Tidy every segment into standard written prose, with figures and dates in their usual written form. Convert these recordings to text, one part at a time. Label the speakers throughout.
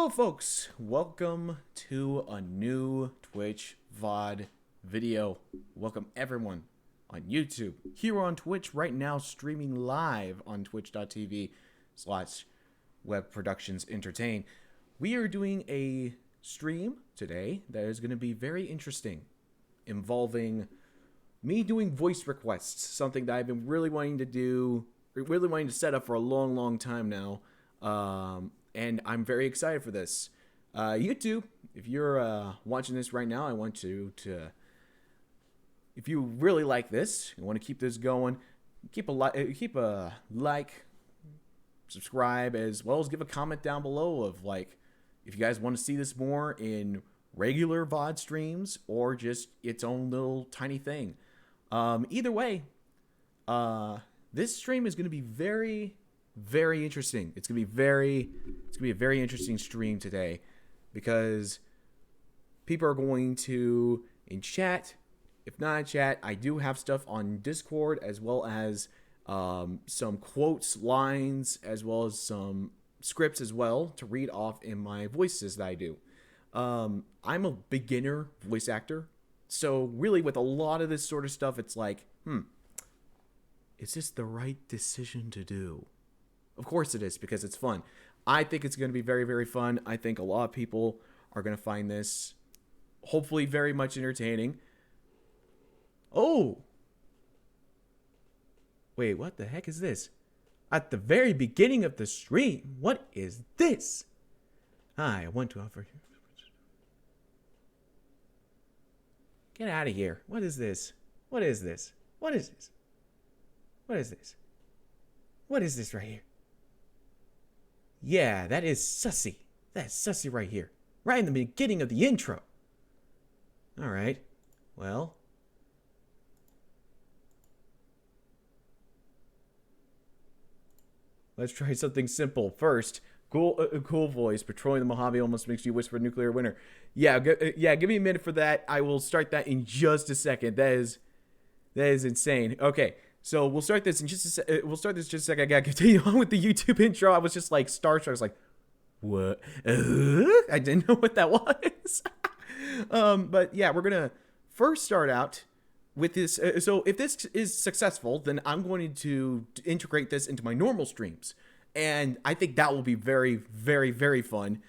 Speaker 1: Hello folks, welcome to a new Twitch VOD video. Welcome everyone on YouTube, here on Twitch right now, streaming live on twitch.tv/Webb Productions Entertain. We are doing a stream today that is going to be very interesting, involving me doing voice requests, something that I've been really wanting to do, really wanting to set up for a long time now. And I'm very excited for this. YouTube, if you're watching this right now, I want you to, if you really like this, you want to keep this going, keep a like, subscribe, as well as give a comment down below of like if you guys want to see this more in regular VOD streams or just its own little tiny thing. Either way, this stream is going to be very interesting. It's gonna be a very interesting stream today, because people are going to in chat. If not in chat, I do have stuff on Discord, as well as some quotes, lines, as well as some scripts as well to read off in my voices that I do. I'm a beginner voice actor, so really with a lot of this sort of stuff, it's like, is this the right decision to do? Of course it is, because it's fun. I think it's going to be very fun. I think a lot of people are going to find this hopefully very much entertaining. Oh! Wait, what the heck is this? At the very beginning of the stream, what is this? Hi, I want to offer... Get out of here. What is this? What is this? What is this? What is this? What is this right here? Yeah, that is sussy. That's sussy right here. Right in the beginning of the intro. Alright. Well. Let's try something simple. First, cool voice. Patrolling the Mojave almost makes you whisper nuclear winter. Yeah, give me a minute for that. I will start that in just a second. That is insane. Okay. So we'll start this in just a second. I gotta continue on with the YouTube intro. I was just like starstruck. I was like, what? I didn't know what that was. But yeah, we're gonna first start out with this. So if this is successful, then I'm going to integrate this into my normal streams, and I think that will be very fun.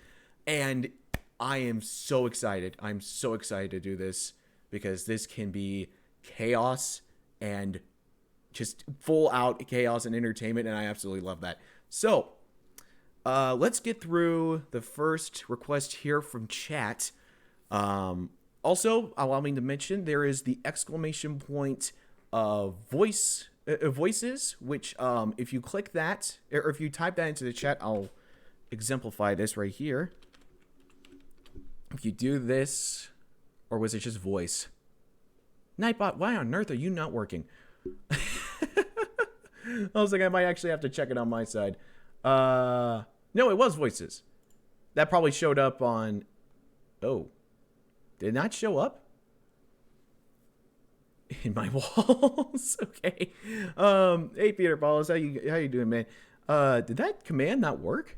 Speaker 1: And I am so excited. I'm so excited to do this, because this can be chaos and just full out chaos and entertainment, and I absolutely love that. So, let's get through the first request here from chat. Also, allow me to mention, there is the exclamation point voices, which if you click that, or if you type that into the chat, I'll exemplify this right here. If you do this, or was it just voice? Nightbot, why on earth are you not working? I was like, I might actually have to check it on my side. No, it was voices. That probably showed up on... Oh. Did it not show up? In my walls? Okay. Hey, Peter Paulus, how you doing, man? Did that command not work?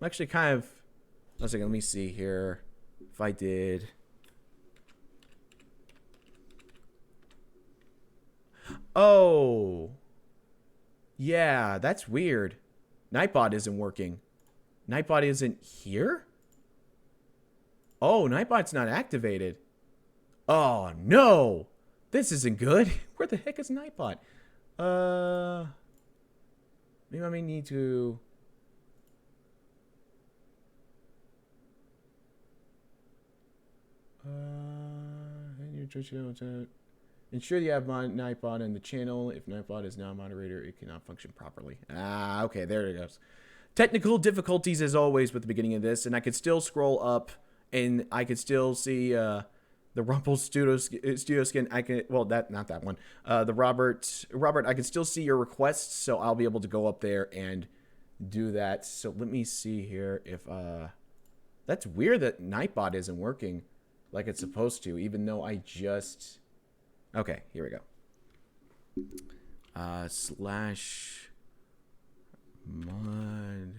Speaker 1: I'm actually kind of... I was like, let me see here. If I did... Oh. Yeah, that's weird. Nightbot isn't working. Nightbot isn't here? Oh, Nightbot's not activated. Oh, no. This isn't good. Where the heck is Nightbot? Maybe I may need to... Ensure you have Nightbot in the channel. If Nightbot is now a moderator, it cannot function properly. Ah, okay, there it goes. Technical difficulties as always with the beginning of this, and I could still scroll up, and I could still see the Rumple studio skin. I can, well, not that one. The Robert, I can still see your requests, so I'll be able to go up there and do that. So let me see here if that's weird that Nightbot isn't working like it's supposed to, even though I just... Okay, here we go. /mod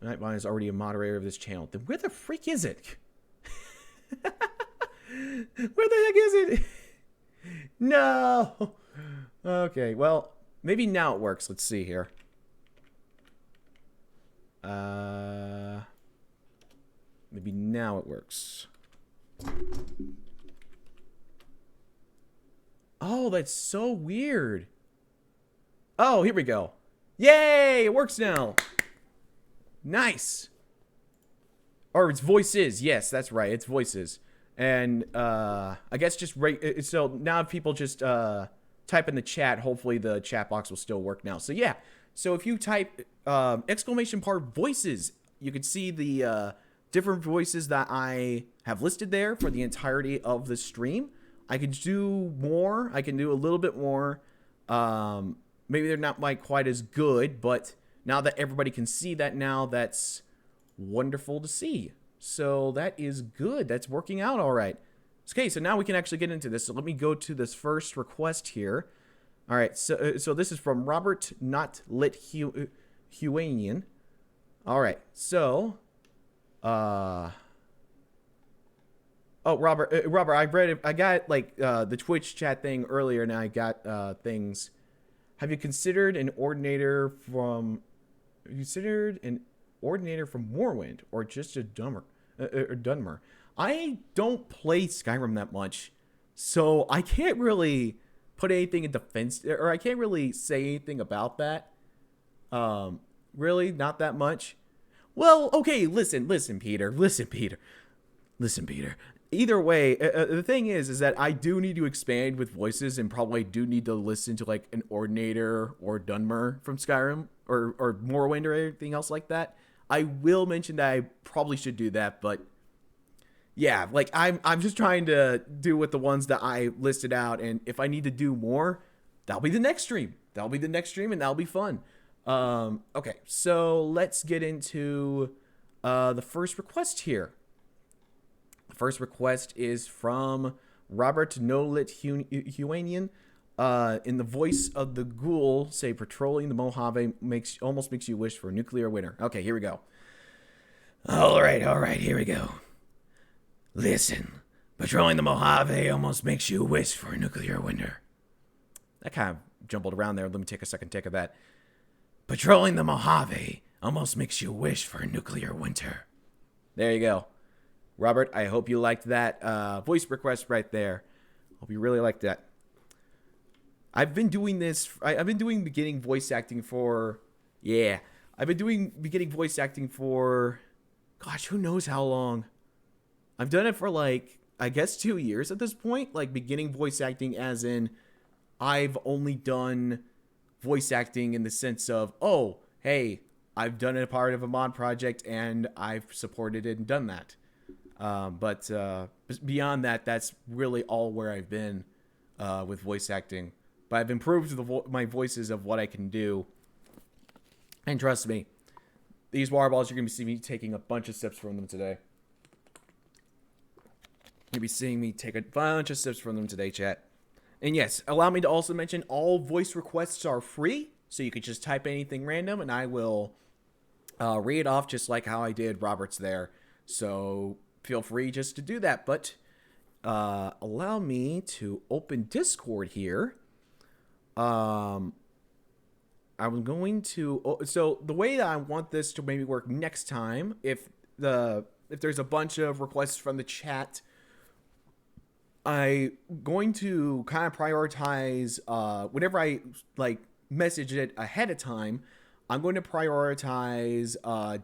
Speaker 1: Nightbot is already a moderator of this channel. Then where the freak is it? Where the heck is it? No. Okay, well, maybe now it works. Let's see here. Maybe now it works. Oh, that's so weird. Oh, here we go. Yay, it works now. Nice. Or it's voices. Yes, that's right. It's voices. And I guess just so now if people just type in the chat, hopefully the chat box will still work now. So yeah. So if you type exclamation part voices, you can see the different voices that I have listed there for the entirety of the stream. I could do more. I can do a little bit more. Maybe they're not like quite as good, but now that everybody can see that now, that's wonderful to see. So that is good. That's working out all right. Okay, so now we can actually get into this. So let me go to this first request here. All right, so this is from Robert Not Lit Huanian. All right, so oh, Robert, I read it. I got like the Twitch chat thing earlier, and I got things. Have you considered an ordinator from? Morrowind, or just a Dunmer? I don't play Skyrim that much, so I can't really put anything in defense, or I can't really say anything about that. Really, not that much. Well, okay, listen, Peter. Either way, the thing is that I do need to expand with voices, and probably do need to listen to like an Ordinator or Dunmer from Skyrim, or Morrowind, or anything else like that. I will mention that I probably should do that, but yeah, like I'm just trying to do with the ones that I listed out, and if I need to do more, that'll be the next stream. And that'll be fun. Okay, so let's get into the first request here. The first request is from Robert Nolit Huanian. In the voice of the ghoul, say patrolling the Mojave almost makes you wish for a nuclear winter. Okay, here we go. All right, here we go. Listen, patrolling the Mojave almost makes you wish for a nuclear winter. That kind of jumbled around there. Let me take a second take of that. Patrolling the Mojave almost makes you wish for a nuclear winter. There you go. Robert, I hope you liked that voice request right there. Hope you really liked that. I've been doing this. I've been doing beginning voice acting for. Yeah. I've been doing beginning voice acting for. Gosh, who knows how long. I've done it for like, I guess 2 years at this point. Like beginning voice acting as in I've only done voice acting in the sense of, oh, hey, I've done a part of a mod project and I've supported it and done that. But beyond that, that's really all where I've been with voice acting. But I've improved my voices of what I can do. And trust me, these water balls, you're going to be seeing me taking a bunch of sips from them today. You'll be seeing me take a bunch of sips from them today, chat. And yes, allow me to also mention all voice requests are free. So you can just type anything random and I will read it off just like how I did Robert's there. So feel free just to do that. But allow me to open Discord here. I'm going to, so the way that I want this to maybe work next time, if there's a bunch of requests from the chat, I'm going to kind of prioritize, whenever I like message it ahead of time, I'm going to prioritize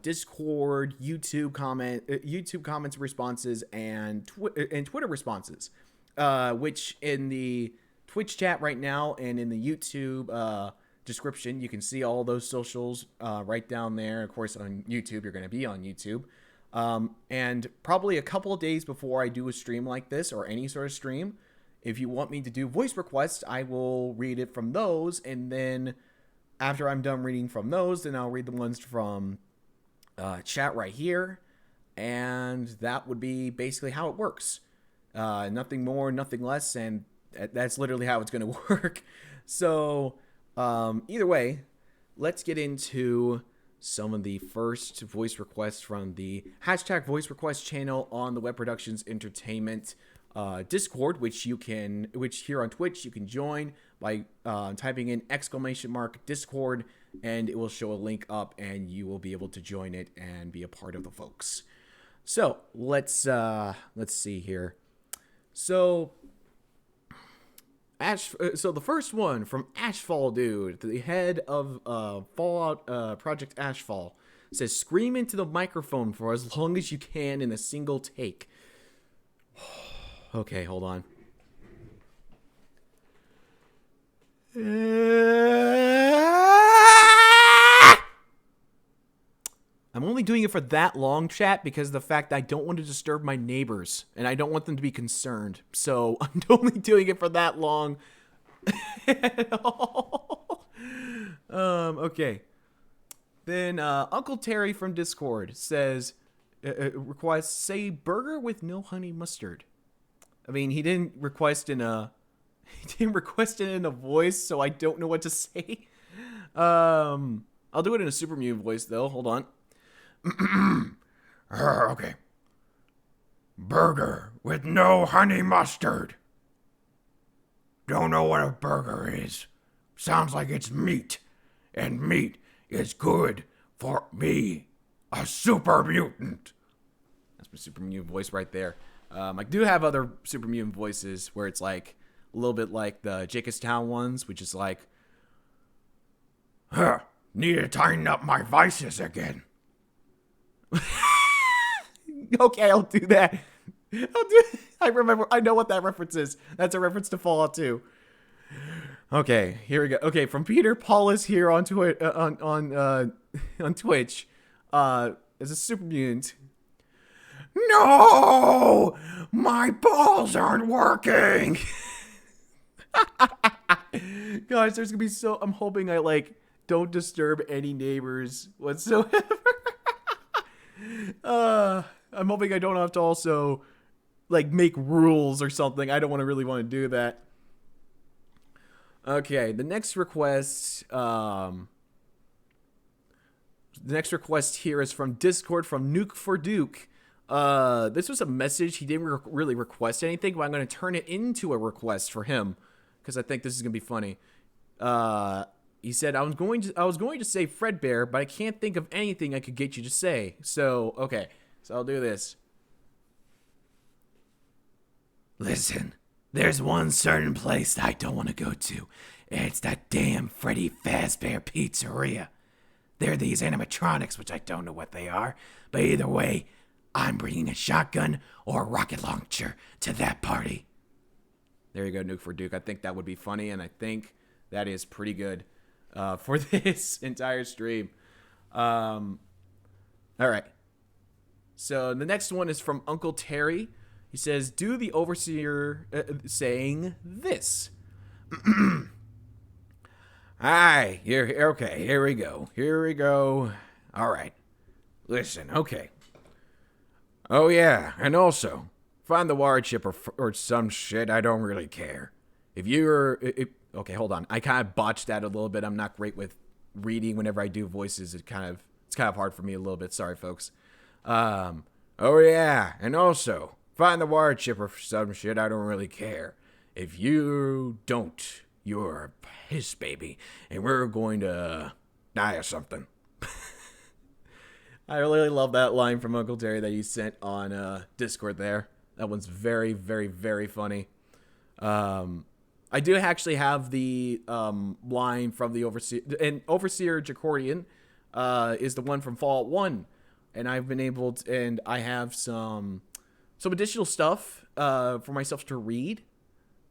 Speaker 1: Discord, YouTube comments responses, and Twitter responses, which in the Twitch chat right now and in the YouTube description, you can see all those socials right down there. Of course, on YouTube, you're going to be on YouTube. And probably a couple of days before I do a stream like this or any sort of stream, if you want me to do voice requests, I will read it from those. And then after I'm done reading from those, then I'll read the ones from chat right here. And that would be basically how it works. Nothing more, nothing less. And that's literally how it's going to work. So either way, let's get into some of the first voice requests from the hashtag voice request channel on the Webb Productions Entertainment Discord, which here on Twitch you can join by typing in !Discord, and it will show a link up, and you will be able to join it and be a part of the folks. So let's see here. So so the first one from Ashfall Dude, the head of Fallout Project Ashfall, says, "Scream into the microphone for as long as you can in a single take." Okay, hold on. I'm only doing it for that long, chat, because of the fact that I don't want to disturb my neighbors, and I don't want them to be concerned. So I'm only doing it for that long. Okay. Then Uncle Terry from Discord says, requests, say burger with no honey mustard. I mean, he didn't request in a voice, so I don't know what to say. I'll do it in a super mutant voice though. Hold on. Okay. Burger with no honey mustard. Don't know what a burger is. Sounds like it's meat, and meat is good for me, a super mutant. That's my super mutant voice right there. I do have other super mutant voices where it's like a little bit like the Jacobstown ones, which is like, need to tighten up my vices again. Okay, I'll do that. I know what that reference is. That's a reference to Fallout 2. Okay, here we go. Okay, from Peter Paulus here on Twitch. As a super mutant. No, my balls aren't working. Gosh, there's gonna be so. I'm hoping I don't disturb any neighbors whatsoever. I'm hoping I don't have to also make rules or something. I don't really want to do that. Okay, the next request here is from Discord from Nuke for Duke. This was a message. He didn't really request anything, but I'm going to turn it into a request for him because I think this is going to be funny. He said, I was going to say Fredbear, but I can't think of anything I could get you to say. So, okay. So I'll do this. Listen, there's one certain place that I don't want to go to. It's that damn Freddy Fazbear Pizzeria. They're these animatronics, which I don't know what they are. But either way, I'm bringing a shotgun or a rocket launcher to that party. There you go, Nuke for Duke. I think that would be funny, and I think that is pretty good for this entire stream. All right. So the next one is from Uncle Terry. He says, do the overseer saying this. Hi, okay, here we go. All right. Listen, okay. Oh, yeah, and also, find the ward chip or some shit, I don't really care. Okay, hold on. I kind of botched that a little bit. I'm not great with reading whenever I do voices. It's kind of hard for me a little bit. Sorry, folks. Oh, yeah, and also, find the ward chip or some shit, I don't really care. If you don't, you're a piss baby, and we're going to die or something. I really love that line from Uncle Terry that he sent on Discord there. That one's very, very, very funny. I do actually have the line from the Overseer. And Overseer Jacordian is the one from Fallout 1. And I've been able to, and I have some additional stuff for myself to read.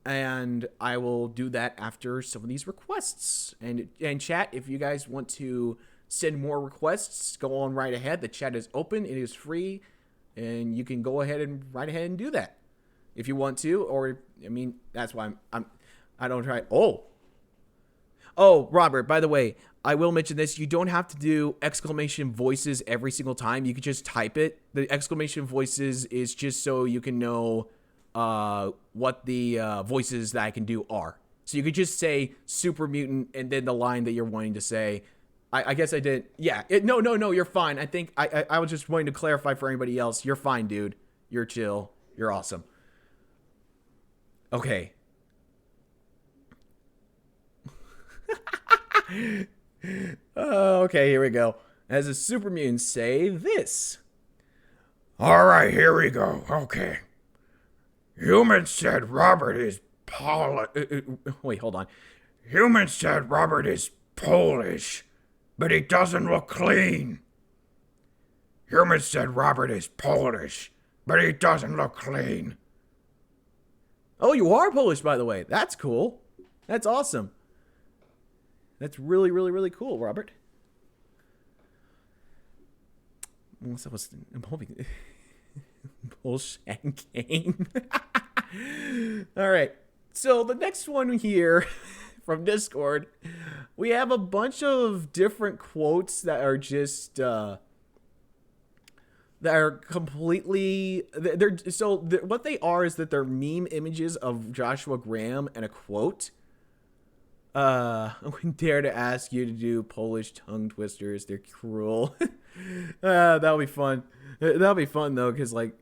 Speaker 1: And I will do that after some of these requests. And chat, if you guys want to send more requests, go on right ahead. The chat is open. It is free. And you can go ahead and do that if you want to. Or, I mean, that's why I don't try. Oh, Robert, by the way, I will mention this. You don't have to do exclamation voices every single time. You can just type it. The exclamation voices is just so you can know what the voices that I can do are. So you could just say super mutant and then the line that you're wanting to say. I guess I did. Yeah. No. You're fine. I think I was just wanting to clarify for anybody else. You're fine, dude. You're chill. You're awesome. Okay. Okay, here we go. As the super mutants say this.
Speaker 2: All right, here we go. Okay. Humans said Robert is
Speaker 1: Wait, hold on.
Speaker 2: Humans said Robert is Polish, but he doesn't look clean. Humans said Robert is Polish, but he doesn't look clean.
Speaker 1: Oh, you are Polish, by the way. That's cool. That's awesome. That's really, really, really cool, Robert. I'm hoping. Bullshit game. All right. So the next one here from Discord, we have a bunch of different quotes that are just that are completely what they are is that they're meme images of Joshua Graham and a quote. I wouldn't dare to ask you to do Polish tongue twisters. They're cruel. That'll be fun. That'll be fun though, because like,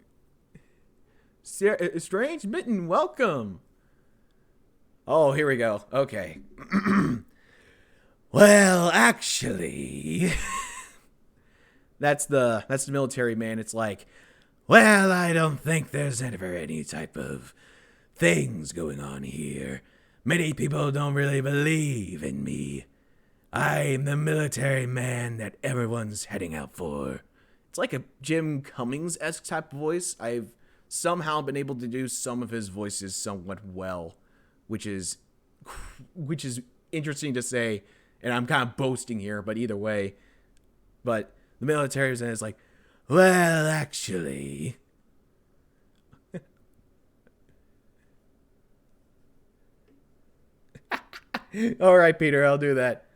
Speaker 1: Strange Mitten, welcome. Oh, here we go. Okay. Well, actually, that's the military man. It's like, well, I don't think there's ever any type of things going on here. Many people don't really believe in me. I'm the military man that everyone's heading out for. It's like a Jim Cummings-esque type of voice. I've somehow been able to do some of his voices somewhat well, which is interesting to say, and I'm kind of boasting here, but either way. But the military is like, well, actually... All right, Peter, I'll do that.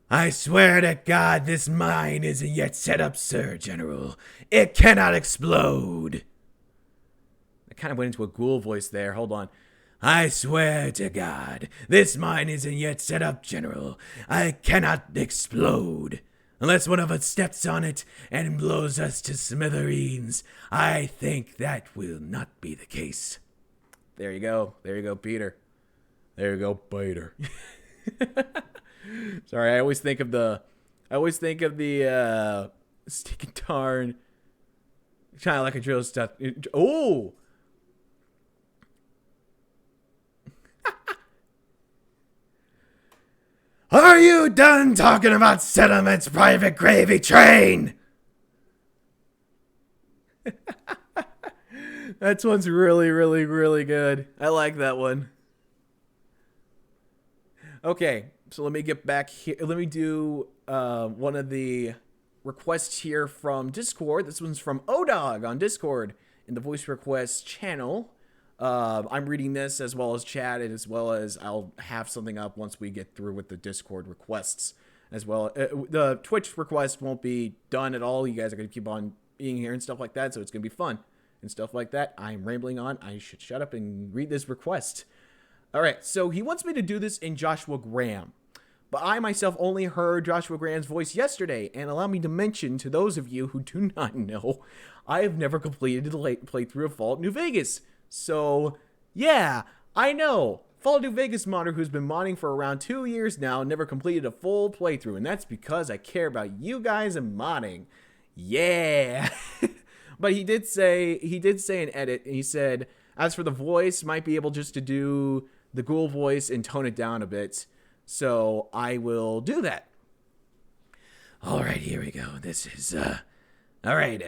Speaker 1: I swear to God, this mine isn't yet set up, Sir General. It cannot explode. I kind of went into a ghoul voice there. Hold on. I swear to God, this mine isn't yet set up, General. I cannot explode. Unless one of us steps on it and blows us to smithereens, I think that will not be the case. There you go. There you go, Peter. There you go, Peter. Sorry, I always think of the stinking tarn. Kind of like a drill stuff. Oh! Are you done talking about settlements, Private Gravy Train? That one's really, really, really good. I like that one. Okay, so let me get back here. Let me do one of the requests here from Discord. This one's from ODog on Discord in the voice request channel. I'm reading this as well as chat, and as well as I'll have something up once we get through with the Discord requests as well. The Twitch request won't be done at all. You guys are going to keep on being here and stuff like that, so it's going to be fun and stuff like that. I'm rambling on. I should shut up and read this request. All right, so he wants me to do this in Joshua Graham, but I myself only heard Joshua Graham's voice yesterday, and allow me to mention to those of you who do not know, I have never completed the playthrough of Fallout New Vegas. So, yeah, I know. Fallout New Vegas modder who's been modding for around 2 years now never completed a full playthrough, and that's because I care about you guys and modding. Yeah. But he did say an edit, and he said, as for the voice, might be able just to do the ghoul voice and tone it down a bit. So I will do that. All right, here we go. This is all right.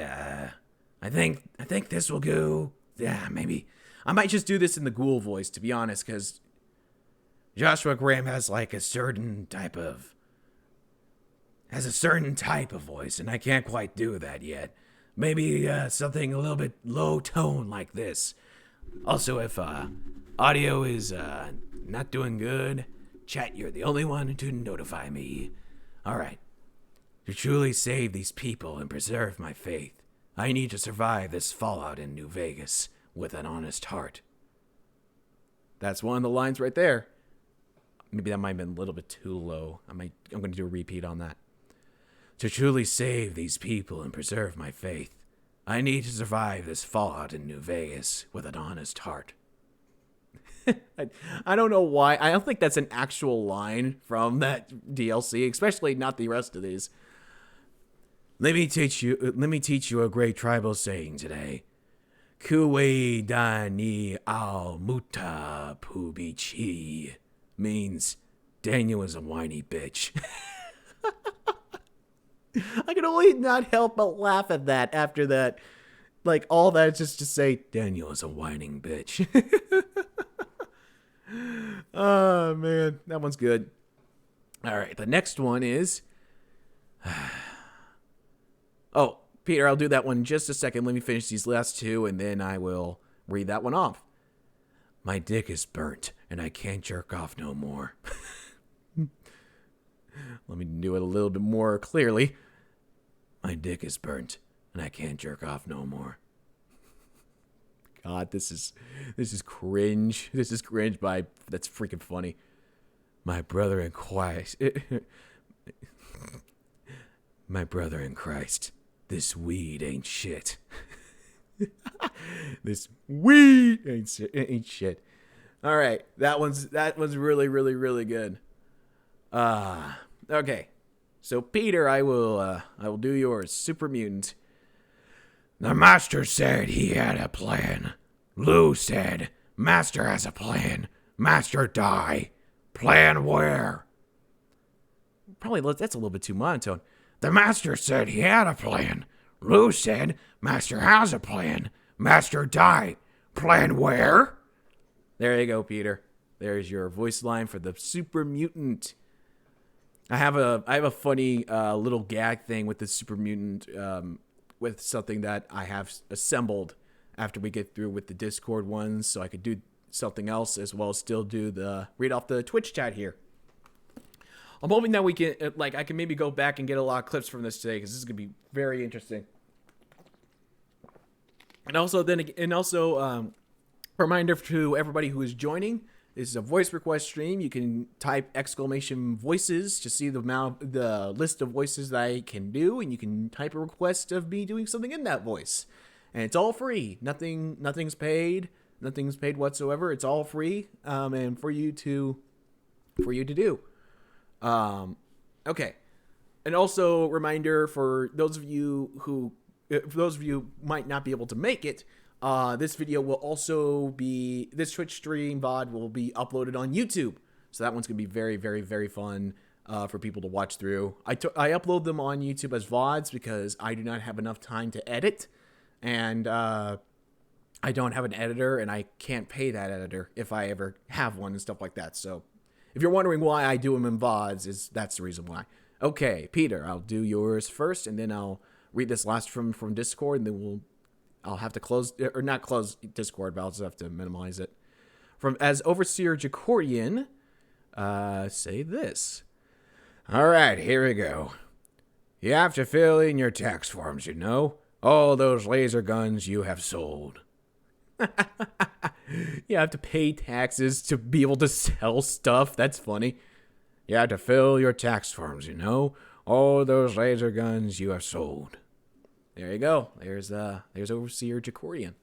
Speaker 1: I think this will go. Yeah, maybe I might just do this in the ghoul voice, to be honest, because Joshua Graham has like a certain type of voice, and I can't quite do that yet. Maybe something a little bit low tone like this. Also, if audio is not doing good, chat, you're the only one to notify me. Alright. To truly save these people and preserve my faith, I need to survive this fallout in New Vegas with an honest heart. That's one of the lines right there. Maybe that might have been a little bit too low. I'm going to do a repeat on that. To truly save these people and preserve my faith, I need to survive this fallout in New Vegas with an honest heart. I don't know why. I don't think that's an actual line from that DLC, especially not the rest of these. Let me teach you a great tribal saying today. Kuwe Dani Al Muta Pubichi means Daniel is a whiny bitch. I can only not help but laugh at that after that. Like, all that just to say, Daniel is a whining bitch. Oh, man. That one's good. All right. The next one is... Oh, Peter, I'll do that one in just a second. Let me finish these last two, and then I will read that one off. My dick is burnt, and I can't jerk off no more. Let me do it a little bit more clearly. My dick is burnt, and I can't jerk off no more. God, this is cringe. This is cringe, but that's freaking funny. My brother in Christ. My brother in Christ. This weed ain't shit. This weed ain't shit. All right, that one's really, really, really good. Okay. So Peter, I will do yours. Super mutant.
Speaker 2: The master said he had a plan. Lou said, master has a plan. Master die. Plan where?
Speaker 1: Probably that's a little bit too monotone.
Speaker 2: The master said he had a plan. Lou said, master has a plan. Master die. Plan where?
Speaker 1: There you go, Peter. There's your voice line for the super mutant. I have a funny little gag thing with the super mutant, with something that I have assembled after we get through with the Discord ones, so I could do something else as well as still do the read off the Twitch chat here. I'm hoping that we can, I can maybe go back and get a lot of clips from this today, because this is gonna be very interesting. And also, reminder to everybody who is joining: this is a voice request stream. You can type exclamation voices to see the list of voices that I can do, and you can type a request of me doing something in that voice, and it's all free. Nothing's paid. Nothing's paid whatsoever. It's all free, and for you to do. Okay. And also, reminder for those of you who might not be able to make it, this video will also be, this Twitch stream VOD will be uploaded on YouTube. So that one's going to be very, very, very fun for people to watch through. I upload them on YouTube as VODs because I do not have enough time to edit. And I don't have an editor, and I can't pay that editor if I ever have one and stuff like that. So if you're wondering why I do them in VODs, that's the reason why. Okay, Peter, I'll do yours first, and then I'll read this last from Discord, and then I'll have to close, or not close Discord, but I'll just have to minimize it. As Overseer Jacordian, say this.
Speaker 2: All right, here we go. You have to fill in your tax forms, you know. All those laser guns you have sold.
Speaker 1: You have to pay taxes to be able to sell stuff. That's funny.
Speaker 2: You have to fill your tax forms, you know. All those laser guns you have sold.
Speaker 1: There you go. There's Overseer Jacordian.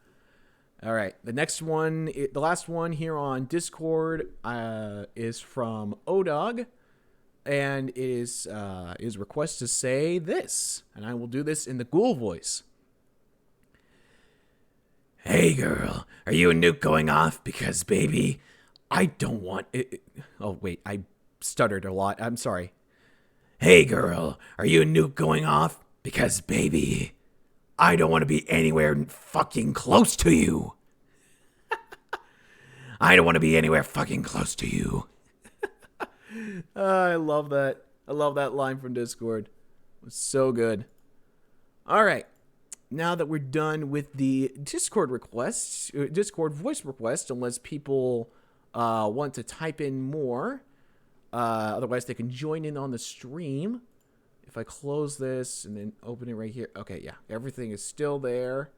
Speaker 1: All right. The next one, the last one here on Discord, is from Odog, and it is request to say this, and I will do this in the ghoul voice.
Speaker 2: Hey girl, are you a nuke going off? Because baby, I don't want it.
Speaker 1: Oh wait, I stuttered a lot. I'm sorry.
Speaker 2: Hey girl, are you a nuke going off? Because baby, I don't want to be anywhere fucking close to you. I don't want to be anywhere fucking close to you.
Speaker 1: I love that. I love that line from Discord. It was so good. All right. Now that we're done with the Discord requests, Discord voice requests, unless people want to type in more, otherwise they can join in on the stream. If I close this and then open it right here, okay, yeah, everything is still there,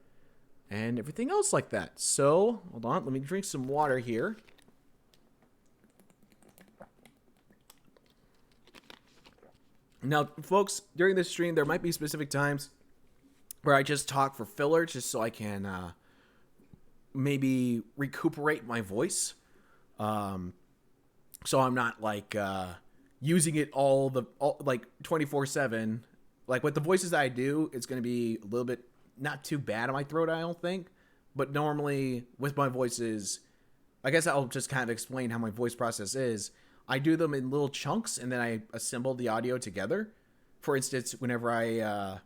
Speaker 1: and everything else like that. So hold on, let me drink some water here. Now, folks, during this stream, there might be specific times where I just talk for filler, just so I can maybe recuperate my voice. So I'm not like using it all like 24/7. Like with the voices that I do, it's going to be a little bit not too bad on my throat, I don't think. But normally with my voices, I guess I'll just kind of explain how my voice process is. I do them in little chunks and then I assemble the audio together. For instance, whenever I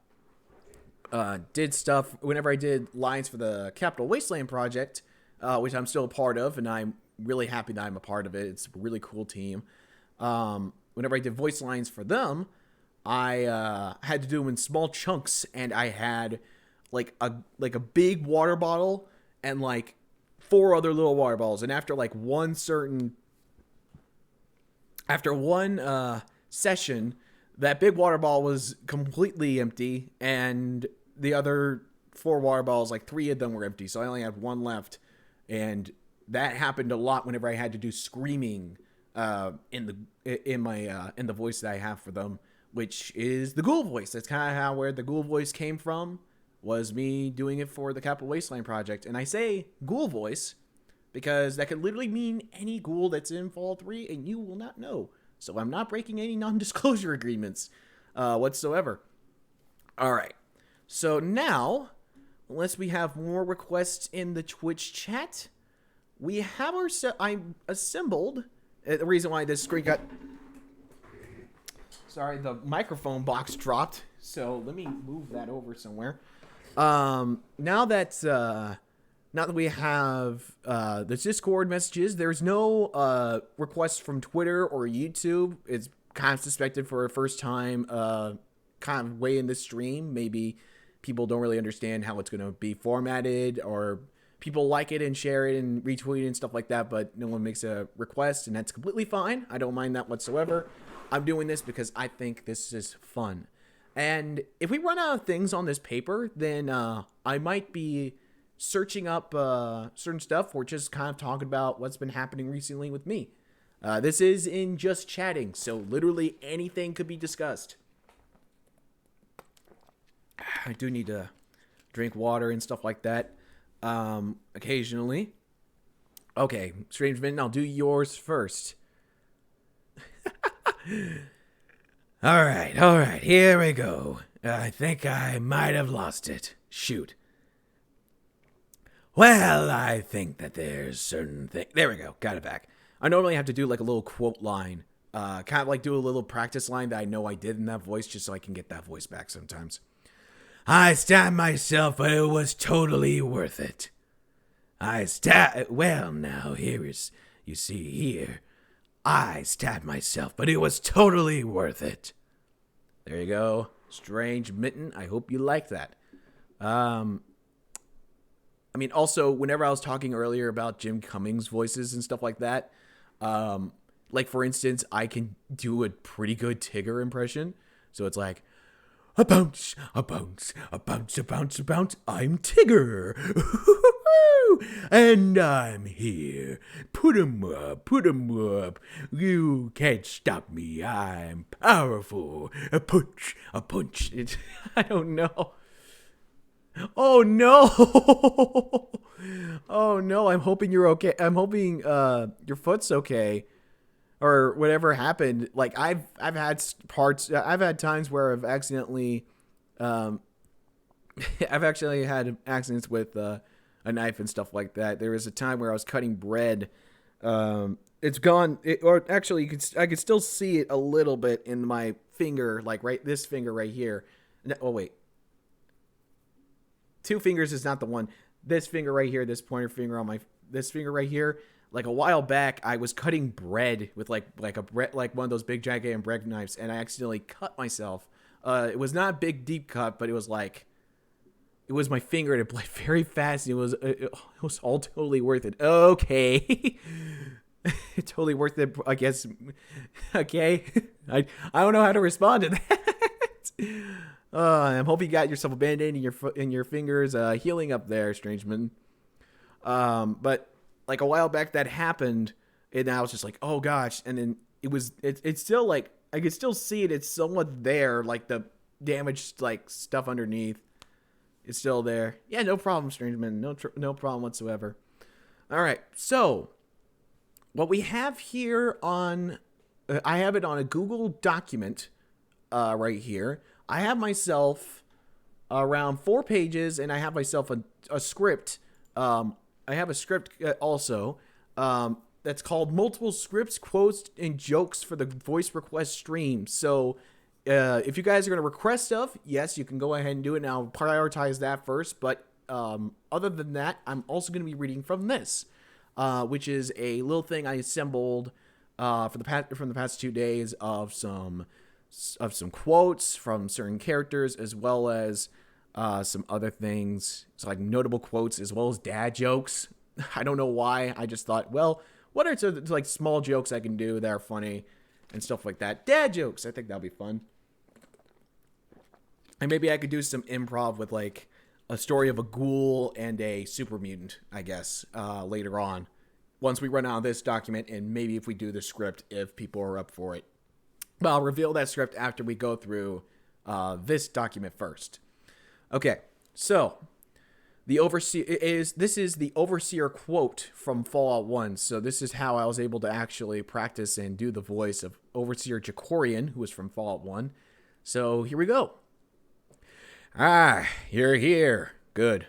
Speaker 1: whenever I did lines for the Capital Wasteland project, which I'm still a part of, and I'm really happy that I'm a part of it. It's a really cool team. Whenever I did voice lines for them, I had to do them in small chunks, and I had like a big water bottle and like 4 other little water bottles. And after like one session, that big water bottle was completely empty, and the other 4 water bottles, like 3 of them were empty, so I only had 1 left. And that happened a lot whenever I had to do screaming in the voice that I have for them, which is the Ghoul voice. That's kind of where the Ghoul voice came from, was me doing it for the Capital Wasteland project. And I say Ghoul voice because that could literally mean any ghoul that's in Fallout 3, and you will not know. So I'm not breaking any non-disclosure agreements whatsoever. All right. So now, unless we have more requests in the Twitch chat, we have I assembled. The reason why this screen got... Sorry, the microphone box dropped. So let me move that over somewhere. Now that we have the Discord messages, there's no requests from Twitter or YouTube. It's kind of suspected for a first time kind of way in this stream. Maybe people don't really understand how it's going to be formatted, or people like it and share it and retweet it and stuff like that, but no one makes a request, and that's completely fine. I don't mind that whatsoever. I'm doing this because I think this is fun. And if we run out of things on this paper, then I might be searching up certain stuff or just kind of talking about what's been happening recently with me. This is in just chatting, so literally anything could be discussed. I do need to drink water and stuff like that occasionally. Okay, Strange Min, I'll do yours first. All right, here we go. I think I might have lost it. Shoot. Well, I think that there's certain things... There we go, got it back. I normally have to do like a little quote line. Kind of like do a little practice line that I know I did in that voice, just so I can get that voice back sometimes. I stabbed myself, but it was totally worth it. Well, now, you see here. I stabbed myself, but it was totally worth it. There you go. Strange Mitten. I hope you like that. I mean, also, whenever I was talking earlier about Jim Cummings' voices and stuff like that, like, for instance, I can do a pretty good Tigger impression. So it's like, a bounce, a bounce, a bounce, a bounce, a bounce. I'm Tigger. And I'm here. Put 'em up, put 'em up. You can't stop me. I'm powerful. A punch, a punch. I don't know. Oh no. Oh no, I'm hoping you're okay. I'm hoping your foot's okay. Or whatever happened. Like I've had times where I've accidentally I've actually had accidents with a knife and stuff like that. There was a time where I was cutting bread. It's gone, or actually I could still see it a little bit in my finger, like this finger right here. No, oh wait. 2 fingers is not the one. This finger right here, this pointer finger on this finger right here. Like a while back, I was cutting bread with like one of those big gigantic bread knives, and I accidentally cut myself. It was not a big deep cut, but it was my finger, and it bled very fast. And it was all totally worth it. Okay, totally worth it. I guess. Okay, I don't know how to respond to that. I'm hoping you got yourself a band-aid in your fingers, healing up there, Strangeman. But like a while back that happened, and I was just like, oh gosh. And then it's still like I can still see it. It's somewhat there, like the damaged like stuff underneath. It's still there. Yeah, no problem, Strangeman. No problem whatsoever. All right, so what we have here on, I have it on a Google document right here. I have myself around 4 pages, and I have myself a script. I have a script also that's called Multiple Scripts, Quotes, and Jokes for the Voice Request Stream. So if you guys are going to request stuff, yes, you can go ahead and do it, and I'll prioritize that first. But other than that, I'm also going to be reading from this, which is a little thing I assembled from the past 2 days of some quotes from certain characters, as well as some other things, so like notable quotes, as well as dad jokes. I don't know why. I just thought, well, what are some like small jokes I can do that are funny and stuff like that? Dad jokes. I think that'll be fun. And maybe I could do some improv with like a story of a ghoul and a super mutant, I guess, later on. Once we run out of this document, and maybe if we do the script, if people are up for it. But I'll reveal that script after we go through this document first. Okay, so this is the Overseer quote from Fallout 1. So this is how I was able to actually practice and do the voice of Overseer Jacorian, who was from Fallout 1. So here we go.
Speaker 2: Ah, you're here. Good.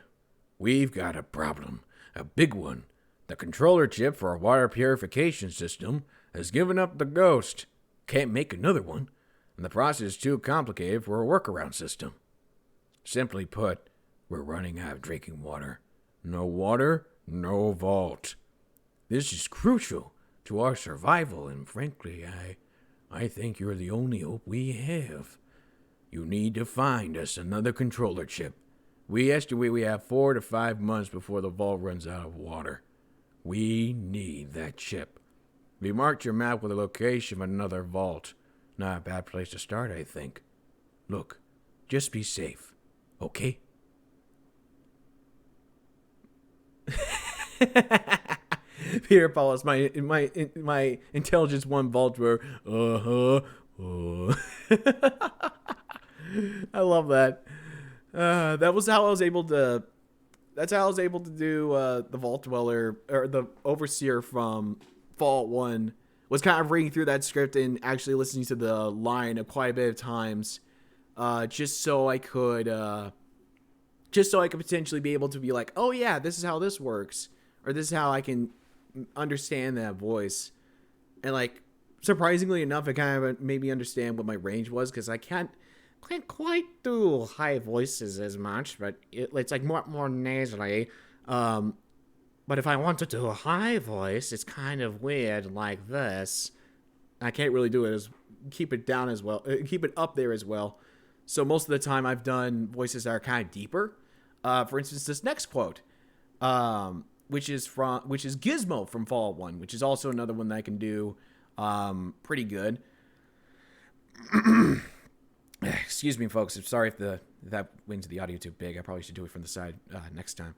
Speaker 2: We've got a problem. A big one. The controller chip for our water purification system has given up the ghost. Can't make another one, and the process is too complicated for a workaround system. Simply put, we're running out of drinking water. No water, no vault. This is crucial to our survival, and frankly, I think you're the only hope we have. You need to find us another controller chip. We estimate we have 4 to 5 months before the vault runs out of water. We need that chip. We marked your map with a location of another vault. Not a bad place to start, I think. Look, just be safe, okay?
Speaker 1: Peter Paulus, my intelligence 1 vault were, I love that. That was how I was able to. That's how I was able to do the Vault Dweller, or the Overseer from Fallout 1. Was kind of reading through that script and actually listening to the line quite a bit of times, just so I could potentially be able to be like, oh yeah, this is how this works, or this is how I can understand that voice. And like, surprisingly enough, it kind of made me understand what my range was, because I can't quite do high voices as much, but it's like more nasally. But if I want to do a high voice, it's kind of weird like this. I can't really do it keep it down as well, keep it up there as well. So most of the time I've done voices that are kind of deeper. For instance, this next quote, which is Gizmo from Fallout 1, which is also another one that I can do pretty good. Excuse me, folks. I'm sorry if that went to the audio too big. I probably should do it from the side next time.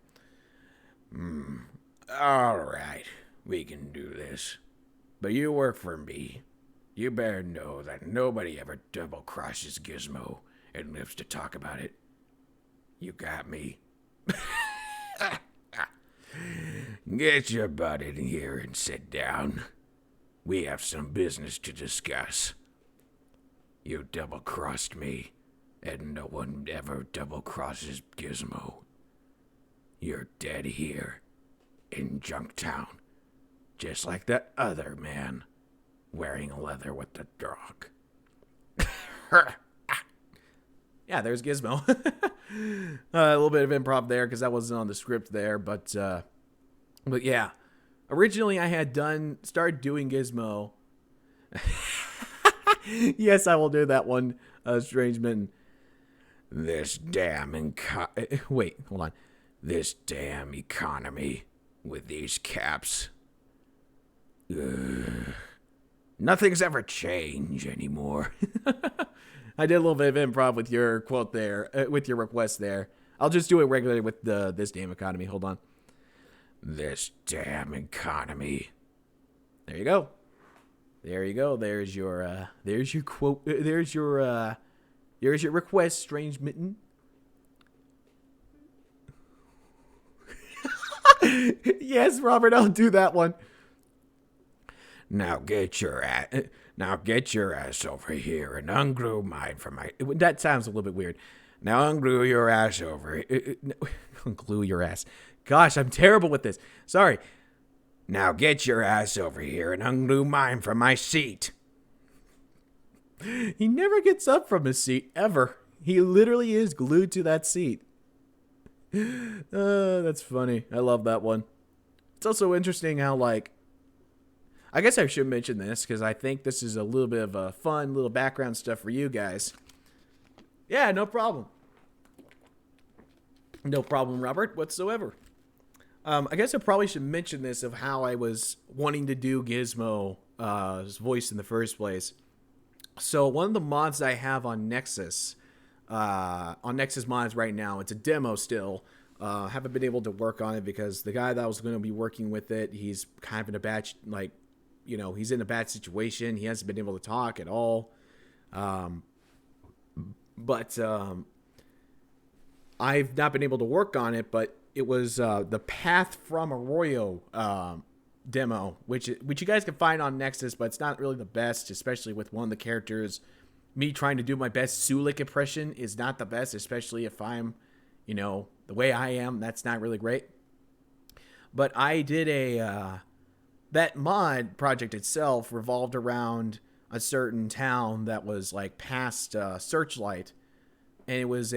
Speaker 2: All right, we can do this. But you work for me. You better know that nobody ever double-crosses Gizmo and lives to talk about it. You got me? Get your butt in here and sit down. We have some business to discuss. You double-crossed me, and no one ever double-crosses Gizmo. You're dead here, in Junktown, just like that other man, wearing leather with the dog.
Speaker 1: Yeah, there's Gizmo. A little bit of improv there, because that wasn't on the script there, but yeah. Originally, I had started doing Gizmo. Yes, I will do that one, Strangeman.
Speaker 2: This damn wait, hold on. This damn economy with these caps. Nothing's ever changed anymore.
Speaker 1: I did a little bit of improv with your quote there, with your request there. I'll just do it regularly with this damn economy. Hold on.
Speaker 2: This damn economy.
Speaker 1: There you go. There you go. There's your quote. There's your request, Strange Mitten. Yes, Robert, I'll do that one.
Speaker 2: Now get your ass over here and unglue mine from my.
Speaker 1: That sounds a little bit weird.
Speaker 2: Now unglue your ass over here.
Speaker 1: Glue your ass. Gosh, I'm terrible with this. Sorry.
Speaker 2: Now get your ass over here and unglue mine from my seat.
Speaker 1: He never gets up from his seat, ever. He literally is glued to that seat. That's funny. I love that one. It's also interesting how, like, I guess I should mention this because I think this is a little bit of a fun little background stuff for you guys. Yeah, no problem. No problem, Robert, whatsoever. I guess I probably should mention this of how I was wanting to do Gizmo's voice in the first place. So one of the mods I have on Nexus mods right now, it's a demo still. Haven't been able to work on it because the guy that was going to be working with it, he's kind of in a bad, he's in a bad situation. He hasn't been able to talk at all. But I've not been able to work on it, but it was the Path from Arroyo demo, which you guys can find on Nexus, but it's not really the best, especially with one of the characters. Me trying to do my best Sulik impression is not the best, especially if I'm, the way I am. That's not really great. But I did that mod project itself revolved around a certain town that was like past Searchlight, and it was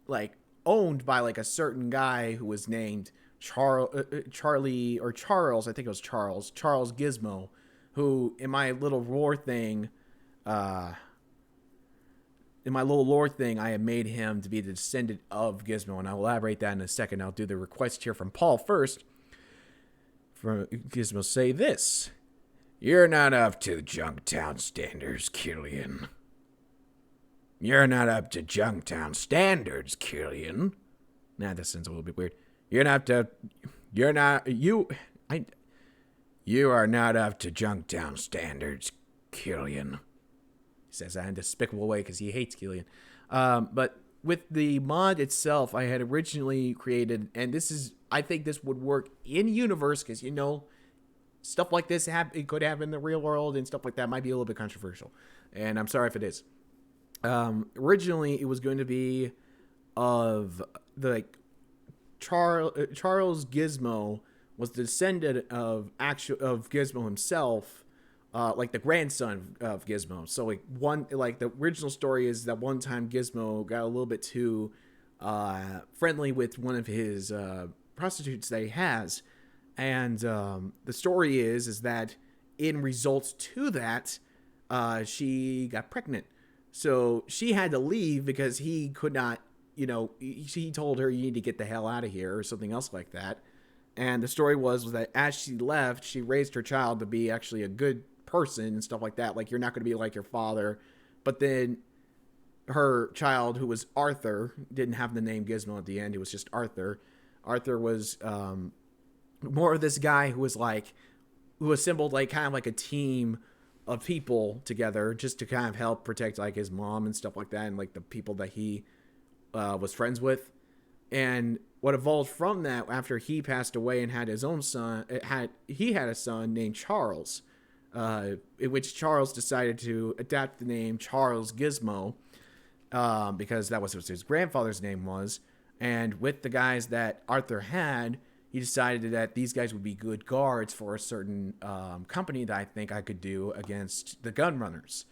Speaker 1: like owned by like a certain guy who was named Charlie or Charles. I think it was Charles Gizmo, who in my little lore thing, I had made him to be the descendant of Gizmo, and I'll elaborate that in a second. I'll do the request here from Paul first. From Gizmo, say this.
Speaker 2: You're not up to Junktown standards, Killian. You're not up to Junktown standards, Killian.
Speaker 1: Nah, that sounds a little bit weird.
Speaker 2: You are not up to Junktown standards, Killian.
Speaker 1: He says that in a despicable way because he hates Killian. But with the mod itself, I had originally created, and I think this would work in universe because, stuff like this it could happen in the real world and stuff like that might be a little bit controversial. And I'm sorry if it is. Originally, it was going to be of Charles Gizmo was the descendant of Gizmo himself, like the grandson of Gizmo. So the original story is that one time Gizmo got a little bit too friendly with one of his prostitutes that he has, and the story is that in results to that, she got pregnant. So she had to leave because he could not, he told her, you need to get the hell out of here or something else like that. And the story was that as she left, she raised her child to be actually a good person and stuff like that. Like, you're not going to be like your father. But then her child, who was Arthur, didn't have the name Gizmo at the end. It was just Arthur. Arthur was more of this guy who assembled kind of like a team of people together just to kind of help protect like his mom and stuff like that, and like the people that he was friends with. And what evolved from that, after he passed away and had his own son, he had a son named Charles, in which Charles decided to adapt the name Charles Gizmo, because that was what his grandfather's name was. And with the guys that Arthur had, he decided that these guys would be good guards for a certain company that I think I could do against the gun runners.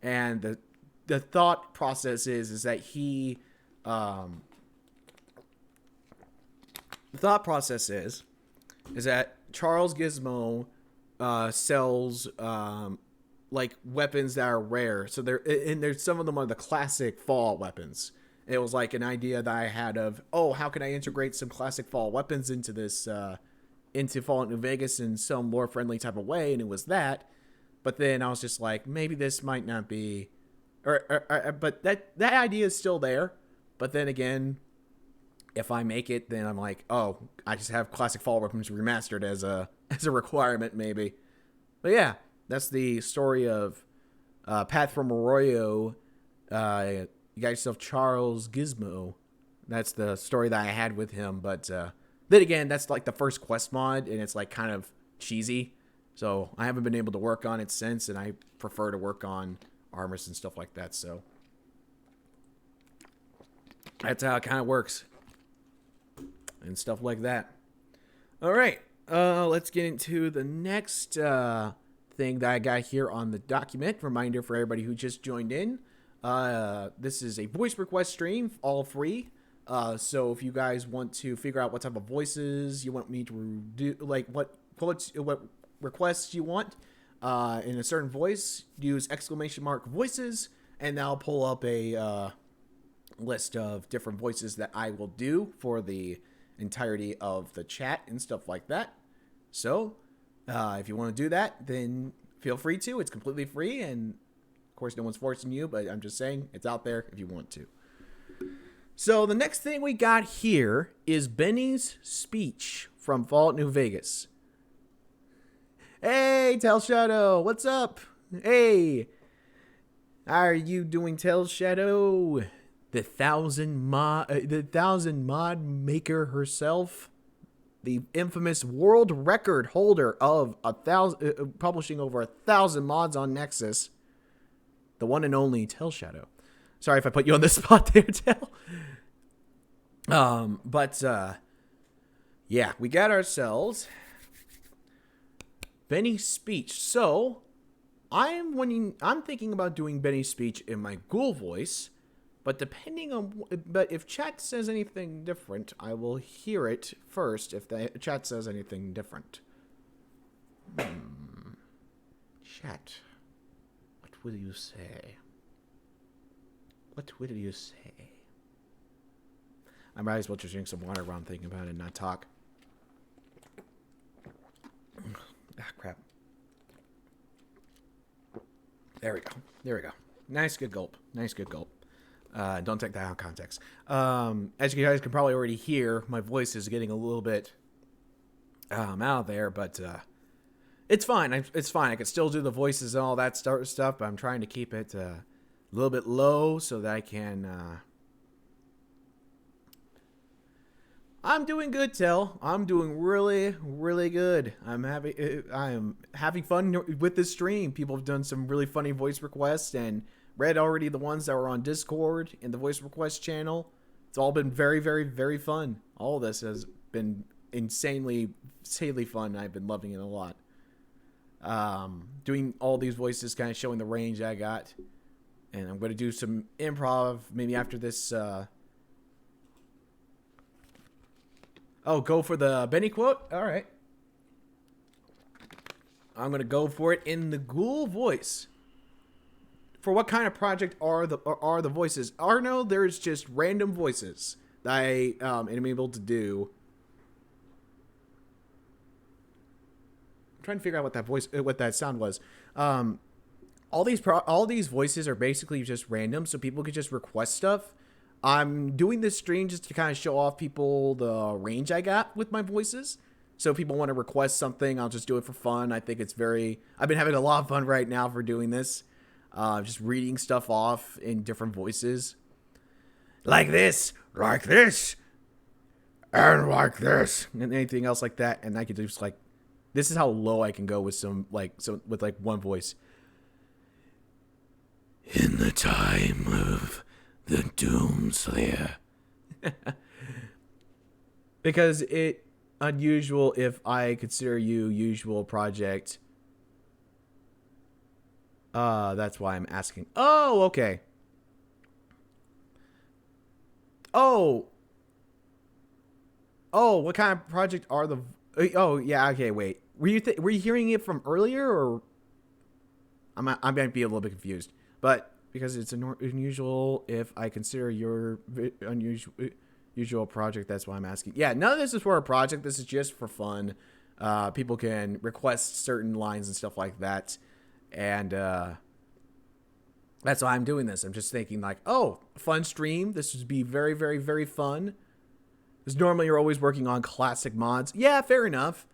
Speaker 1: And the thought process is that the thought process is that Charles Gizmo sells like weapons that are rare. So there's some of them are the classic Fallout weapons. It was like an idea that I had of, how can I integrate some classic Fallout weapons into this, into Fallout New Vegas in some more friendly type of way, and it was that. But then I was just like, maybe this might not be, but that idea is still there. But then again, if I make it, then I'm like, I just have classic Fallout weapons remastered as a requirement, maybe. But yeah, That's the story of Path from Arroyo. You got yourself Charles Gizmo. That's the story that I had with him. But then again, that's like the first quest mod, and it's like kind of cheesy. So I haven't been able to work on it since, and I prefer to work on armors and stuff like that. So that's how it kind of works. And stuff like that. All right. Let's get into the next thing that I got here on the document. Reminder for everybody who just joined in. This is a voice request stream, all free. So if you guys want to figure out what type of voices you want me to do, like what requests you want in a certain voice, use !voices, and that'll pull up a list of different voices that I will do for the entirety of the chat and stuff like that. So if you want to do that, then feel free to. It's completely free, and of course no one's forcing you, but I'm just saying it's out there if you want to. So the next thing we got here is Benny's speech from Fallout New Vegas. Hey, Tail Shadow, what's up? Hey, how are you doing, Tail Shadow? The thousand mod maker herself, the infamous world record holder of publishing over 1,000 mods on Nexus, the one and only Tail Shadow. Sorry if I put you on the spot there, Tail. Yeah, we got ourselves Benny's speech. So I'm thinking about doing Benny's speech in my ghoul voice, but if chat says anything different, I will hear it first if the chat says anything different. Chat, what will you say? What will you say? I might as well just drink some water while I'm thinking about it and not talk. Ah, crap. There we go. There we go. Nice, good gulp. Nice, good gulp. Don't take that out of context. As you guys can probably already hear, my voice is getting a little bit out there, but it's fine. It's fine. I can still do the voices and all that stuff, but I'm trying to keep it a little bit low so that I can... I'm doing good, Tel. I'm doing really, really good. I am having fun with this stream. People have done some really funny voice requests and read already the ones that were on Discord and the voice request channel. It's all been very, very, very fun. All of this has been insanely fun. I've been loving it a lot. Doing all these voices, kind of showing the range I got. And I'm going to do some improv maybe after this... Oh, go for the Benny quote? All right. I'm going to go for it in the ghoul voice. For what kind of project are the voices? Arno, there's just random voices that I am able to do. I'm trying to figure out what that sound was. All these voices are basically just random, so people could just request stuff. I'm doing this stream just to kind of show off people the range I got with my voices. So if people want to request something, I'll just do it for fun. I think it's I've been having a lot of fun right now for doing this. Just reading stuff off in different voices. Like this, and like this. And anything else like that. And I could just this is how low I can go with with one voice. In the time of the Doomslayer. Because it unusual if I consider you usual project. That's why I'm asking. Oh, okay. Oh, what kind of project are the... Oh, yeah, okay, wait. Were you hearing it from earlier, or... I might be a little bit confused. But because it's unusual if I consider your unusual project, that's why I'm asking. Yeah, none of this is for a project. This is just for fun. People can request certain lines and stuff like that. And that's why I'm doing this. I'm just thinking fun stream. This would be very, very, very fun. Because normally you're always working on classic mods. Yeah, fair enough.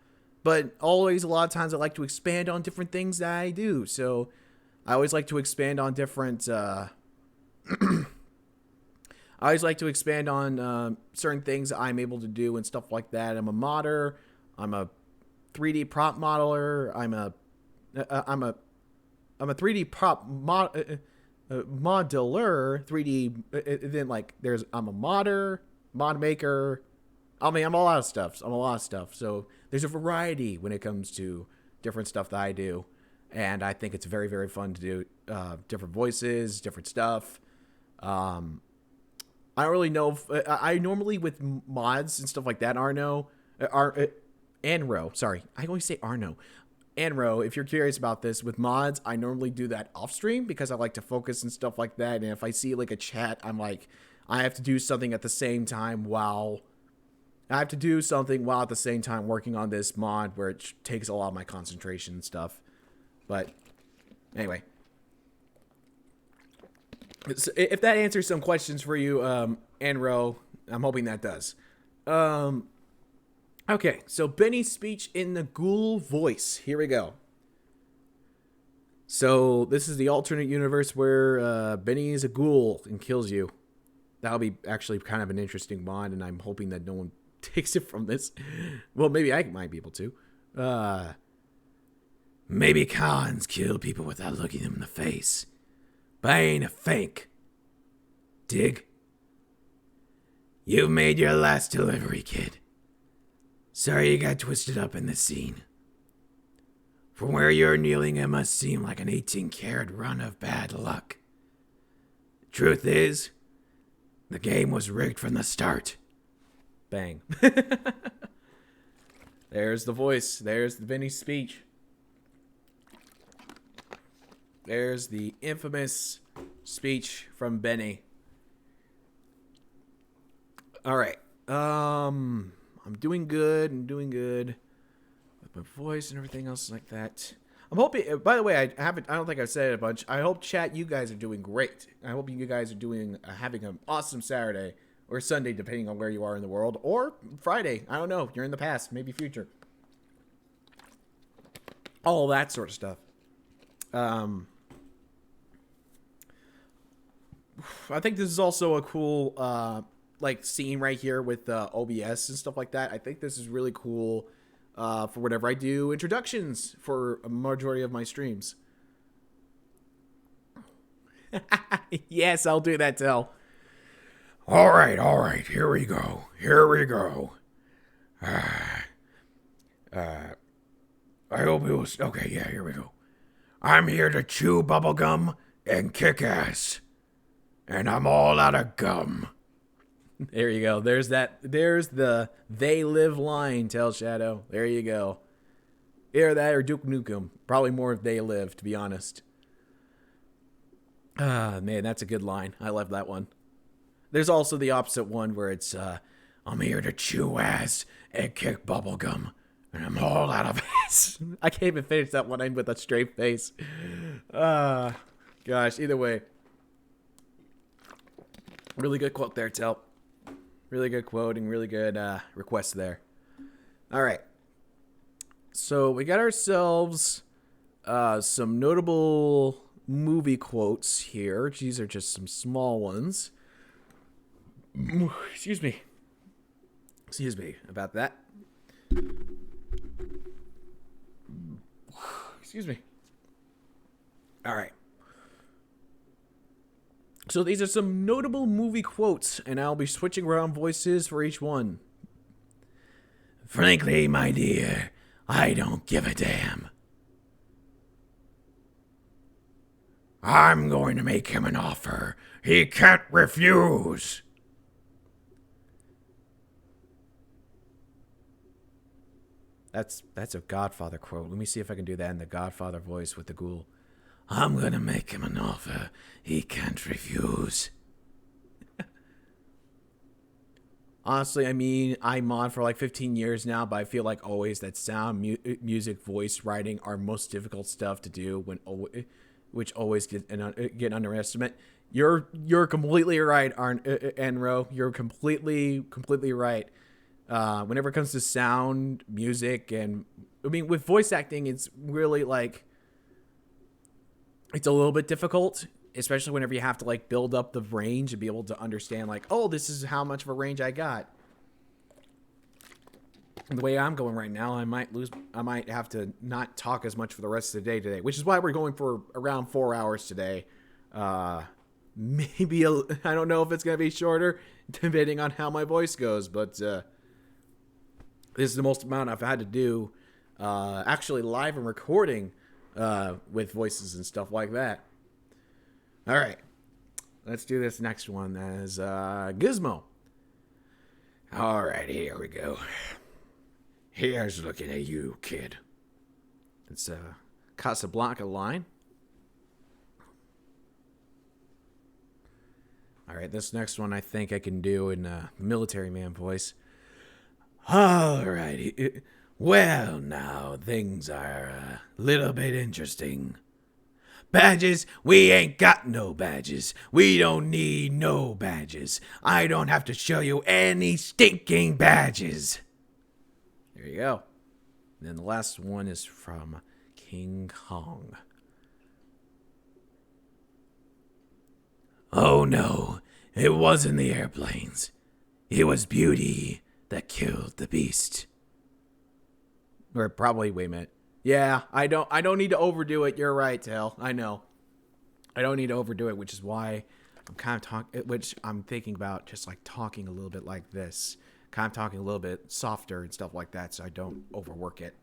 Speaker 1: but always a lot of times I like to expand on different things that I do. So I always like to expand on different. I always like to expand on certain things I'm able to do and stuff like that. I'm a modder. I'm a 3D prop modeler. I'm a 3D modeler. 3D. Then like I'm a modder, mod maker. I mean, I'm a lot of stuff. So there's a variety when it comes to different stuff that I do, and I think it's very, very fun to do different voices, different stuff. I don't really know if I normally with mods and stuff like that. Anro. Sorry, I always say Arno. Anro. If you're curious about this, with mods, I normally do that off stream because I like to focus and stuff like that. And if I see like a chat, I'm like, I have to do something at the same time while at the same time working on this mod where it takes a lot of my concentration and stuff. But anyway. If that answers some questions for you, Anro, I'm hoping that does. Okay, so Benny's speech in the ghoul voice. Here we go. So this is the alternate universe where Benny is a ghoul and kills you. That'll be actually kind of an interesting mod, and I'm hoping that no one takes it from this. Well, maybe I might be able to.
Speaker 2: Maybe cons kill people without looking them in the face. But I ain't a fake. Dig? You've made your last delivery, kid. Sorry you got twisted up in this scene. From where you're kneeling, it must seem like an 18-karat run of bad luck. Truth is, the game was rigged from the start.
Speaker 1: Bang. There's the voice. There's the Benny speech. There's the infamous speech from Benny. All right. I'm doing good. With my voice and everything else like that. I'm hoping, by the way, I don't think I've said it a bunch. I hope chat, you guys are doing great. I hope you guys are having an awesome Saturday or Sunday, depending on where you are in the world, or Friday. I don't know. You're in the past, maybe future. All that sort of stuff. I think this is also a cool scene right here with OBS and stuff like that. I think this is really cool for whenever I do introductions for a majority of my streams. Yes, I'll do that, Tel.
Speaker 2: All right, here we go. I hope it was... Okay, yeah, here we go. I'm here to chew bubblegum and kick ass. And I'm all out of gum.
Speaker 1: There you go. There's the they live line, Tell Shadow. There you go. Either that or Duke Nukem. Probably more if they live, to be honest. Man, that's a good line. I love that one. There's also the opposite one where it's, I'm here to chew ass and kick bubblegum. And I'm all out of ass. I can't even finish that one with a straight face. Gosh, either way. Really good quote there, Tel. Really good quoting, really good request there. All right. So we got ourselves some notable movie quotes here. These are just some small ones. Excuse me about that. Excuse me. All right. So these are some notable movie quotes, and I'll be switching around voices for each one.
Speaker 2: Frankly, my dear, I don't give a damn. I'm going to make him an offer he can't refuse.
Speaker 1: That's a Godfather quote. Let me see if I can do that in the Godfather voice with the ghoul.
Speaker 2: I'm gonna make him an offer he can't refuse.
Speaker 1: Honestly, I mean, I mod for like 15 years now, but I feel like always that sound, music, voice, writing are most difficult stuff to do, which always get underestimated. You're completely right, Enro. You're completely right. Whenever it comes to sound, music, and I mean, with voice acting, it's really like it's a little bit difficult, especially whenever you have to like build up the range and be able to understand like, oh, this is how much of a range I got. And the way I'm going right now, I might have to not talk as much for the rest of the day today, which is why we're going for around 4 hours today. Maybe I don't know if it's gonna be shorter, depending on how my voice goes, but this is the most amount I've had to do, actually live and recording, with voices and stuff like that. All right, let's do this next one as Gizmo.
Speaker 2: All right, here we go. Here's looking at you, kid.
Speaker 1: It's a Casablanca line. All right, this next one I think I can do in military man voice.
Speaker 2: All righty. Well, now things are a little bit interesting. Badges? We ain't got no badges. We don't need no badges. I don't have to show you any stinking badges.
Speaker 1: There you go. And then the last one is from King Kong.
Speaker 2: Oh no, it wasn't the airplanes. It was beauty that killed the beast.
Speaker 1: Or probably, wait a minute. Yeah, I don't need to overdo it. You're right, Tail. I know. I don't need to overdo it, which is why I'm kind of which I'm thinking about just like talking a little bit like this. Kind of talking a little bit softer and stuff like that so I don't overwork it.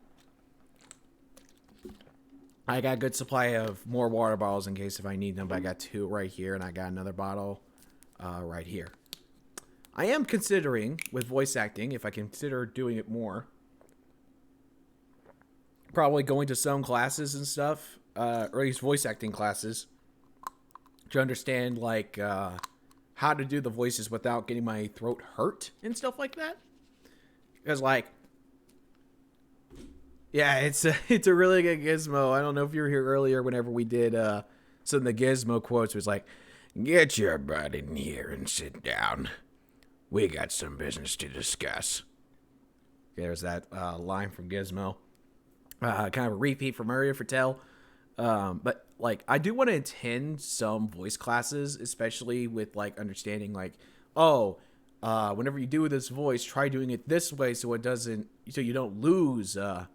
Speaker 1: I got a good supply of more water bottles in case if I need them, but I got 2 right here and I got another bottle right here. I am considering, with voice acting, if I consider doing it more, probably going to some classes and stuff, or at least voice acting classes, to understand like how to do the voices without getting my throat hurt and stuff like that. Because like, yeah, it's a really good Gizmo. I don't know if you were here earlier whenever we did some of the Gizmo quotes. It was like,
Speaker 2: get your butt in here and sit down. We got some business to discuss.
Speaker 1: There's that line from Gizmo. Kind of a repeat from earlier for Tell. But like, I do want to attend some voice classes, especially with like understanding like, oh, whenever you do this voice, try doing it this way so it doesn't, so you don't lose, so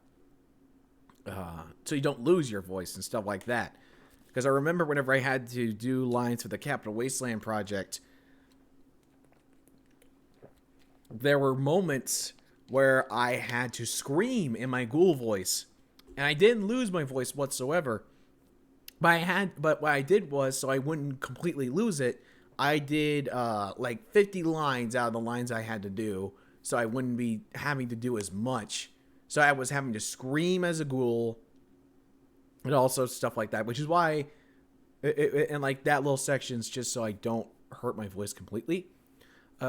Speaker 1: you don't lose your voice and stuff like that. Because I remember whenever I had to do lines for the Capital Wasteland project, there were moments where I had to scream in my ghoul voice, and I didn't lose my voice whatsoever. But what I did was, so I wouldn't completely lose it, I did like 50 lines out of the lines I had to do, so I wouldn't be having to do as much. So I was having to scream as a ghoul, and also stuff like that, which is why, and like that little section's just so I don't hurt my voice completely.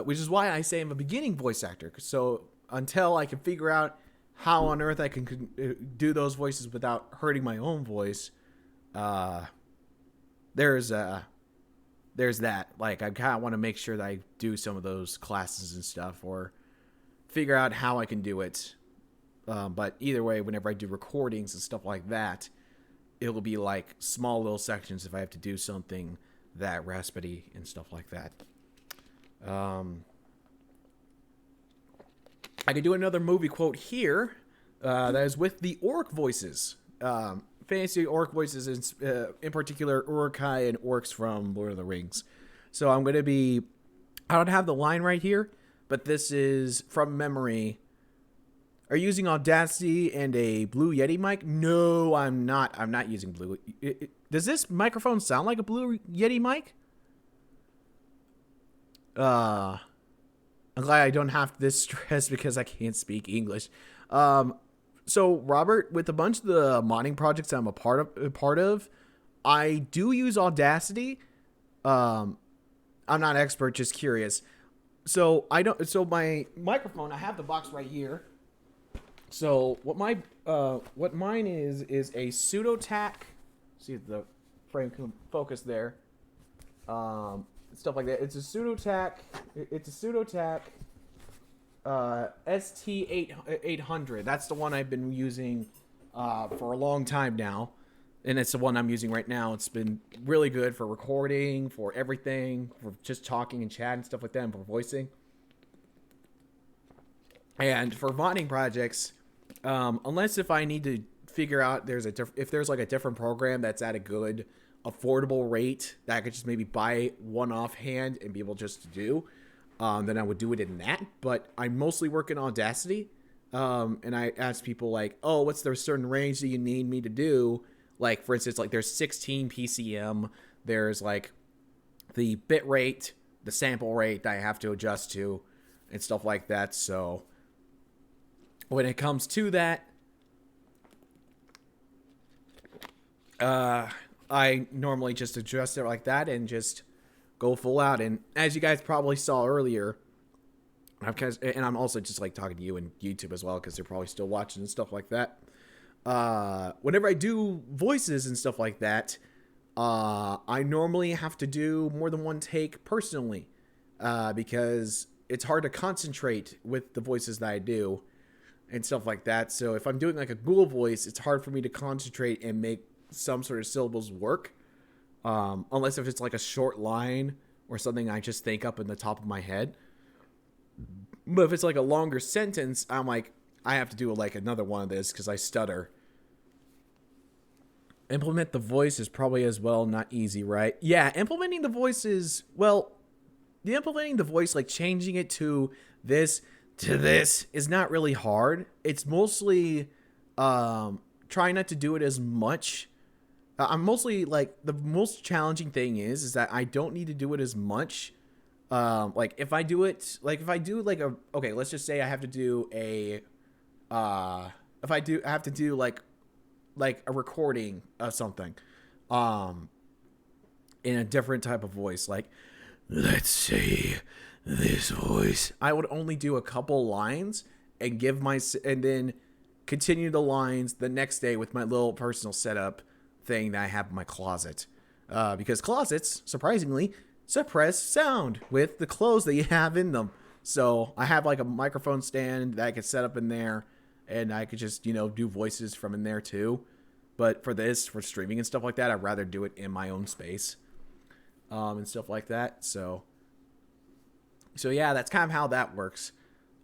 Speaker 1: Which is why I say I'm a beginning voice actor. So until I can figure out how on earth I can do those voices without hurting my own voice, there's that. Like, I kind of want to make sure that I do some of those classes and stuff, or figure out how I can do it. But either way, whenever I do recordings and stuff like that, it'll be like small little sections if I have to do something that raspy and stuff like that. I could do another movie quote here that is with the orc voices. Fantasy orc voices, in particular Uruk-hai and orcs from Lord of the Rings. So I'm going to be... I don't have the line right here, but this is from memory. Are you using Audacity and a Blue Yeti mic? No, I'm not. I'm not using Blue... Does this microphone sound like a Blue Yeti mic? I'm glad I don't have this stress because I can't speak English. So Robert, with a bunch of the modding projects I'm a part of, I do use Audacity. I'm not an expert, just curious. So my microphone, I have the box right here. So what mine is a pseudo-tac. See if the frame can focus there. Stuff like that. It's a pseudo-tac. ST800. That's the one I've been using for a long time now, and it's the one I'm using right now. It's been really good for recording, for everything, for just talking and chat and stuff like that, and for voicing. And for modding projects, unless if I need to figure out if there's like a different program that's at a good affordable rate that I could just maybe buy one offhand and be able just to do, then I would do it in that. But I mostly work in Audacity, and I ask people like, oh, what's the certain range that you need me to do? Like, for instance, like there's 16 PCM, there's like the bit rate, the sample rate that I have to adjust to, and stuff like that. So when it comes to that, I normally just adjust it like that and just go full out. And as you guys probably saw earlier, and I'm also just like talking to you and YouTube as well, because they're probably still watching and stuff like that. Whenever I do voices and stuff like that, I normally have to do more than one take personally, because it's hard to concentrate with the voices that I do and stuff like that. So if I'm doing like a Ghoul voice, it's hard for me to concentrate and make some sort of syllables work, unless if it's like a short line or something I just think up in the top of my head. But if it's like a longer sentence, I'm like, I have to do like another one of this because I stutter. Implement the voice is probably as well not easy, right? Yeah, implementing the voice is, well, implementing the voice, like changing it to this is not really hard. It's mostly trying not to do it as much. I'm mostly like, the most challenging thing is that I don't need to do it as much. Like if I do it, like if I do like okay, let's just say I have to do I have to do like a recording of something, in a different type of voice. Like, let's say this voice, I would only do a couple lines and and then continue the lines the next day with my little personal setup thing that I have in my closet, because closets surprisingly suppress sound with the clothes that you have in them. So I have like a microphone stand that I could set up in there, and I could just, do voices from in there too. But for streaming and stuff like that, I'd rather do it in my own space, and stuff like that. So yeah, that's kind of how that works,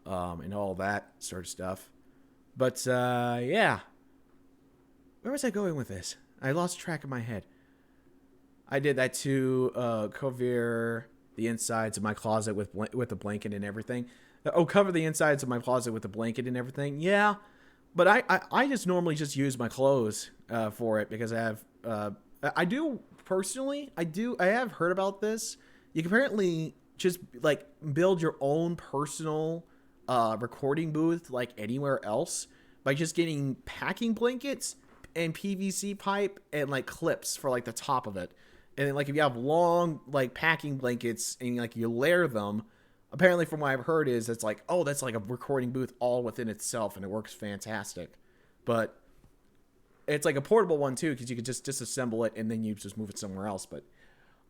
Speaker 1: and all that sort of stuff. But yeah, where was I going with this? I lost track of my head. I did that to cover the insides of my closet with a blanket and everything. Cover the insides of my closet with a blanket and everything. Yeah, but I just normally just use my clothes for it, because I have I do personally, I have heard about this. You can apparently just like build your own personal recording booth like anywhere else by just getting packing blankets and PVC pipe and like clips for like the top of it. And then, like, if you have long like packing blankets and like you layer them, apparently from what I've heard is it's like, oh, that's like a recording booth all within itself, and it works fantastic. But it's like a portable one too, because you could just disassemble it and then you just move it somewhere else. But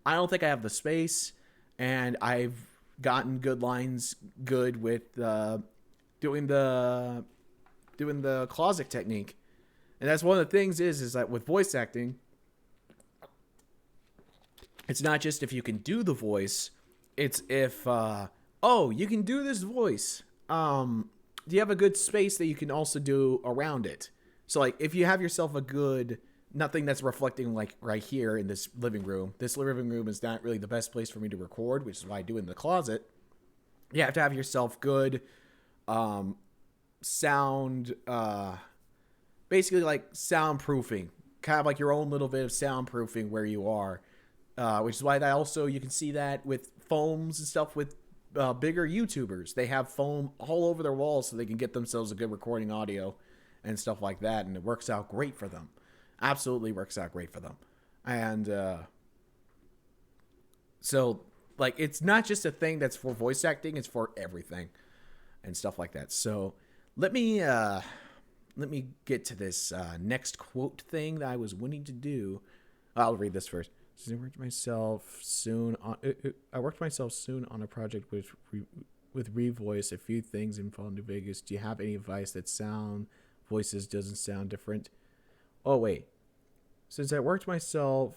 Speaker 1: I don't think I have the space, and I've gotten good lines good with doing the closet technique. And that's one of the things is that with voice acting, it's not just if you can do the voice, it's if, you can do this voice. Do you have a good space that you can also do around it? So, like, if you have yourself nothing that's reflecting, like, right here in this living room. This living room is not really the best place for me to record, which is why I do it in the closet. You have to have yourself good sound, basically, like, soundproofing. Kind of like your own little bit of soundproofing where you are. Which is why you can see that with foams and stuff with bigger YouTubers. They have foam all over their walls so they can get themselves a good recording audio and stuff like that, and it works out great for them. Absolutely works out great for them. And so, like, it's not just a thing that's for voice acting, it's for everything and stuff like that. So let me get to this next quote thing that I was wanting to do. I'll read this first. I worked myself soon on a project which with revoice a few things in Fallout New Vegas. Do you have any advice that voices doesn't sound different? Oh wait, since I worked myself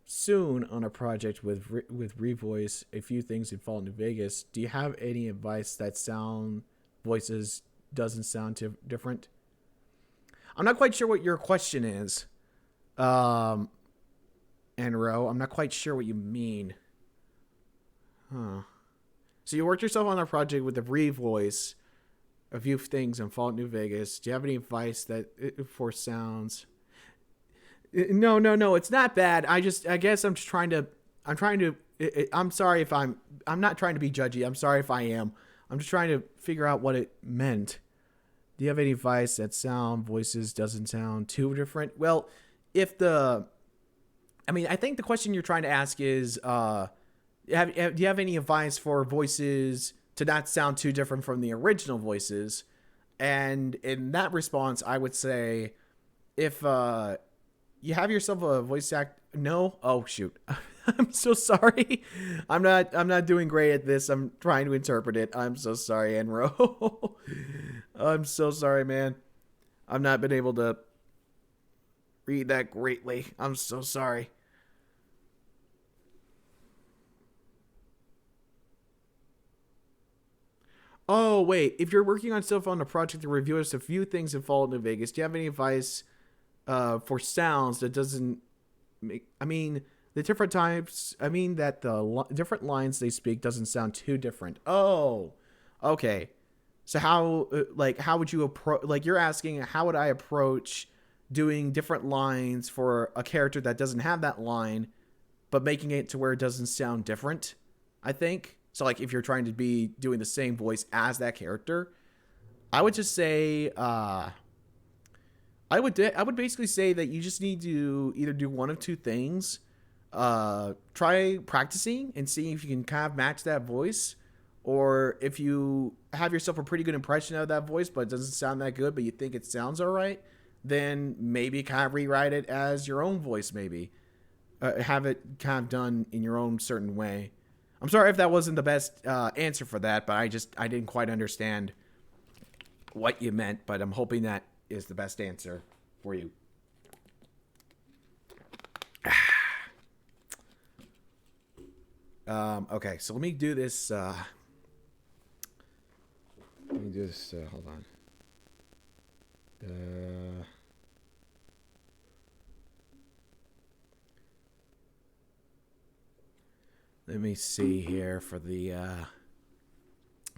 Speaker 1: soon on a project with revoice a few things in Fallout New Vegas, do you have any advice that voices doesn't sound different? I'm not quite sure what your question is, Enro. I'm not quite sure what you mean. Huh. So you worked yourself on a project with the revoice a few things in Fallout New Vegas. Do you have any advice for sounds? No. It's not bad. I guess I'm trying to. I'm sorry if I'm not trying to be judgy. I'm sorry if I am. I'm just trying to figure out what it meant. Do you have any advice that voices doesn't sound too different? Well, I think the question you're trying to ask is, do you have any advice for voices to not sound too different from the original voices? And in that response, I would say, if you have yourself a voice act, no. Oh shoot, I'm so sorry. I'm not doing great at this. I'm trying to interpret it. I'm so sorry, Enro. I'm so sorry, man. I've not been able to read that greatly. I'm so sorry. Oh, wait. If you're working on stuff on a project to review us a few things in Fallout New Vegas, do you have any advice for sounds that doesn't make... the different types... that the different lines they speak doesn't sound too different. Oh, okay. So how would you approach... you're asking, how would I approach doing different lines for a character that doesn't have that line, but making it to where it doesn't sound different, I think. So, if you're trying to be doing the same voice as that character, I would just say, I would basically say that you just need to either do one of two things. Try practicing and seeing if you can kind of match that voice, or if you have yourself a pretty good impression of that voice, but it doesn't sound that good, but you think it sounds all right, then maybe kind of rewrite it as your own voice, maybe. Have it kind of done in your own certain way. I'm sorry if that wasn't the best answer for that, but I didn't quite understand what you meant, but I'm hoping that is the best answer for you. Okay, so let me do this. Hold on. Let me see here for the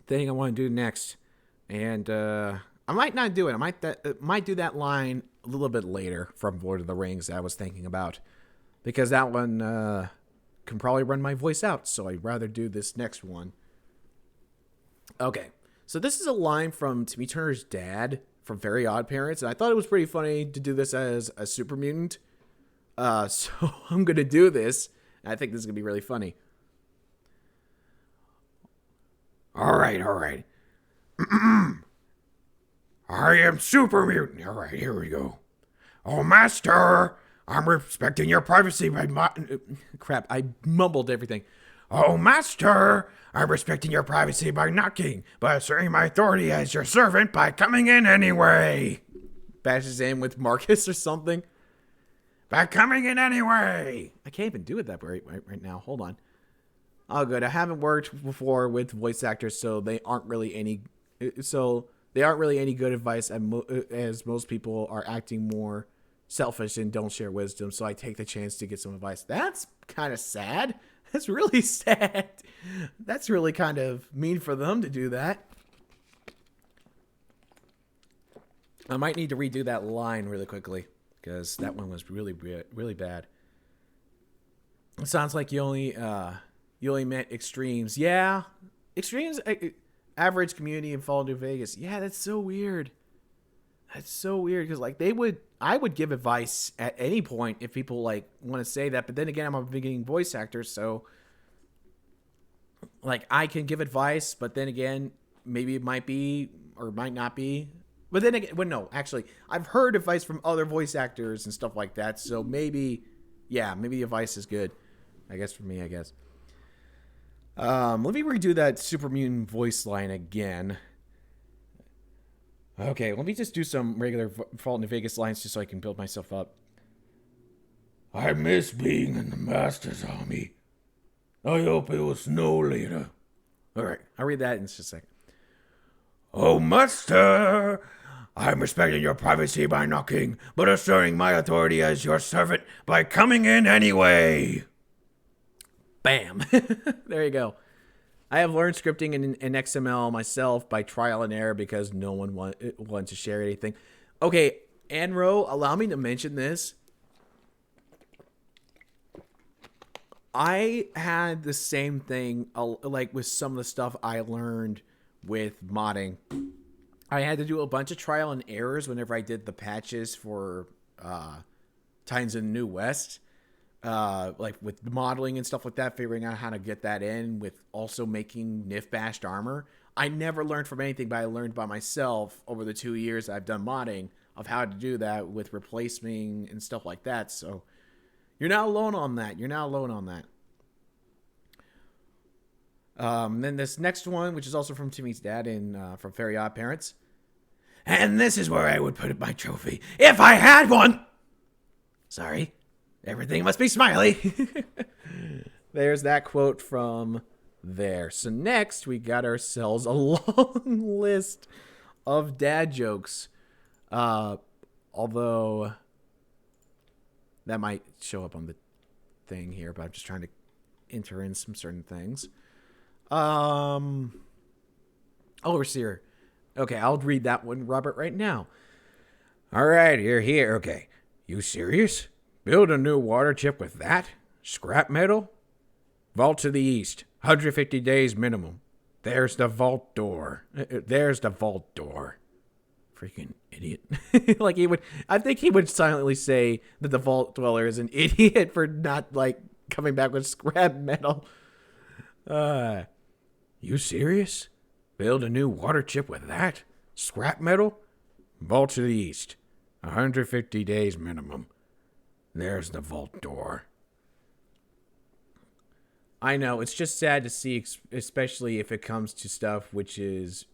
Speaker 1: thing I want to do next. And I might not do it. I might do that line a little bit later from Lord of the Rings that I was thinking about. Because that one can probably run my voice out. So I'd rather do this next one. Okay. So this is a line from Timmy Turner's dad from Very Odd Parents. And I thought it was pretty funny to do this as a super mutant. So I'm going to do this. And I think this is going to be really funny.
Speaker 2: All right. I am super mutant. All right, here we go. Oh, master, I'm respecting your privacy by
Speaker 1: Crap, I mumbled everything.
Speaker 2: Oh, master, I'm respecting your privacy by knocking, but asserting my authority as your servant by coming in anyway.
Speaker 1: Bashes in with Marcus or something.
Speaker 2: By coming in anyway.
Speaker 1: I can't even do it that right now. Hold on. Oh, good. I haven't worked before with voice actors, so they aren't really any good advice, as most people are acting more selfish and don't share wisdom. So I take the chance to get some advice. That's kind of sad. That's really sad. That's really kind of mean for them to do that. I might need to redo that line really quickly because that one was really, really bad. It sounds like you only met extremes. Yeah, extremes. Average community in Fallout New Vegas. Yeah, that's so weird. That's so weird because I would give advice at any point if people want to say that. But then again, I'm a beginning voice actor, so I can give advice. But then again, maybe it might be or might not be. But then again, well, no, actually, I've heard advice from other voice actors and stuff like that. So maybe the advice is good. I guess for me, I guess. Let me redo that super mutant voice line again. Okay, let me just do some regular Fallout New Vegas lines just so I can build myself up.
Speaker 2: I miss being in the Master's army. I hope it was no later.
Speaker 1: Alright, I'll read that in just a second.
Speaker 2: Oh, Master! I'm respecting your privacy by knocking, but asserting my authority as your servant by coming in anyway.
Speaker 1: Bam! There you go. I have learned scripting in XML myself by trial and error because no one wants to share anything. Okay, Anro, allow me to mention this. I had the same thing, like with some of the stuff I learned with modding. I had to do a bunch of trial and errors whenever I did the patches for Titans in the New West. Like with modeling and stuff like that, figuring out how to get that in with also making Nif bashed armor. I never learned from anything, but I learned by myself over the 2 years I've done modding of how to do that with replacing and stuff like that. So you're not alone on that. You're not alone on that. Then this next one, which is also from Timmy's dad and from Fairy Odd Parents.
Speaker 2: And this is where I would put my trophy if I had one.
Speaker 1: Sorry. Everything must be smiley. There's that quote from there. So next, we got ourselves a long list of dad jokes. Although that might show up on the thing here, but I'm just trying to enter in some certain things. Overseer. Okay, I'll read that one, Robert, right now.
Speaker 2: All right, you're here. Okay. You serious? Build a new water chip with that? Scrap metal? Vault to the east. 150 days minimum. There's the vault door. There's the vault door.
Speaker 1: Freaking idiot. Like I think he would silently say that the vault dweller is an idiot for not like coming back with scrap metal.
Speaker 2: You serious? Build a new water chip with that? Scrap metal? Vault to the east. 150 days minimum. There's the vault door.
Speaker 1: I know, it's just sad to see, especially if it comes to stuff which is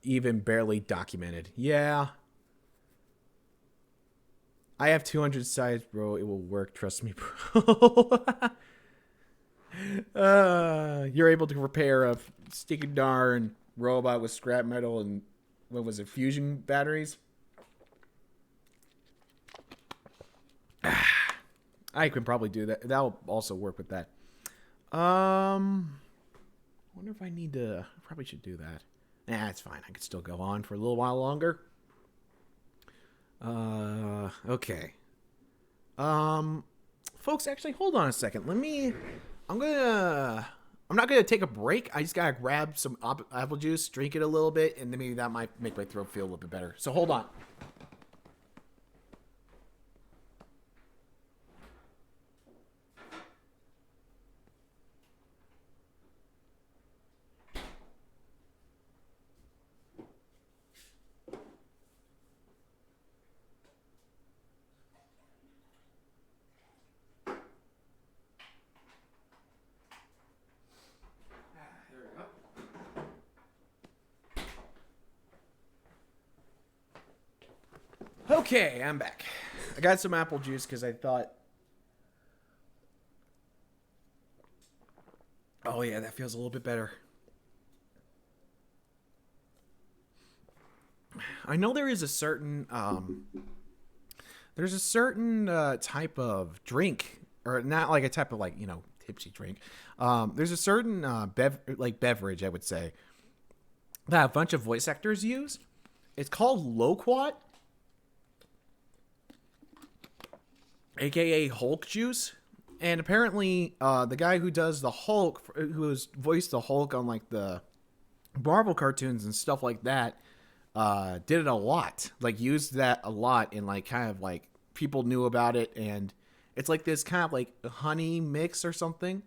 Speaker 1: even barely documented. Yeah. I have 200 sides, bro. It will work. Trust me, bro. You're able to repair a sticky darn robot with scrap metal and, what was it, fusion batteries? I can probably do that. That'll also work with that. I wonder if I need to. I probably should do that. Nah, it's fine. I could still go on for a little while longer. Okay. Folks, actually, hold on a second. I'm not gonna take a break. I just gotta grab some apple juice, drink it a little bit, and then maybe that might make my throat feel a little bit better. So hold on. Okay, I'm back. I got some apple juice because I thought, oh yeah, that feels a little bit better. I know there is a certain type of drink, or not like a type of tipsy drink. There's a certain beverage, I would say, that a bunch of voice actors use. It's called Loquat, aka Hulk juice. And apparently the guy who does the Hulk, who has voiced the Hulk on like the Marvel cartoons and stuff like that, did it a lot, like used that a lot, and like kind of like people knew about it, and it's like this kind of like honey mix or something.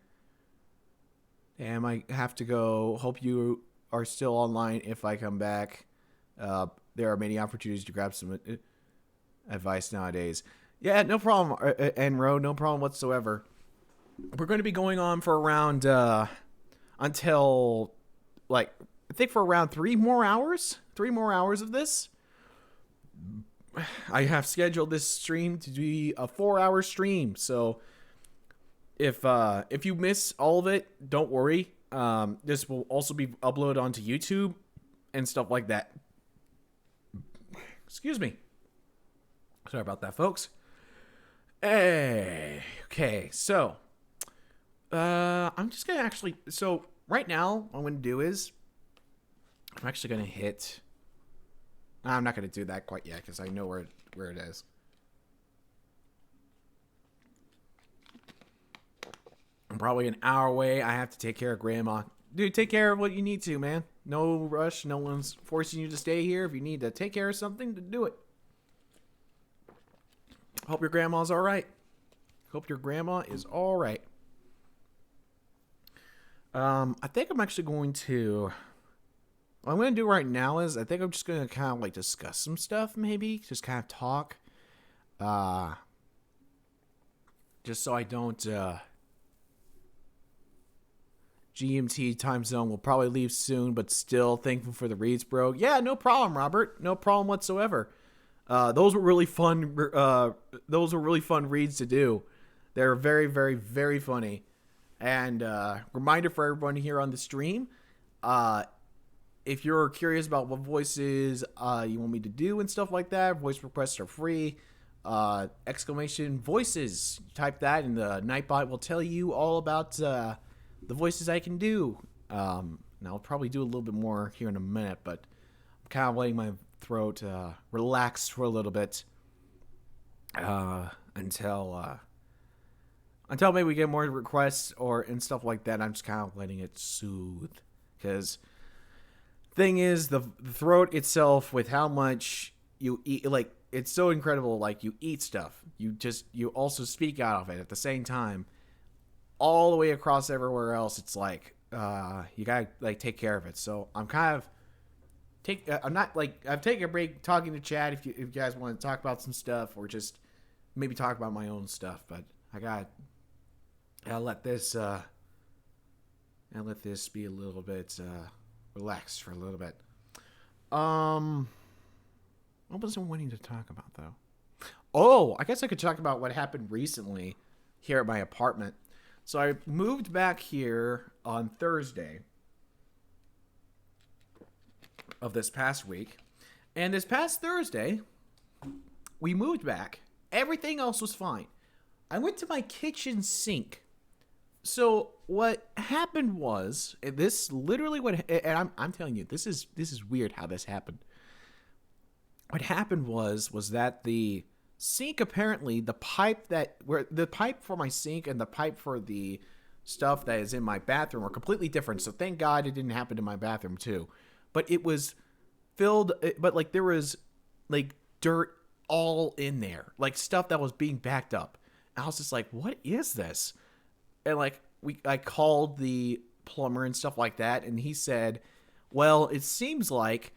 Speaker 1: And I might have to go. Hope you are still online if I come back. There are many opportunities to grab some advice nowadays. Yeah, no problem, Enro, no problem whatsoever. we're going to be going on for around until like I think for around 3 more hours. 3 more hours of this. I have scheduled this stream to be a 4-hour stream, so if you miss all of it, don't worry. This will also be uploaded onto YouTube and stuff like that. Excuse me. Sorry about that, folks. Hey, okay, so I'm just gonna actually. So right now, what I'm gonna do is I'm actually gonna hit. I'm not gonna do that quite yet because I know where it is. I'm probably an hour away. I have to take care of Grandma. Dude, take care of what you need to, man. No rush. No one's forcing you to stay here. If you need to take care of something, to do it. Hope your grandma's all right. Hope your grandma is all right. I think I'm actually going to. What I'm going to do right now is I think I'm just going to kind of like discuss some stuff, maybe just kind of talk. Just so I don't. GMT time zone will probably leave soon, but still thankful for the reads, bro. Yeah, no problem, Robert. No problem whatsoever. Those were really fun. Those were really fun reads to do. They're very, very, very funny. And reminder for everyone here on the stream: if you're curious about what voices you want me to do and stuff like that, voice requests are free. Exclamation voices. Type that, and the Nightbot will tell you all about the voices I can do. And I'll probably do a little bit more here in a minute, but I'm kind of letting my throat relax for a little bit until maybe we get more requests and stuff like that. I'm just kind of letting it soothe, because thing is, the throat itself, with how much you eat, like, it's so incredible. Like, you eat stuff, you also speak out of it at the same time, all the way across everywhere else. It's like you gotta like take care of it. So I'm kind of I'm not like, I've taken a break talking to Chad if you guys want to talk about some stuff, or just maybe talk about my own stuff. But I'll let this be a little bit relaxed for a little bit. What was I wanting to talk about though? Oh, I guess I could talk about what happened recently here at my apartment. So I moved back here on Thursday of this past week. And this past Thursday, we moved back. Everything else was fine. I went to my kitchen sink. So what happened was, and this literally and I'm telling you, this is weird how this happened. What happened was that the sink, apparently the pipe for my sink and the pipe for the stuff that is in my bathroom are completely different. So thank God it didn't happen in my bathroom too. But it was filled, but like there was like dirt all in there, like stuff that was being backed up. And I was just like, what is this? And like I called the plumber and stuff like that, and he said, well, it seems like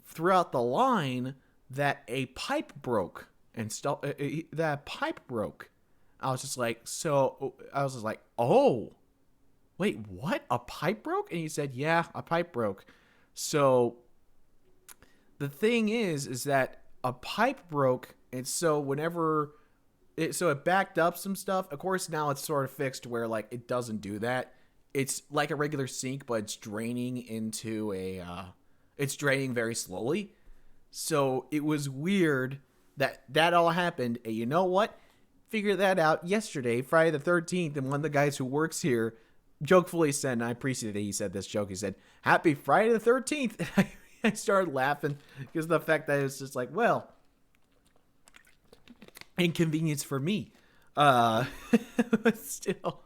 Speaker 1: throughout the line that a pipe broke. And stuff, that pipe broke. I was just like, oh, wait, what? A pipe broke? And he said, yeah, a pipe broke. So the thing is that a pipe broke, and so it backed up some stuff. Of course, now it's sort of fixed where like it doesn't do that. It's like a regular sink, but it's draining into it's draining very slowly. So it was weird that all happened. And you know what? Figured that out yesterday, Friday the 13th, and one of the guys who works here jokefully said, and I appreciate that he said this joke, he said, happy Friday the 13th. And I started laughing because of the fact that it's just like, well, inconvenience for me. But still.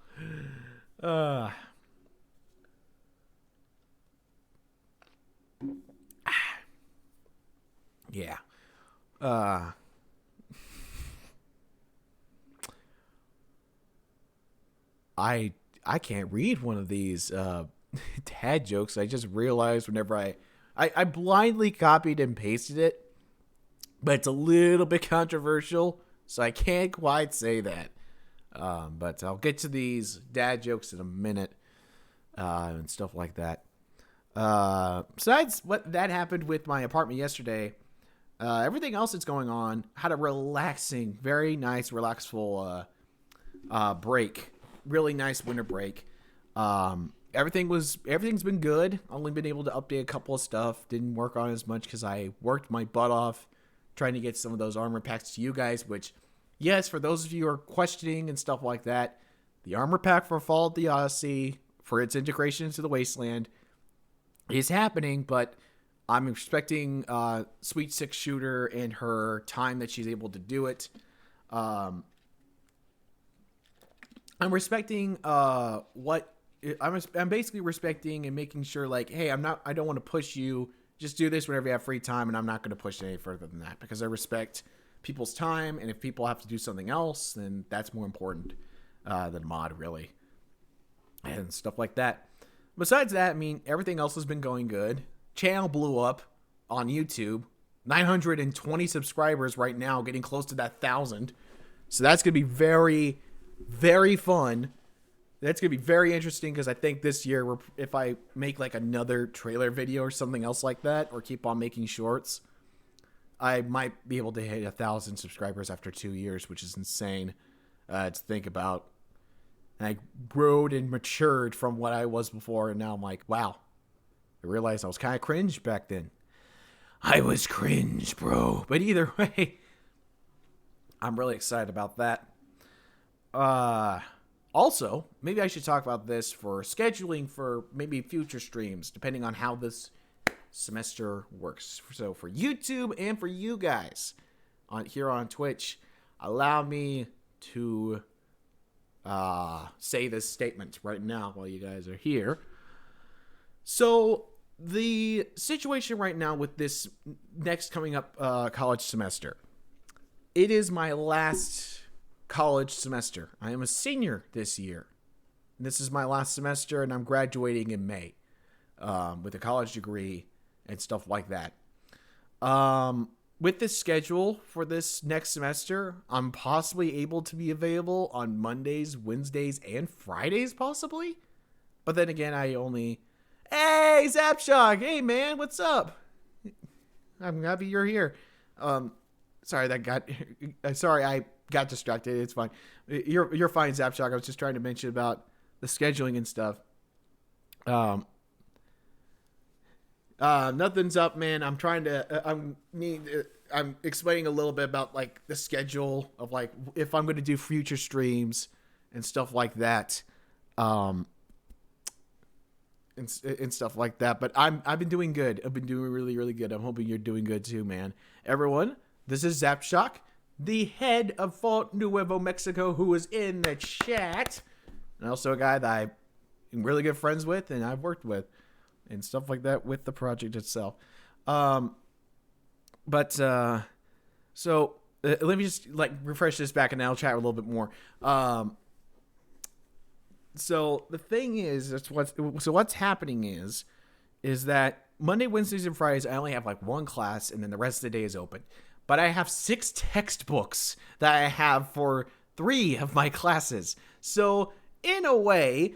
Speaker 1: Yeah. I can't read one of these dad jokes. I just realized whenever I blindly copied and pasted it, but it's a little bit controversial, so I can't quite say that. But I'll get to these dad jokes in a minute and stuff like that. Besides what that happened with my apartment yesterday, everything else that's going on had a relaxing, very nice, relaxful break. Really nice winter break. Everything's been good. Only been able to update a couple of stuff. Didn't work on as much because I worked my butt off trying to get some of those armor packs to you guys, which, yes, for those of you who are questioning and stuff like that, the armor pack for Fall of the Odyssey, for its integration into the Wasteland, is happening, but I'm expecting Sweet Six Shooter and her time that she's able to do it. I'm respecting what I'm basically respecting and making sure, like, hey, I don't want to push you. Just do this whenever you have free time, and I'm not going to push it any further than that because I respect people's time, and if people have to do something else, then that's more important than mod, really, and stuff like that. Besides that, I mean, everything else has been going good. Channel blew up on YouTube. 920 subscribers right now, getting close to that 1,000. So that's going to be very, very fun. That's going to be very interesting because I think this year, if I make like another trailer video or something else like that, or keep on making shorts, I might be able to hit 1,000 subscribers after 2 years, which is insane to think about. And I growed and matured from what I was before, and now I'm like, wow. I realized I was kind of cringe back then. I was cringe, bro. But either way, I'm really excited about that. Also, maybe I should talk about this for scheduling for maybe future streams, depending on how this semester works. So for YouTube and for you guys here on Twitch, allow me to say this statement right now while you guys are here. So the situation right now with this next coming up college semester, it is my last college semester. I am a senior this year. This is my last semester, and I'm graduating in May with a college degree and stuff like that. With this schedule for this next semester, I'm possibly able to be available on Mondays, Wednesdays, and Fridays, possibly. But then again, Hey, Zapshock! Hey, man, what's up? I'm happy you're here. Sorry, I got distracted. It's fine. You're fine, Zapshock. I was just trying to mention about the scheduling and stuff. Nothing's up, man. I'm trying to. I'm explaining a little bit about like the schedule of like if I'm going to do future streams and stuff like that. And stuff like that. But I've been doing good. I've been doing really, really good. I'm hoping you're doing good too, man. Everyone, this is Zapshock, the head of Fort Nuevo, Mexico, who is in the chat. And also a guy that I'm really good friends with and I've worked with and stuff like that with the project itself. So let me just like refresh this back and I'll chat a little bit more. So the thing is, what's happening is that Monday, Wednesdays, and Fridays, I only have like one class, and then the rest of the day is open. But I have 6 textbooks that I have for 3 of my classes. So in a way,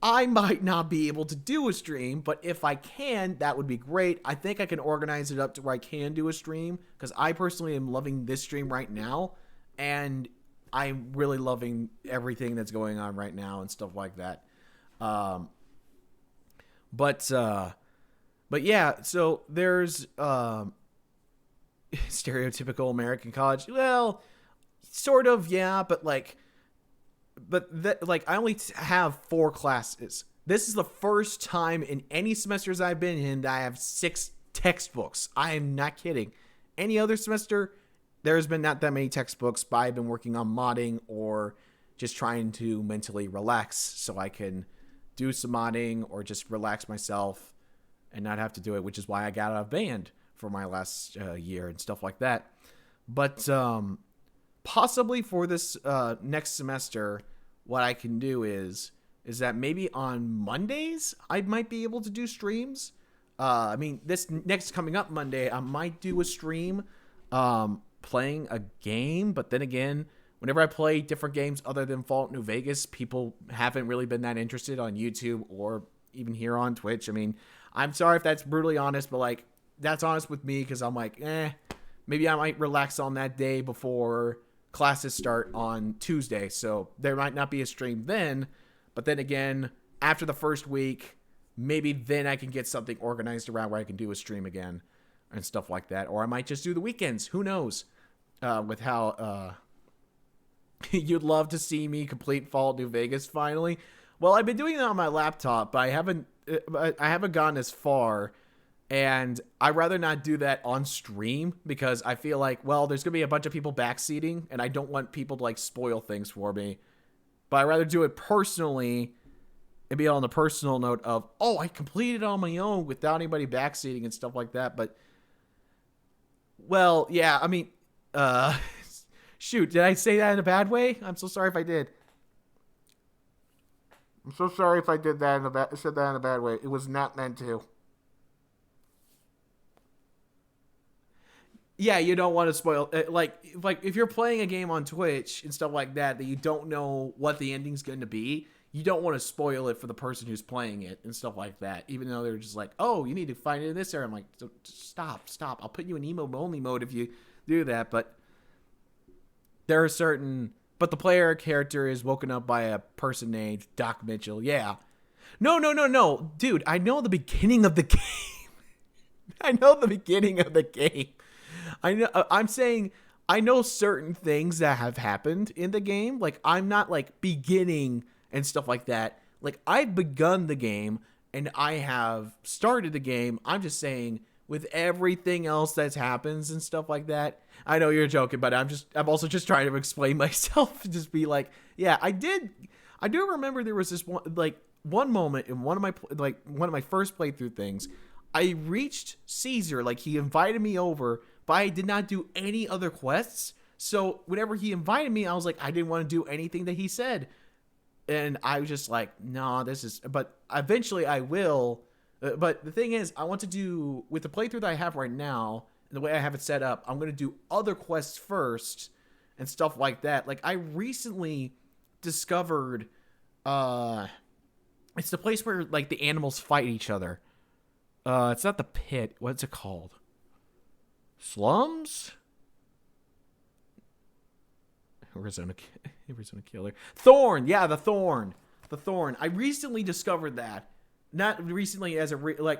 Speaker 1: I might not be able to do a stream, but if I can, that would be great. I think I can organize it up to where I can do a stream, because I personally am loving this stream right now, and I'm really loving everything that's going on right now and stuff like that. But yeah, so there's stereotypical American college. Well, sort of, yeah, but I only have 4 classes. This is the first time in any semesters I've been in that I have 6 textbooks. I am not kidding. Any other semester, there's been not that many textbooks, but I've been working on modding or just trying to mentally relax so I can do some modding or just relax myself and not have to do it, which is why I got out of band for my last year and stuff like that. But possibly for this next semester, what I can do is that maybe on Mondays I might be able to do streams. I mean, this next coming up Monday, I might do a stream playing a game, but then again, whenever I play different games other than Fallout New Vegas, people haven't really been that interested on YouTube or even here on Twitch. I mean, I'm sorry if that's brutally honest, but like, that's honest with me because I'm like, maybe I might relax on that day before classes start on Tuesday. So there might not be a stream then. But then again, after the first week, maybe then I can get something organized around where I can do a stream again and stuff like that. Or I might just do the weekends. Who knows? With how you'd love to see me complete Fallout New Vegas finally. Well, I've been doing that on my laptop, but I haven't gone as far. And I'd rather not do that on stream because I feel like, well, there's going to be a bunch of people backseating and I don't want people to like spoil things for me. But I'd rather do it personally and be on the personal note of, oh, I completed it on my own without anybody backseating and stuff like that. But, well, yeah, I mean, shoot, did I say that in a bad way? I'm so sorry if I did. I'm so sorry if I did that said that in a bad way. It was not meant to. Yeah, you don't want to spoil like if you're playing a game on Twitch and stuff like that you don't know what the ending's going to be, you don't want to spoil it for the person who's playing it and stuff like that. Even though they're just like, "Oh, you need to find it in this area." I'm like, "Stop. I'll put you in emo only mode if you do that." But there are but the player character is woken up by a person named Doc Mitchell. Yeah. No. Dude, I know the beginning of the game. I know the beginning of the game. I'm saying I know certain things that have happened in the game. Like, I'm not like beginning and stuff like that. Like, I've begun the game and I have started the game. I'm just saying with everything else that's happens and stuff like that. I know you're joking, but I'm also just trying to explain myself. Just be like, yeah, I do remember there was this one moment in one of my first playthrough things. I reached Caesar, like he invited me over, but I did not do any other quests. So whenever he invited me, I was like, I didn't want to do anything that he said. And I was just like, nah, but eventually I will. But the thing is, I want to do, with the playthrough that I have right now, and the way I have it set up, I'm going to do other quests first and stuff like that. Like, I recently discovered, it's the place where, like, the animals fight each other. It's not the pit. What's it called? Slums? Arizona Killer. Thorn! Yeah, the Thorn. The Thorn. I recently discovered that. Not recently it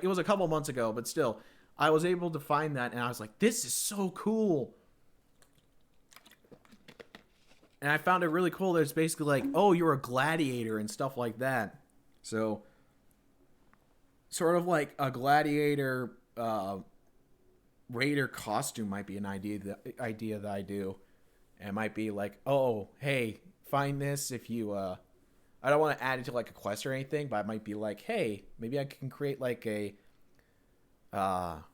Speaker 1: was a couple months ago, but still. I was able to find that, and I was like, this is so cool. And I found it really cool that it's basically like, oh, you're a gladiator and stuff like that. So, sort of like a gladiator raider costume might be an idea that I do. And it might be like, oh, hey, find this if you I don't want to add it to like a quest or anything, but I might be like, hey, maybe I can create like a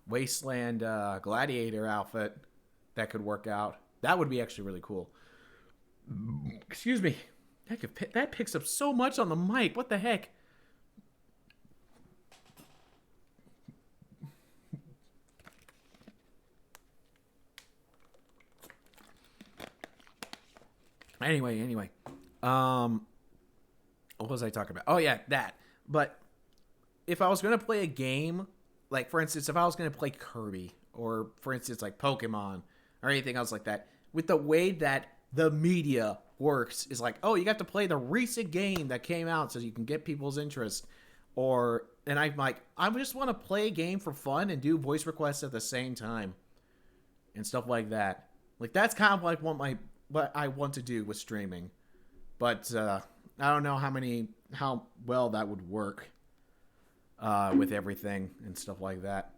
Speaker 1: wasteland gladiator outfit that could work out. That would be actually really cool. Excuse me. That picks up so much on the mic. What the heck? Anyway. What was I talking about? Oh, yeah, that. But if I was going to play a game, like, for instance, if I was going to play Kirby, or, for instance, like Pokemon, or anything else like that, with the way that the media works, is like, oh, you got to play the recent game that came out so you can get people's interest. And I'm like, I just want to play a game for fun and do voice requests at the same time. And stuff like that. Like, that's kind of like what I want to do with streaming. But, I don't know how well that would work with everything and stuff like that.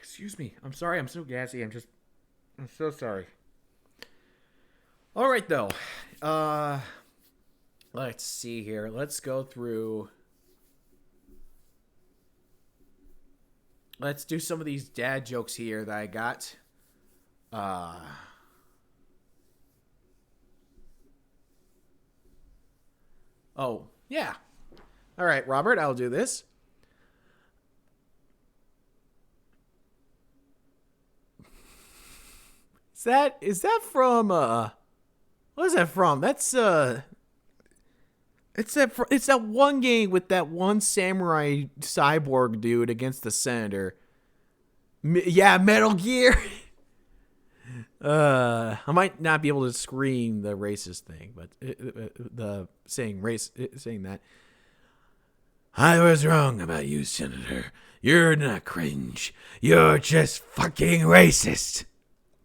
Speaker 1: Excuse me. I'm sorry. I'm so gassy. I'm so sorry. All right, though. Let's see here. Let's go through. Let's do some of these dad jokes here that I got. Oh, yeah. All right, Robert, I'll do this. Is that from what is that from? It's that one game with that one samurai cyborg dude against the senator. Yeah, Metal Gear. I might not be able to scream the racist thing, but the saying that.
Speaker 2: I was wrong about you, Senator. You're not cringe. You're just fucking racist.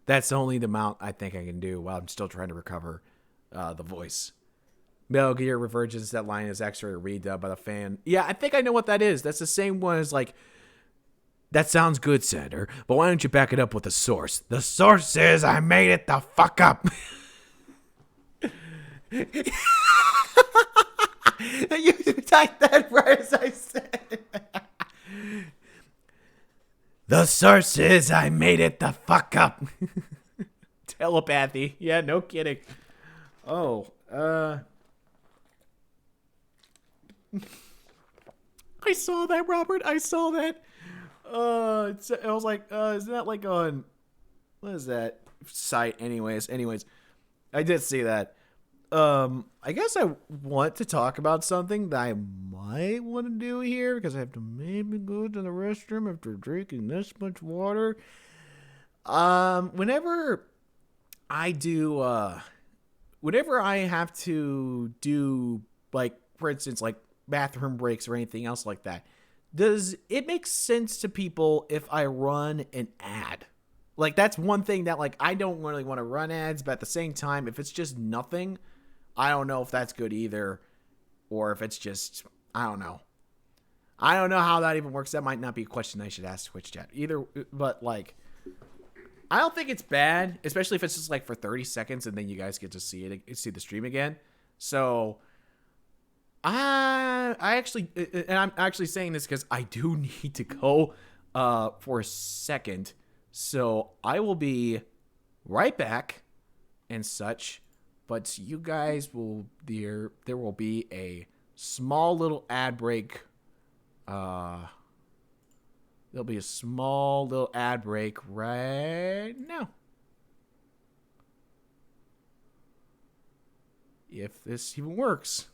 Speaker 1: That's only the amount I think I can do while I'm still trying to recover the voice. Metal Gear Revergence, that line is actually a redub by the fan. Yeah, I think I know what that is. That's the same one as like, that sounds good, Senator, but why don't you back it up with a source? The source is I made it the fuck up. You typed that right as I said.
Speaker 2: The source is I made it the fuck up.
Speaker 1: Telepathy. Yeah, no kidding. Oh, I saw that, Robert. I saw that. I was like, isn't that like on, what is that site? Anyways, I did see that. I guess I want to talk about something that I might want to do here because I have to maybe go to the restroom after drinking this much water. Whenever I have to do, like, for instance, like bathroom breaks or anything else like that, does it make sense to people if I run an ad? Like, that's one thing that, like, I don't really want to run ads, but at the same time, if it's just nothing, I don't know if that's good either, or if it's just, I don't know. I don't know how that even works. That might not be a question I should ask Twitch chat either, but, like, I don't think it's bad, especially if it's just, like, for 30 seconds, and then you guys get to see the stream again. So I actually, and I'm actually saying this because I do need to go for a second. So I will be right back and such. But you guys will, there will be a small little ad break. There'll be a small little ad break right now. If this even works.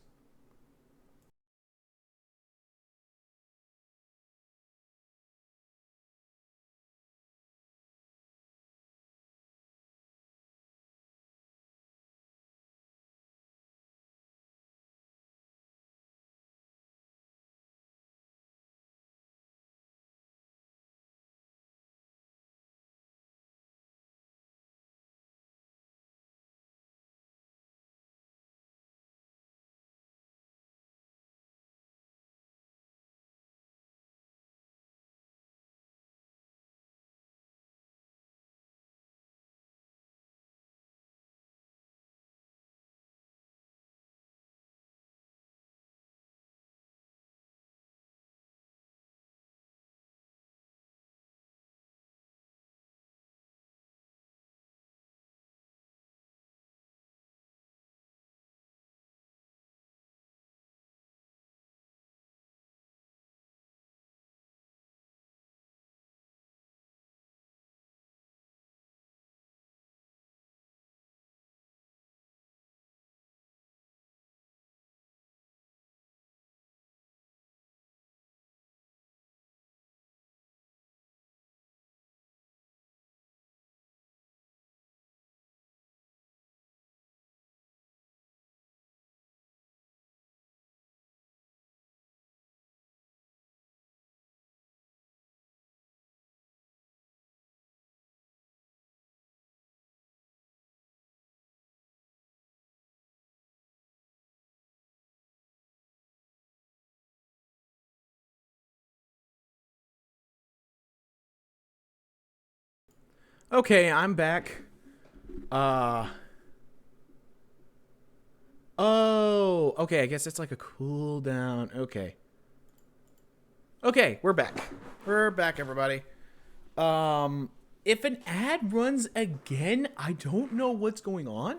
Speaker 1: Okay, I'm back. Oh, okay, I guess it's like a cooldown. Okay. Okay, we're back. We're back, everybody. If an ad runs again, I don't know what's going on.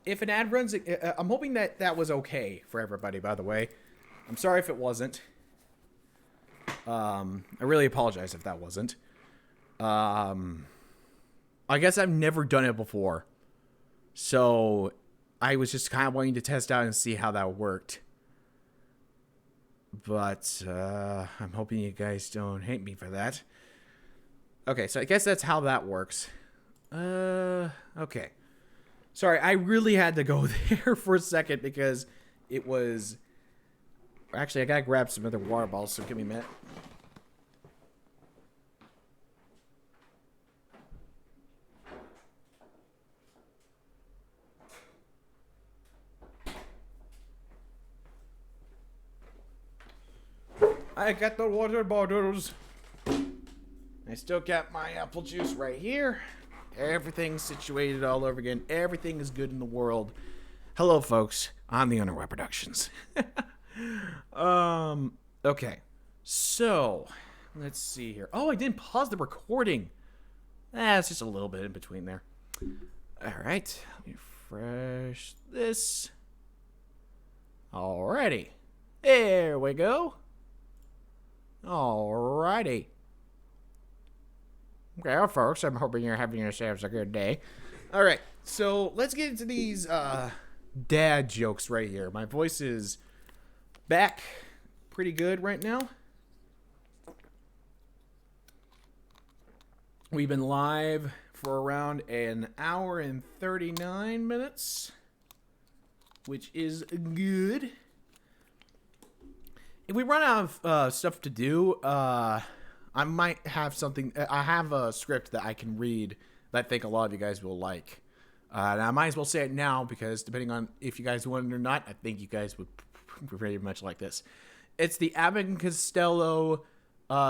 Speaker 1: If an ad runs, I'm hoping that was okay for everybody, by the way. I'm sorry if it wasn't. I really apologize if that wasn't. I guess I've never done it before. So I was just kind of wanting to test out and see how that worked. But I'm hoping you guys don't hate me for that. Okay, so I guess that's how that works. Okay. Sorry, I really had to go there for a second because it was... Actually, I gotta grab some other water bottles, so give me a minute. I got the water bottles. I still got my apple juice right here. Everything's situated all over again. Everything is good in the world. Hello, folks. I'm the Underwear Productions. Okay. So, let's see here. Oh, I didn't pause the recording. It's just a little bit in between there. All right. Let me refresh this. Alrighty. There we go. Alrighty. Okay, folks, I'm hoping you're having yourselves a good day. Alright, so let's get into these dad jokes right here. My voice is back pretty good right now. We've been live for around an hour and 39 minutes, which is good. If we run out of stuff to do, I might have something. I have a script that I can read that I think a lot of you guys will like. And I might as well say it now because depending on if you guys want it or not, I think you guys would very much like this. It's the Abbott and Costello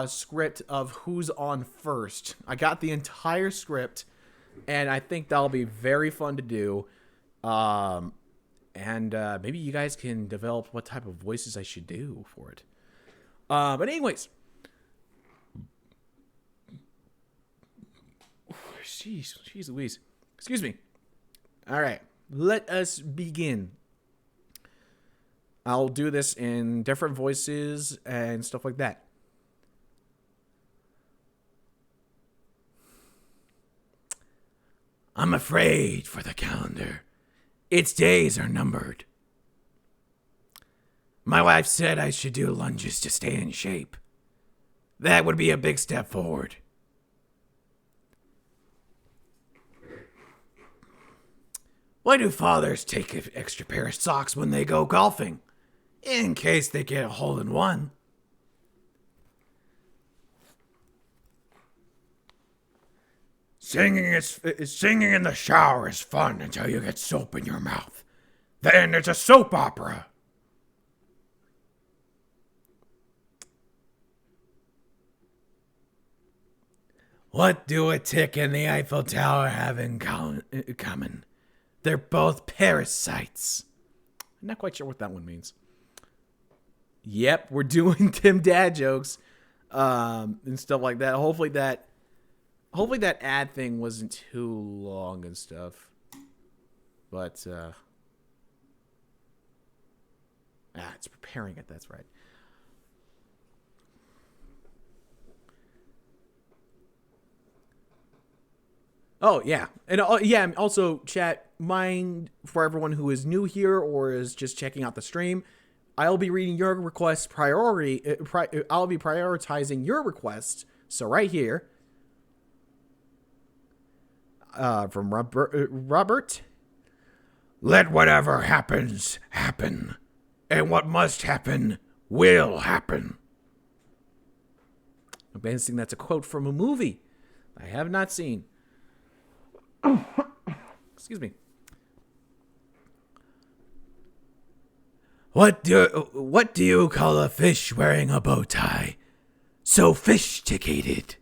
Speaker 1: script of Who's On First. I got the entire script, and I think that'll be very fun to do. And maybe you guys can develop what type of voices I should do for it. But anyways. Jeez Louise. Excuse me. All right. Let us begin. I'll do this in different voices and stuff like that. I'm afraid for the calendar. Its days are numbered. My wife said I should do lunges to stay in shape. That would be a big step forward. Why do fathers take an extra pair of socks when they go golfing? In case they get a hole-in-one. Singing in the shower is fun until you get soap in your mouth. Then it's a soap opera. What do a tick and the Eiffel Tower have in common? They're both parasites. I'm not quite sure what that one means. Yep, we're doing Tim Dad jokes and stuff like that. Hopefully that ad thing wasn't too long and stuff. But it's preparing it. That's right. Oh, yeah. And also, chat, mind for everyone who is new here or is just checking out the stream, I'll be reading your requests I'll be prioritizing your requests. So right here, from Robert. Let whatever happens, happen. And what must happen, will happen. I'm guessing that's a quote from a movie I have not seen. Excuse me. What do you call a fish wearing a bow tie? Sophisticated.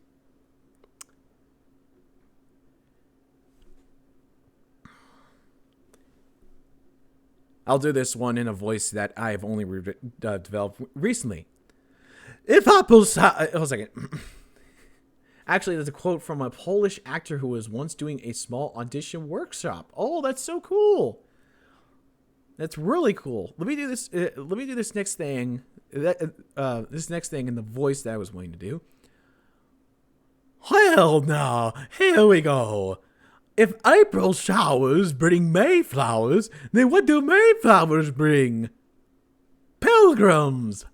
Speaker 1: I'll do this one in a voice that I've only developed recently. If apples... Hold on a second. Actually, there's a quote from a Polish actor who was once doing a small audition workshop. Oh, that's so cool. That's really cool. Let me do this. Let me do this next thing. This next thing in the voice that I was wanting to do. Why
Speaker 2: Hell no. Here we go. If April showers bring Mayflowers, then what do Mayflowers bring? Pilgrims.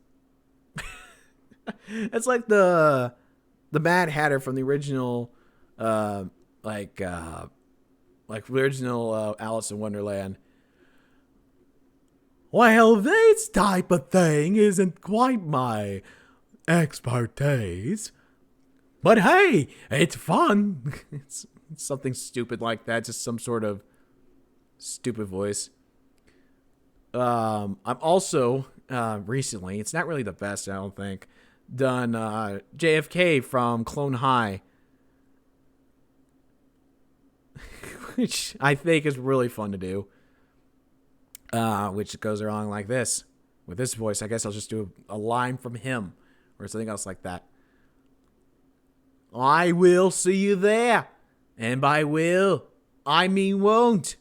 Speaker 1: It's like the Mad Hatter from the original, original Alice in Wonderland.
Speaker 2: Well, this type of thing isn't quite my expertise. But hey, it's fun.
Speaker 1: It's something stupid like that, just some sort of stupid voice. I'm also recently, it's not really the best, I don't think, done JFK from Clone High, which I think is really fun to do. Which goes along like this. With this voice, I guess I'll just do a line from him or something else like that. I will see you there. And by will, I mean won't.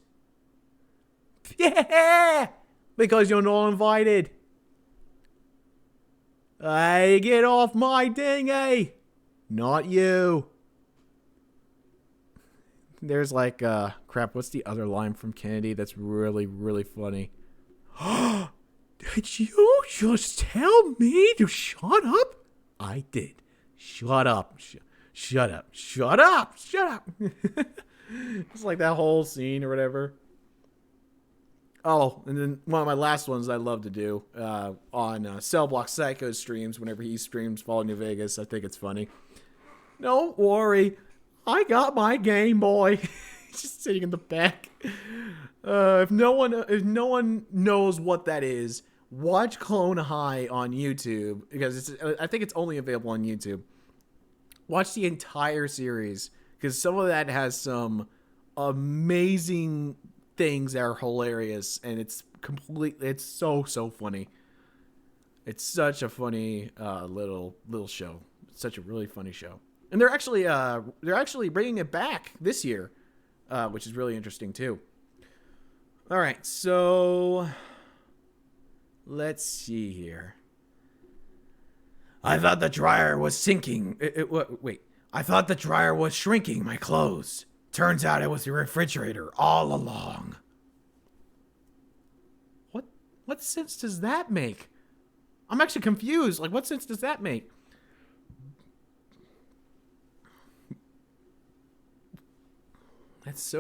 Speaker 1: Yeah! Because you're not invited. Hey, get off my dinghy. Not you. There's like, crap, what's the other line from Kennedy that's really, really funny?
Speaker 2: Did you just tell me to shut up?
Speaker 1: I did. Shut up. Shut up. Shut up. Shut up. It's like that whole scene or whatever. Oh, and then one of my last ones I love to do on Cell Block Psycho streams whenever he streams Fallout New Vegas. I think it's funny. Don't worry. I got my Game Boy. He's just sitting in the back. If no one knows what that is, watch Clone High on YouTube because I think it's only available on YouTube. Watch the entire series because some of that has some amazing things that are hilarious, and it's so funny. It's such a funny little show. It's such a really funny show. And they're actually bringing it back this year, which is really interesting too. All right, so let's see here. I thought the dryer was sinking. Wait, I thought the dryer was shrinking my clothes. Turns out it was the refrigerator all along. What sense does that make? I'm actually confused. Like, what sense does that make? That's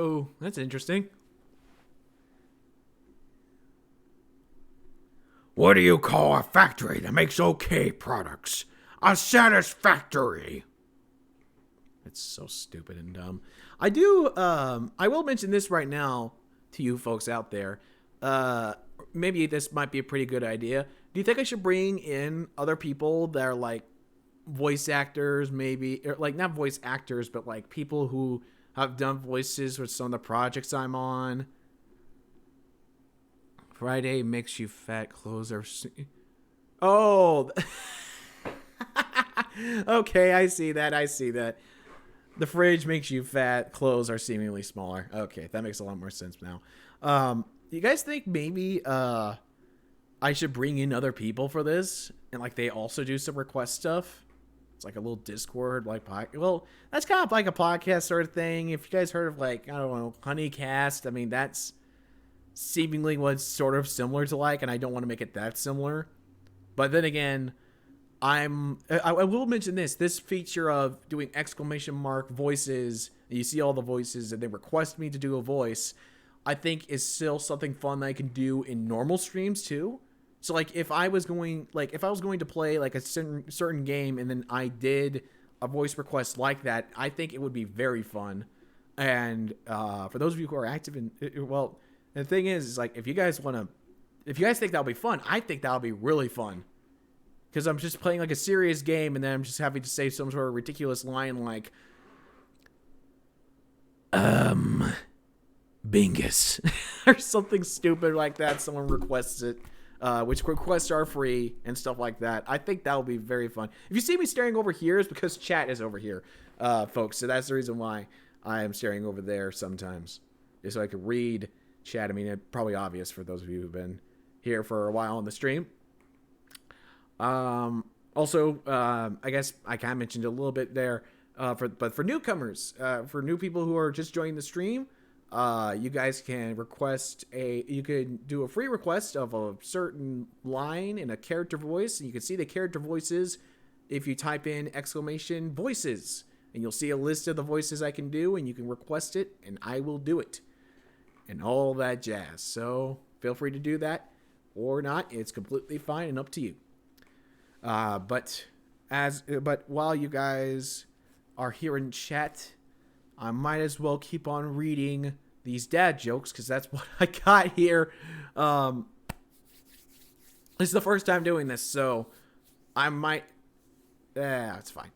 Speaker 1: interesting.
Speaker 2: What do you call a factory that makes okay products? A satisfactory.
Speaker 1: It's so stupid and dumb. I will mention this right now to you folks out there. Maybe this might be a pretty good idea. Do you think I should bring in other people that are like voice actors, maybe, or like not voice actors, but like people who have done voices with some of the projects I'm on? Friday makes you fat, clothes are... Oh! Okay, I see that. The fridge makes you fat, clothes are seemingly smaller. Okay, that makes a lot more sense now. You guys think maybe I should bring in other people for this? And like they also do some request stuff? It's like a little Discord, like... Well, that's kind of like a podcast sort of thing. If you guys heard of like, I don't know, Honeycast, I mean, that's seemingly what's sort of similar to like, and I don't want to make it that similar. But then again, I will mention this feature of doing exclamation mark voices. You see all the voices and they request me to do a voice. I think is still something fun that I can do in normal streams too. So like if I was going to play like a certain game and then I did a voice request like that, I think it would be very fun. And for those of you who are active in, well, the thing is like if you guys think that'll be fun, I think that'll be really fun. Because I'm just playing like a serious game and then I'm just having to say some sort of ridiculous line like, Bingus. Or something stupid like that. Someone requests it. Which requests are free and stuff like that. I think that will be very fun. If you see me staring over here, it's because chat is over here, folks. So that's the reason why I am staring over there sometimes. Just so I can read chat. I mean, it's probably obvious for those of you who've been here for a while on the stream. Also, I guess I kind of mentioned a little bit there. For newcomers, for new people who are just joining the stream, you guys can you can do a free request of a certain line in a character voice, and you can see the character voices if you type in !voices, and you'll see a list of the voices I can do, and you can request it, and I will do it, and all that jazz. So feel free to do that or not. It's completely fine and up to you. But while you guys are here in chat, I might as well keep on reading these dad jokes, because that's what I got here. This is the first time doing this, so I might... it's fine.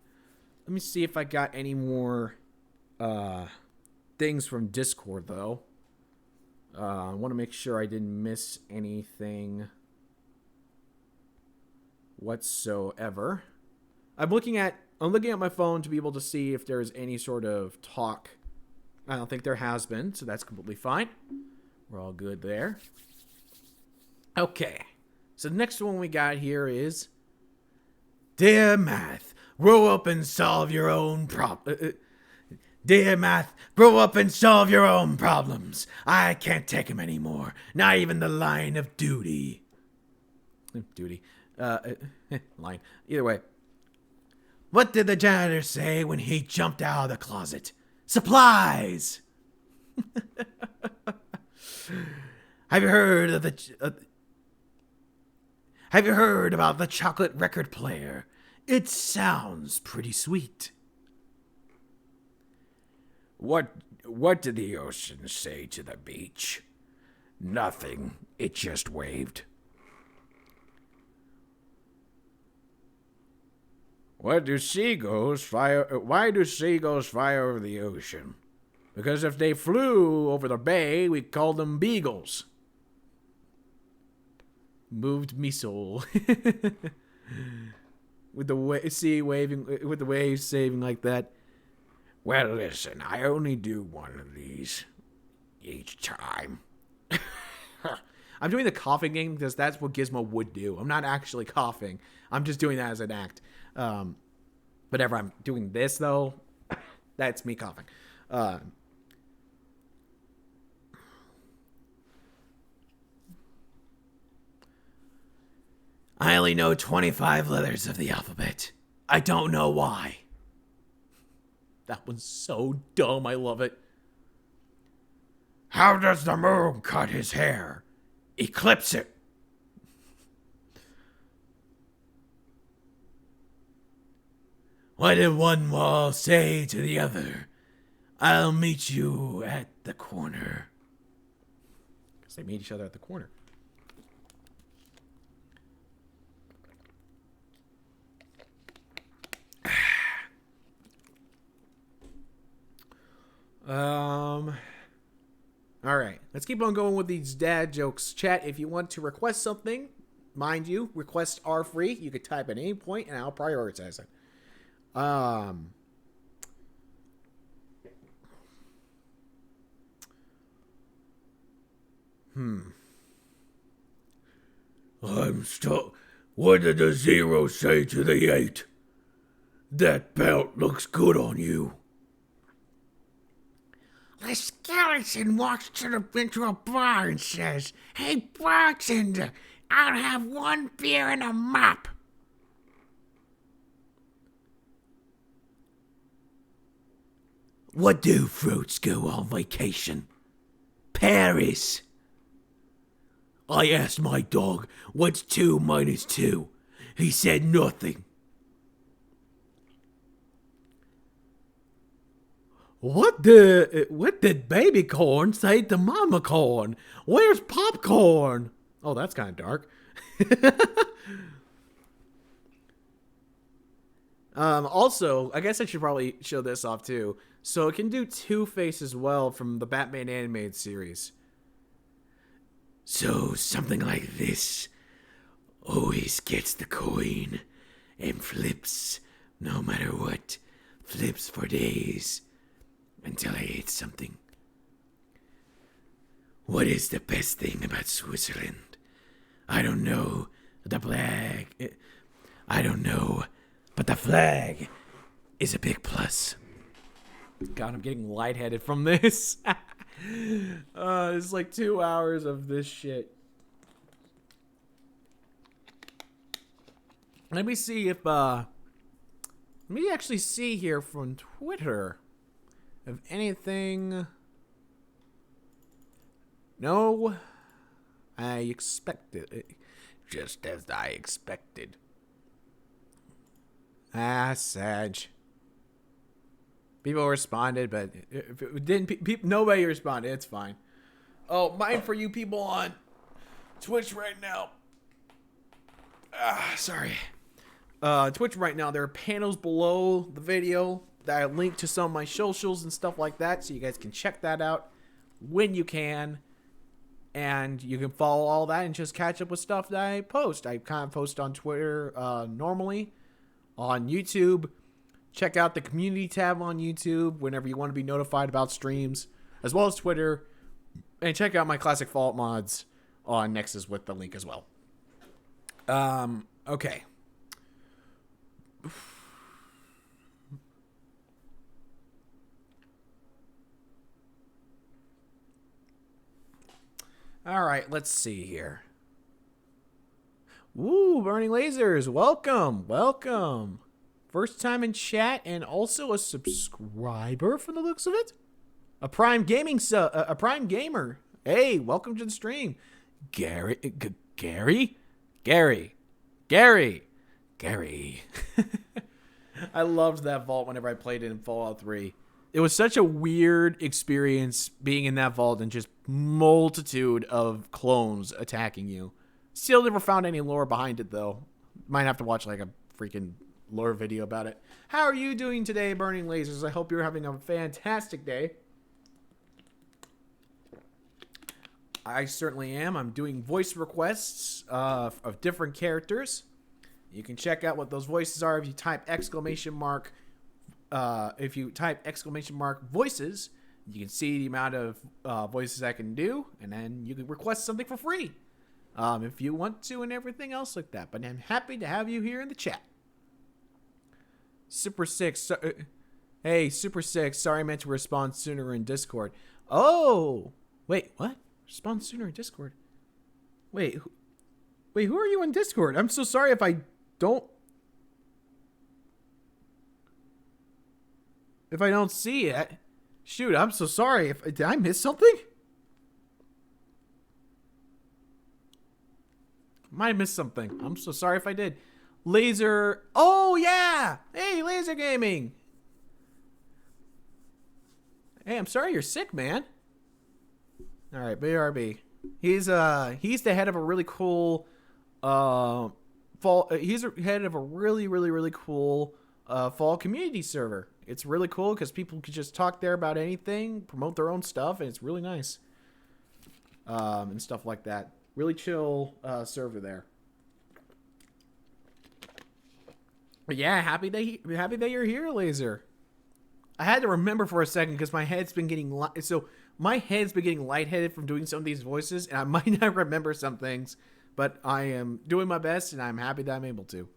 Speaker 1: Let me see if I got any more things from Discord, though. I want to make sure I didn't miss anything whatsoever. I'm looking at my phone to be able to see if there's any sort of talk. I don't think there has been, so that's completely fine. We're all good there. Okay. So the next one we got here is, Dear Math, grow up and solve your own Dear Math, grow up and solve your own problems. I can't take them anymore. Not even the line of duty. Line. Either way. What did the janitor say when he jumped out of the closet? Supplies! Have you heard about the chocolate record player? It sounds pretty sweet.
Speaker 2: What did the ocean say to the beach? Nothing. It just waved. Why do seagulls fly over the ocean? Because if they flew over the bay, we'd call them beagles.
Speaker 1: Moved me soul. With the waves saving like that.
Speaker 2: Well, listen, I only do one of these each time.
Speaker 1: I'm doing the coughing game because that's what Gizmo would do. I'm not actually coughing. I'm just doing that as an act. Whenever I'm doing this, though, that's me coughing. I only know 25 letters of the alphabet. I don't know why. That one's so dumb. I love it.
Speaker 2: How does the moon cut his hair? Eclipse it.
Speaker 1: What did one wall say to the other? I'll meet you at the corner. Because they meet each other at the corner. All right, let's keep on going with these dad jokes. Chat, if you want to request something, mind you, requests are free. You could type at any point, and I'll prioritize it. I'm stuck. What did the 0 say to the 8? That belt looks good on you. The skeleton walks into a bar and says, Hey, bartender, I'll have 1 beer and a mop. What do fruits go on vacation? Paris. I asked my dog, what's 2 minus 2? He said nothing. What did baby corn say to mama corn? Where's popcorn? Oh, that's kind of dark. Also, I guess I should probably show this off too. So it can do Two-Face as well from the Batman animated series. So something like this always gets the coin and flips no matter what. Flips for days. Until I ate something. What is the best thing about Switzerland? I don't know. The flag. I don't know. But the flag
Speaker 2: is a big plus.
Speaker 1: God, I'm getting lightheaded from this. It's like 2 hours of this shit. Let me see if, let me actually see here from Twitter if anything. No, I expected it.
Speaker 2: Just as I expected.
Speaker 1: Sag. People responded, but if it didn't, nobody responded. It's fine. Oh, mine for you people on Twitch right now. Sorry. Twitch right now, there are panels below the video that I link to some of my socials and stuff like that, so you guys can check that out when you can. And you can follow all that and just catch up with stuff that I post. I kind of post on Twitter normally. On YouTube, check out the community tab on YouTube whenever you want to be notified about streams, as well as Twitter. And check out my classic Fallout mods on Nexus with the link as well. Okay. All right, let's see here. Woo, Burning Lasers, welcome, welcome. First time in chat and also a subscriber from the looks of it. A Prime Gamer. Hey, welcome to the stream. Gary. I loved that vault whenever I played it in Fallout 3. It was such a weird experience being in that vault and just multitude of clones attacking you. Still never found any lore behind it, though. Might have to watch like a freaking lore video about it. How are you doing today, Burning Lasers? I hope you're having a fantastic day. I certainly am. I'm doing voice requests of different characters. You can check out what those voices are if you type exclamation mark. If you type exclamation mark voices, you can see the amount of voices I can do, and then you can request something for free if you want to, and everything else like that. But I'm happy to have you here in the chat. Super Six, hey Super Six, sorry I meant to respond sooner in Discord. Oh, wait, what? Respond sooner in Discord? Wait, who are you in Discord? I'm so sorry if I don't see it. Shoot, I'm so sorry. Did I miss something? Might have missed something. I'm so sorry if I did. Laser. Oh, yeah. Hey, Laser Gaming. Hey, I'm sorry you're sick, man. All right, BRB. He's the head of a really cool he's the head of a really cool fall community server. It's really cool because people can just talk there about anything, promote their own stuff, and it's really nice. And stuff like that. Really chill server there. But yeah, happy that you're here, Laser. I had to remember for a second because my head's been getting lightheaded from doing some of these voices, and I might not remember some things, but I am doing my best, and I'm happy that I'm able to.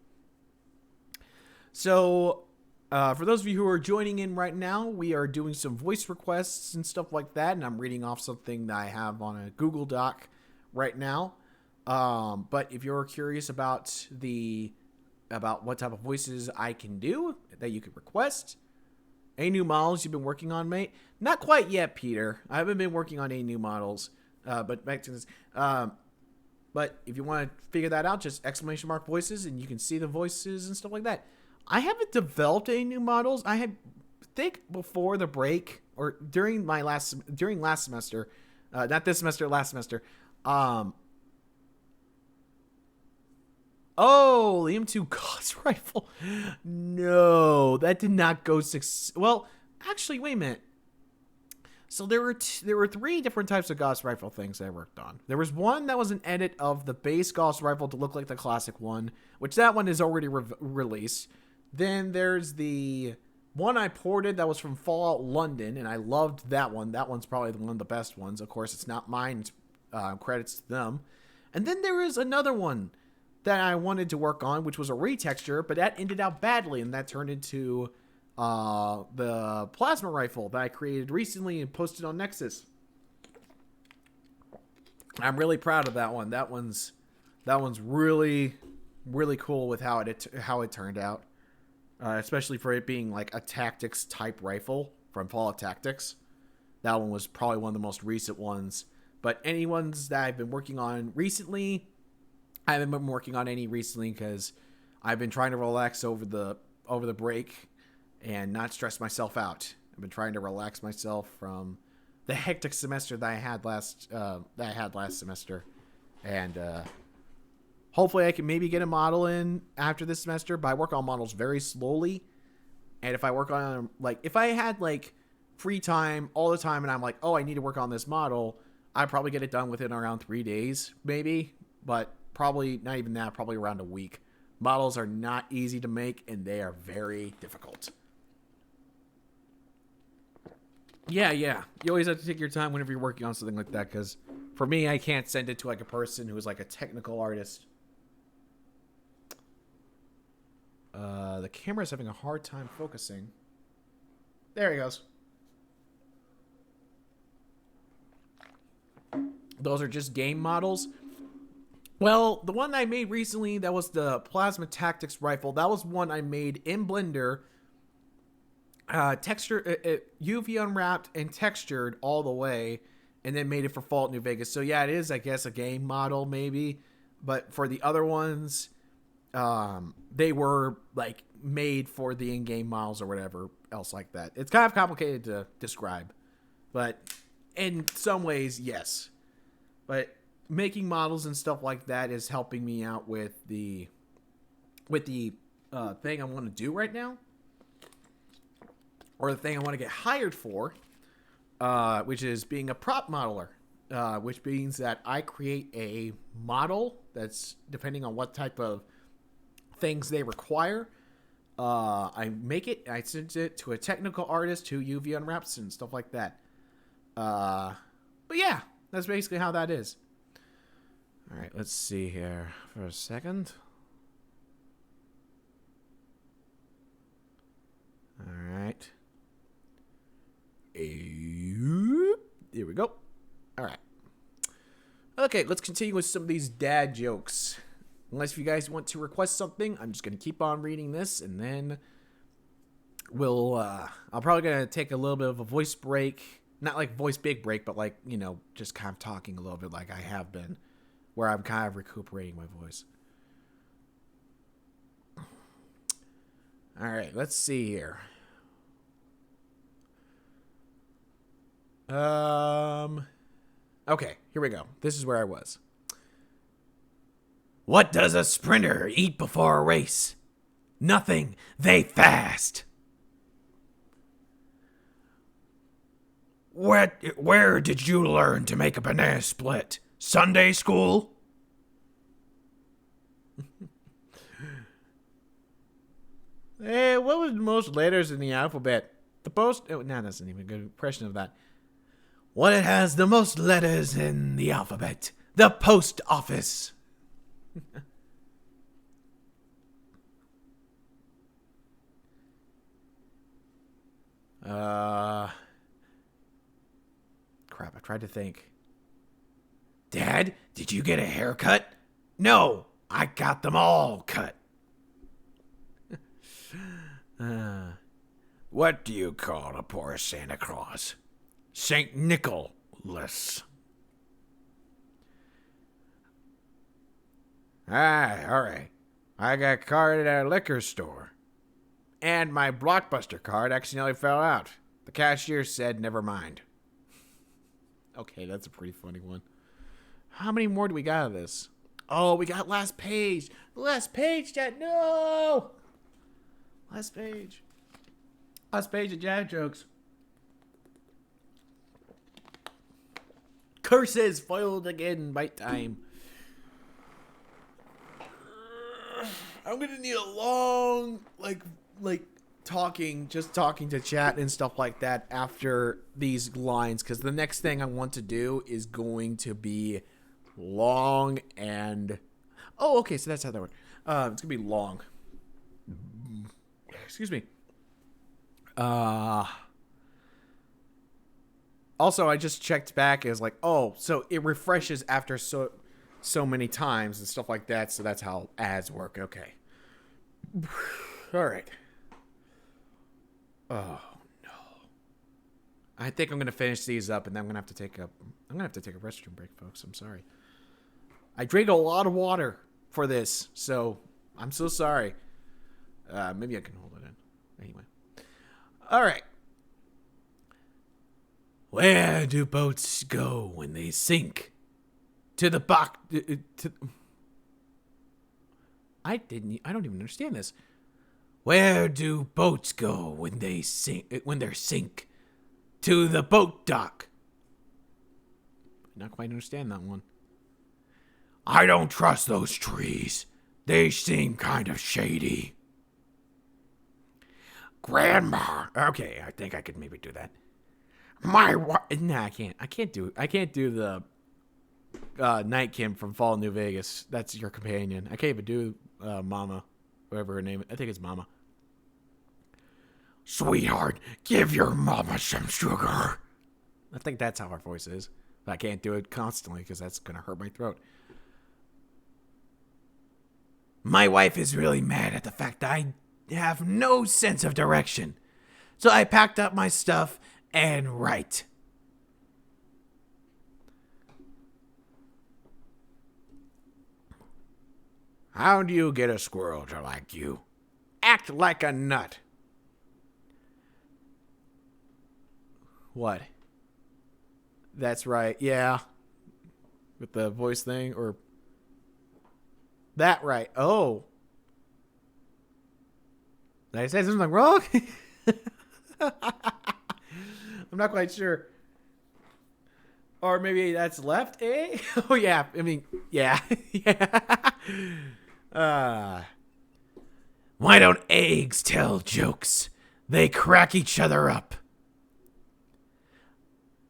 Speaker 1: So, for those of you who are joining in right now, we are doing some voice requests and stuff like that, and I'm reading off something that I have on a Google Doc right now. But if you're curious about what type of voices I can do that you could request, any new models you've been working on, mate? Not quite yet, Peter. I haven't been working on any new models. But back to this. But if you want to figure that out, just exclamation mark voices, and you can see the voices and stuff like that. I haven't developed any new models. I think before the break or during last semester, not this semester, last semester. Oh, the M2 Gauss rifle. No, that did not go well. Actually, wait a minute. So there were 3 different types of Gauss rifle things I worked on. There was one that was an edit of the base Gauss rifle to look like the classic one, which that one is already released. Then there's the one I ported that was from Fallout London, and I loved that one. That one's probably one of the best ones. Of course, it's not mine. Credits to them. And then there is another one that I wanted to work on, which was a retexture, but that ended out badly, and that turned into the plasma rifle that I created recently and posted on Nexus. I'm really proud of that one. That one's really cool with how it turned out, especially for it being like a tactics type rifle from Fallout Tactics. That one was probably one of the most recent ones. But any ones that I've been working on recently, I haven't been working on any recently because I've been trying to relax over the break and not stress myself out. I've been trying to relax myself from the hectic semester that I had last semester, and hopefully I can maybe get a model in after this semester. But I work on models very slowly, and if I work on if I had free time all the time and I'm like, oh, I need to work on this model, I'd probably get it done within around 3 days, maybe, but probably not even that. Probably around a week. Models are not easy to make, and they are very difficult. Yeah. You always have to take your time whenever you're working on something like that, because for me, I can't send it to a person who is a technical artist. The camera's having a hard time focusing. There he goes. Those are just game models. Well, the one I made recently, that was the Plasma Tactics Rifle. That was one I made in Blender. UV unwrapped and textured all the way, and then made it for Fallout New Vegas. So yeah, it is, I guess, a game model maybe. But for the other ones, they were made for the in-game models or whatever else like that. It's kind of complicated to describe, but in some ways, yes. But making models and stuff like that is helping me out with the thing I want to do right now, or the thing I want to get hired for, which is being a prop modeler, which means that I create a model that's depending on what type of things they require. I make it, I send it to a technical artist who UV unwraps and stuff like that. But yeah, that's basically how that is. All right, let's see here for a second. All right. Here we go. All right. Okay, let's continue with some of these dad jokes. Unless you guys want to request something, I'm just going to keep on reading this, and then I'm probably going to take a little bit of a voice break. Not voice big break, but just kind of talking a little bit like I have been, where I'm kind of recuperating my voice. All right, let's see here. Okay, here we go. This is where I was. What does a sprinter eat before a race? Nothing. They fast. Where did you learn to make a banana split? Sunday school? Hey, what was the most letters in the alphabet? The post... Oh, no, that's not even a good impression of that. What has the most letters in the alphabet? The post office. Crap, I tried to think. Dad, did you get a haircut? No, I got them all cut. What do you call a poor Santa Claus? Saint Nicholas. All right. I got carded at a liquor store. And my Blockbuster card accidentally fell out. The cashier said, never mind. Okay, that's a pretty funny one. How many more do we got of this? Oh, we got last page. Last page, Dad. No! Last page. Last page of dad jokes. Curses foiled again. Bite time. I'm gonna need a long, talking to chat and stuff like that after these lines, because the next thing I want to do is going to be long and... Oh, okay, so that's how that works. It's gonna be long. Excuse me. Also, I just checked back. It was like, oh, so it refreshes after so many times and stuff like that. So that's how ads work. Okay. All right. Oh no. I think I'm gonna finish these up, and then I'm gonna have to take a restroom break, folks. I'm sorry. I drank a lot of water for this, so I'm so sorry. Maybe I can hold it in. Anyway. All right. Where do boats go when they sink? To the box. I don't even understand this. Where do boats go when they sink? When they're sink? To the boat dock. Not quite understand that one. I don't trust those trees. They seem kind of shady. Grandma. Okay, I think I could maybe do that. Nah, I can't. I can't do the Night Kim from Fall New Vegas. That's your companion. I can't even do Mama, whatever her name is. I think it's Mama. Sweetheart, give your mama some sugar. I think that's how her voice is. But I can't do it constantly because that's going to hurt my throat. My wife is really mad at the fact that I have no sense of direction. So I packed up my stuff and right. How do you get a squirrel to like you? Act like a nut. What? That's right, yeah. With the voice thing, or... That right. Oh. Did I say something wrong? I'm not quite sure. Or maybe that's left, eh? Oh, yeah. I mean, yeah. Yeah. Why don't eggs tell jokes? They crack each other up.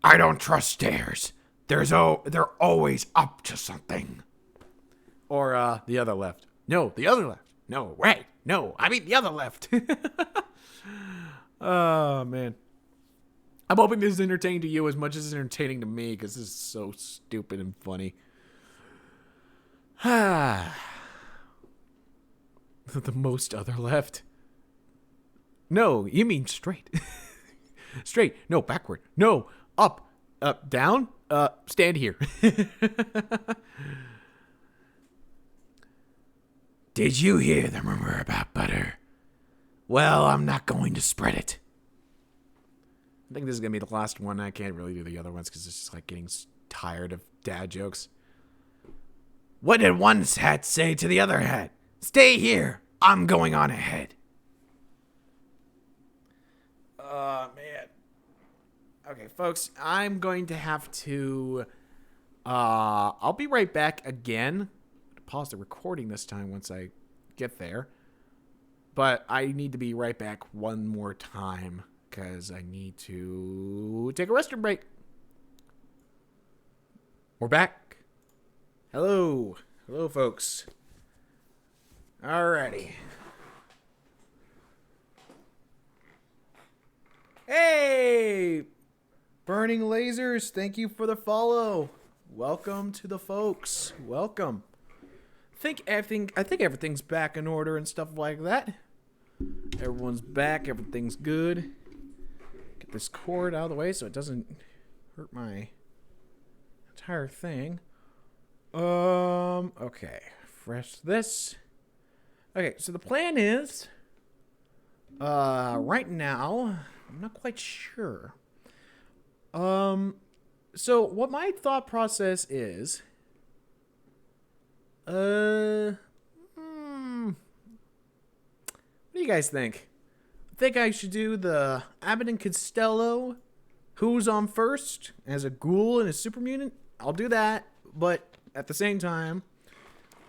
Speaker 1: I don't trust stairs. They're always up to something. Or the other left. No, the other left. No, wait. No, I mean the other left. Oh, man. I'm hoping this is entertaining to you as much as it's entertaining to me, because this is so stupid and funny. The most other left. No, you mean straight. Straight. No, backward. No, up. Down. Stand here. Did you hear the rumor about butter? Well, I'm not going to spread it. I think this is going to be the last one. I can't really do the other ones because it's just like getting tired of dad jokes. What did one hat say to the other hat? Stay here. I'm going on ahead. Man. Okay, folks, I'm going to have to... I'll be right back again. Pause the recording this time once I get there. But I need to be right back one more time because I need to take a restroom break. We're back. Hello. Hello, folks. Alrighty. Hey! Burning Lasers, thank you for the follow. Welcome to the folks. Welcome. I think everything's back in order and stuff like that. Everyone's back. Everything's good. Get this cord out of the way so it doesn't hurt my entire thing. Okay. Fresh this. Okay, so the plan is, right now, I'm not quite sure. So what my thought process is, what do you guys think? I think I should do the Abbott and Costello, who's on first, as a ghoul and a super mutant. I'll do that, but at the same time,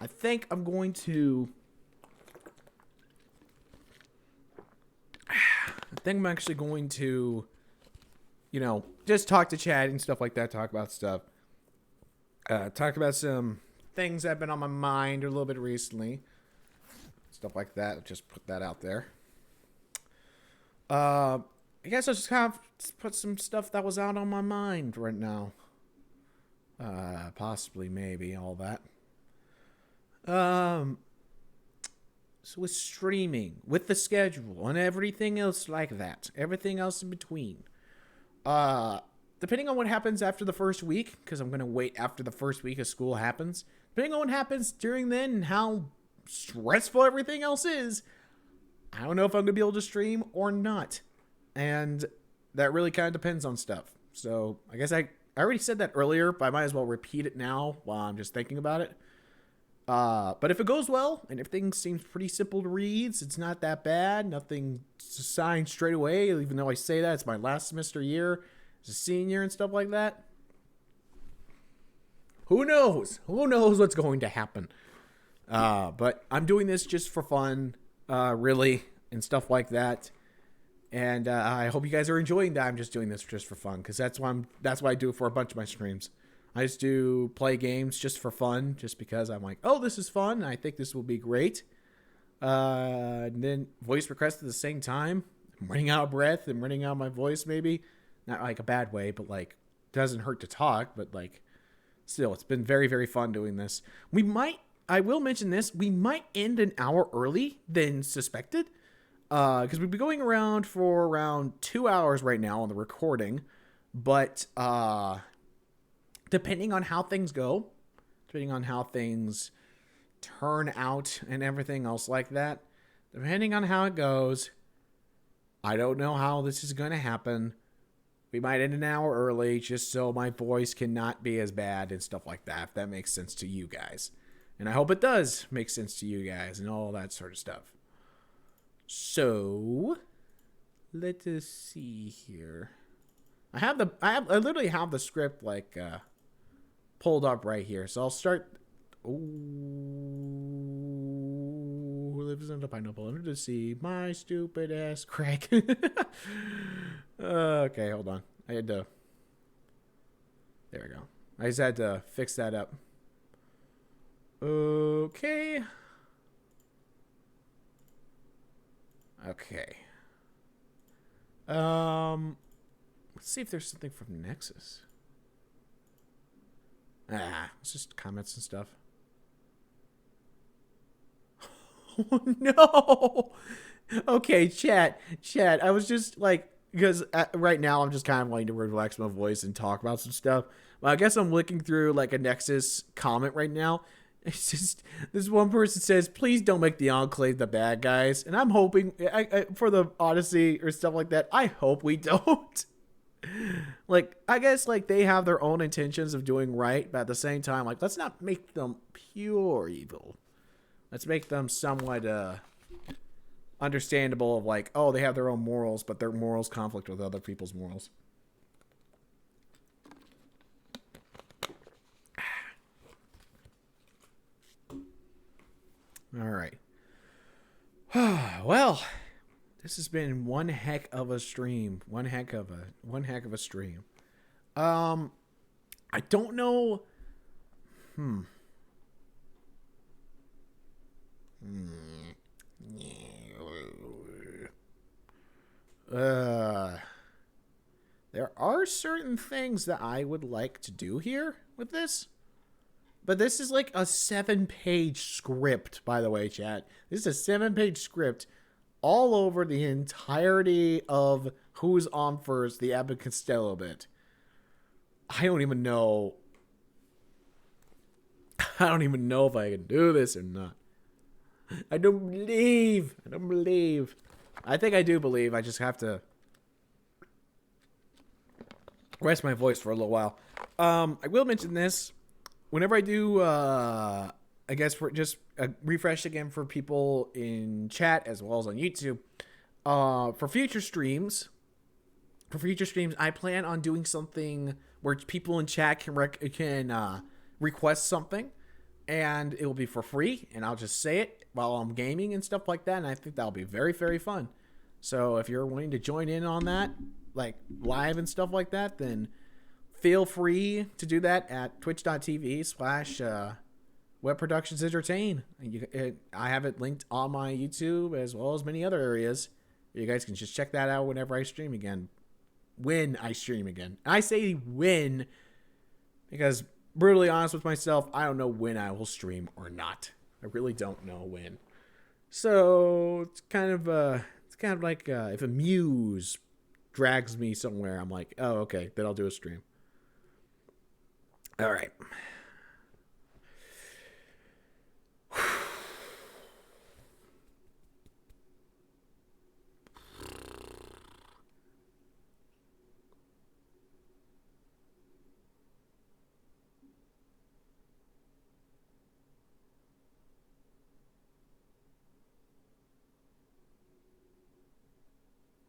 Speaker 1: I think I'm going to... I think I'm actually going to, you know, just talk to Chad and stuff like that, talk about stuff. Talk about some things that have been on my mind a little bit recently. Stuff like that. Just put that out there. I guess I'll just kind of put some stuff that was out on my mind right now. Possibly, maybe, all that. Um, so with streaming, with the schedule, and everything else like that, everything else in between. Uh, Depending on what happens after the first week, because I'm gonna wait after the first week of school happens. Depending on what happens during then and how stressful everything else is, I don't know if I'm gonna be able to stream or not, and that really kind of depends on stuff. So I guess I already said that earlier, but I might as well repeat it now while I'm just thinking about it. But if it goes well and everything seems pretty simple to read, it's not that bad. Nothing to sign straight away. Even though I say that, it's my last semester year as a senior and stuff like that. Who knows? Who knows what's going to happen? But I'm doing this just for fun, really, and stuff like that. And I hope you guys are enjoying that. I'm just doing this just for fun because that's why I do it for a bunch of my streams. I just do play games just for fun, just because I'm like, oh, this is fun. I think this will be great. And then voice requests at the same time. I'm running out of breath and running out of my voice, maybe. Not like a bad way, but like, doesn't hurt to talk. But like, still, it's been very, very fun doing this. I will mention this, we might end an hour early than suspected. Because we've been going around for around 2 hours right now on the recording. But, depending on how things go, depending on how things turn out and everything else like that, depending on how it goes, I don't know how this is going to happen. We might end an hour early just so my voice cannot be as bad and stuff like that, if that makes sense to you guys. And I hope it does make sense to you guys and all that sort of stuff. So, let us see here. I literally have the script like pulled up right here. So I'll start. Who lives in the pineapple under the sea? My stupid ass Craig. Okay, hold on. I had to. There we go. I just had to fix that up. Okay. Okay. Let's see if there's something from Nexus. It's just comments and stuff. Oh no! Okay, chat. I was just like, because right now I'm just kind of wanting to relax my voice and talk about some stuff. Well, I guess I'm looking through like a Nexus comment right now. It's just, this one person says, please don't make the Enclave the bad guys. And I'm hoping, for the Odyssey or stuff like that, I hope we don't. Like, I guess, like, they have their own intentions of doing right, but at the same time, like, let's not make them pure evil. Let's make them somewhat, understandable of, like, oh, they have their own morals, but their morals conflict with other people's morals. All right. Well, this has been one heck of a stream. One heck of a stream. I don't know. There are certain things that I would like to do here with this. But this is like a 7-page script, by the way, chat. This is a 7-page script all over the entirety of Who's On First, the Abbott Costello bit. I don't even know if I can do this or not. I don't believe. I think I do believe. I just have to rest my voice for a little while. I will mention this. Whenever I do, I guess for just a refresh again for people in chat as well as on YouTube, for future streams, I plan on doing something where people in chat can request something, and it will be for free, and I'll just say it while I'm gaming and stuff like that, and I think that'll be very, very fun. So if you're wanting to join in on that, like live and stuff like that, then feel free to do that at twitch.tv/Webb Productions Entertain. I have it linked on my YouTube as well as many other areas You guys can just check that out whenever I stream again. When I stream again. I say when because, brutally honest with myself, I don't know when I will stream or not. I really don't know when. So it's kind of like if a muse drags me somewhere, I'm like, oh, okay, then I'll do a stream. All right.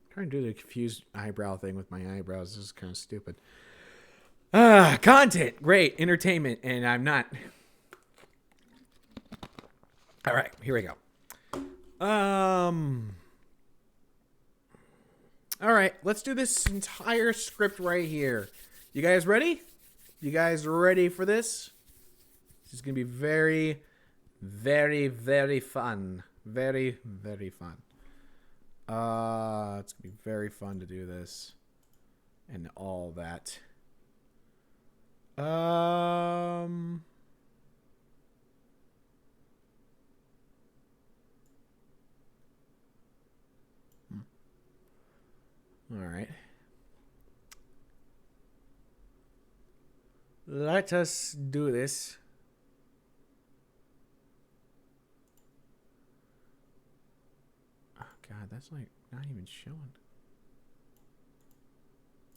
Speaker 1: Trying to do the confused eyebrow thing with my eyebrows. This is kind of stupid. Content, great, entertainment, and I'm not. All right, here we go. All right, let's do this entire script right here. You guys ready? You guys ready for this? This is gonna be very, very, very fun. Very, very fun. It's gonna be very fun to do this and all that. All right. Let us do this. God, that's like not even showing.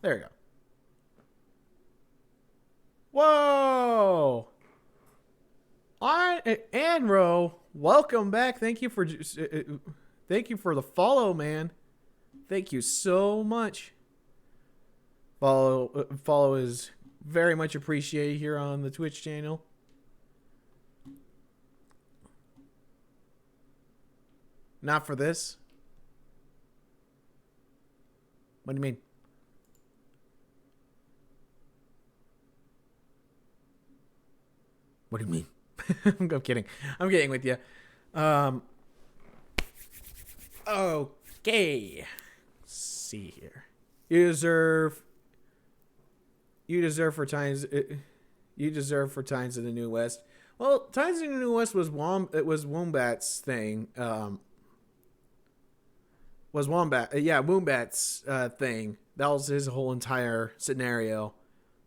Speaker 1: There we go. Whoa! Anro, welcome back. Thank you for the follow, man. Thank you so much. Follow is very much appreciated here on the Twitch channel. Not for this. What do you mean? What do you mean? I'm kidding. I'm kidding with you. Okay. Let's see here. You deserve for times in the New West. Well, Times in the New West was Wombat's thing. Wombat's thing. That was his whole entire scenario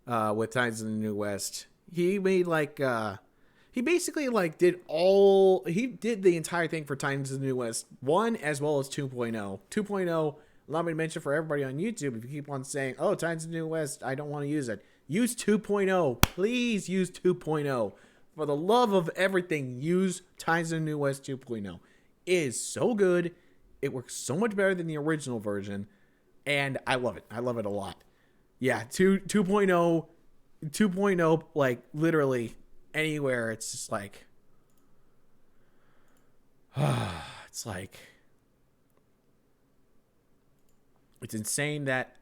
Speaker 1: with Times in the New West. He made he basically did the entire thing for Times in the New West 1 as well as 2.0. 2.0, allow me to mention for everybody on YouTube, if you keep on saying, oh, Times in the New West, I don't want to use it. Use 2.0. Please use 2.0. For the love of everything, use Times in the New West 2.0. It is so good. It works so much better than the original version. And I love it. I love it a lot. Yeah, 2.0, literally anywhere. It's just it's insane that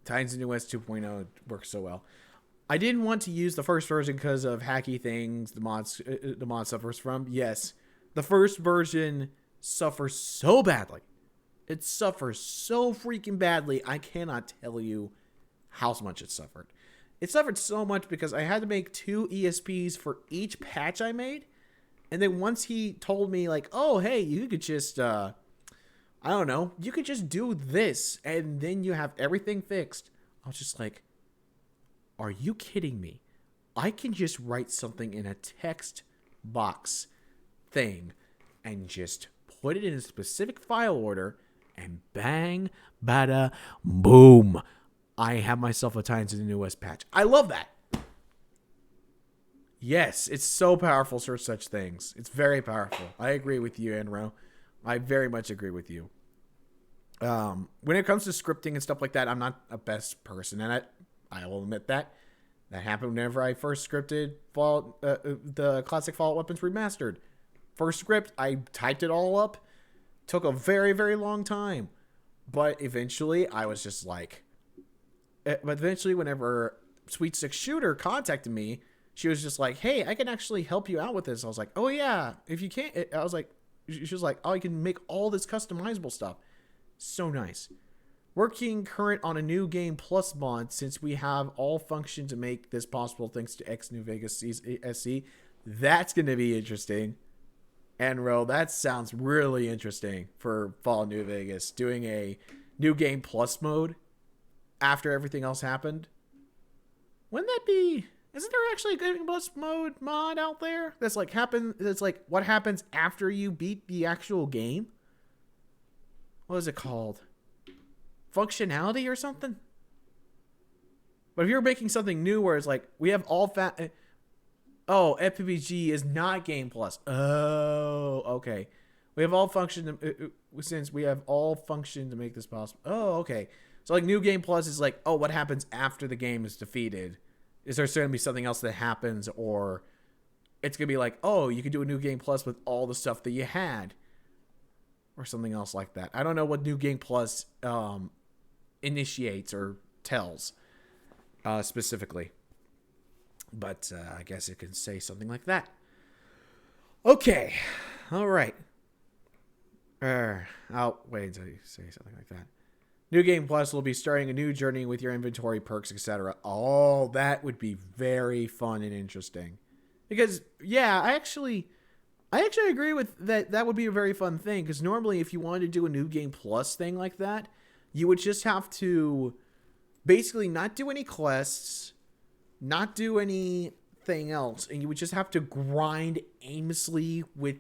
Speaker 1: Times in the New West 2.0 works so well. I didn't want to use the first version because of hacky things the mod suffers from. Yes, the first version suffers so badly. It suffers so freaking badly. I cannot tell you how much it suffered. It suffered so much because I had to make 2 ESPs for each patch I made. And then once he told me oh, hey, you could just, I don't know, you could just do this and then you have everything fixed. I was just like, are you kidding me? I can just write something in a text box thing and just put it in a specific file order and bang, bada, boom. I have myself a Times in the New West patch. I love that. Yes, it's so powerful for such things. It's very powerful. I agree with you, Enro. I very much agree with you. When it comes to scripting and stuff like that, I'm not a best person, and I will admit that. That happened whenever I first scripted the classic Fallout Weapons Remastered. First script, I typed it all up. Took a very, very long time. But eventually, I was just whenever Sweet Six Shooter contacted me, she was just like, hey, I can actually help you out with this. I was like, oh, yeah. If you can't, I was like, she was like, oh, you can make all this customizable stuff. So nice. Working current on a new game plus mod since we have all function to make this possible thanks to X New Vegas SC. That's going to be interesting. Enro, that sounds really interesting for Fall New Vegas. Doing a new game plus mode after everything else happened. Wouldn't that be... Isn't there actually a game plus mode mod out there that's like what happens after you beat the actual game? What is it called? Functionality or something? But if you're making something new where it's like, we have all FPPG is not Game Plus. Oh, okay. We have all function since we have all function to make this possible. Oh, okay. So like New Game Plus is like, oh, what happens after the game is defeated? Is there going to be something else that happens, or it's going to be like, oh, you can do a New Game Plus with all the stuff that you had, or something else like that. I don't know what New Game Plus initiates or tells specifically. But I guess it can say something like that. Okay. All right. I'll wait until you say something like that. New Game Plus will be starting a new journey with your inventory, perks, etc. Oh, that would be very fun and interesting. Because, yeah, I actually agree with that. That would be a very fun thing. Because normally if you wanted to do a New Game Plus thing like that, you would just have to basically not do any quests, not do anything else, and you would just have to grind aimlessly with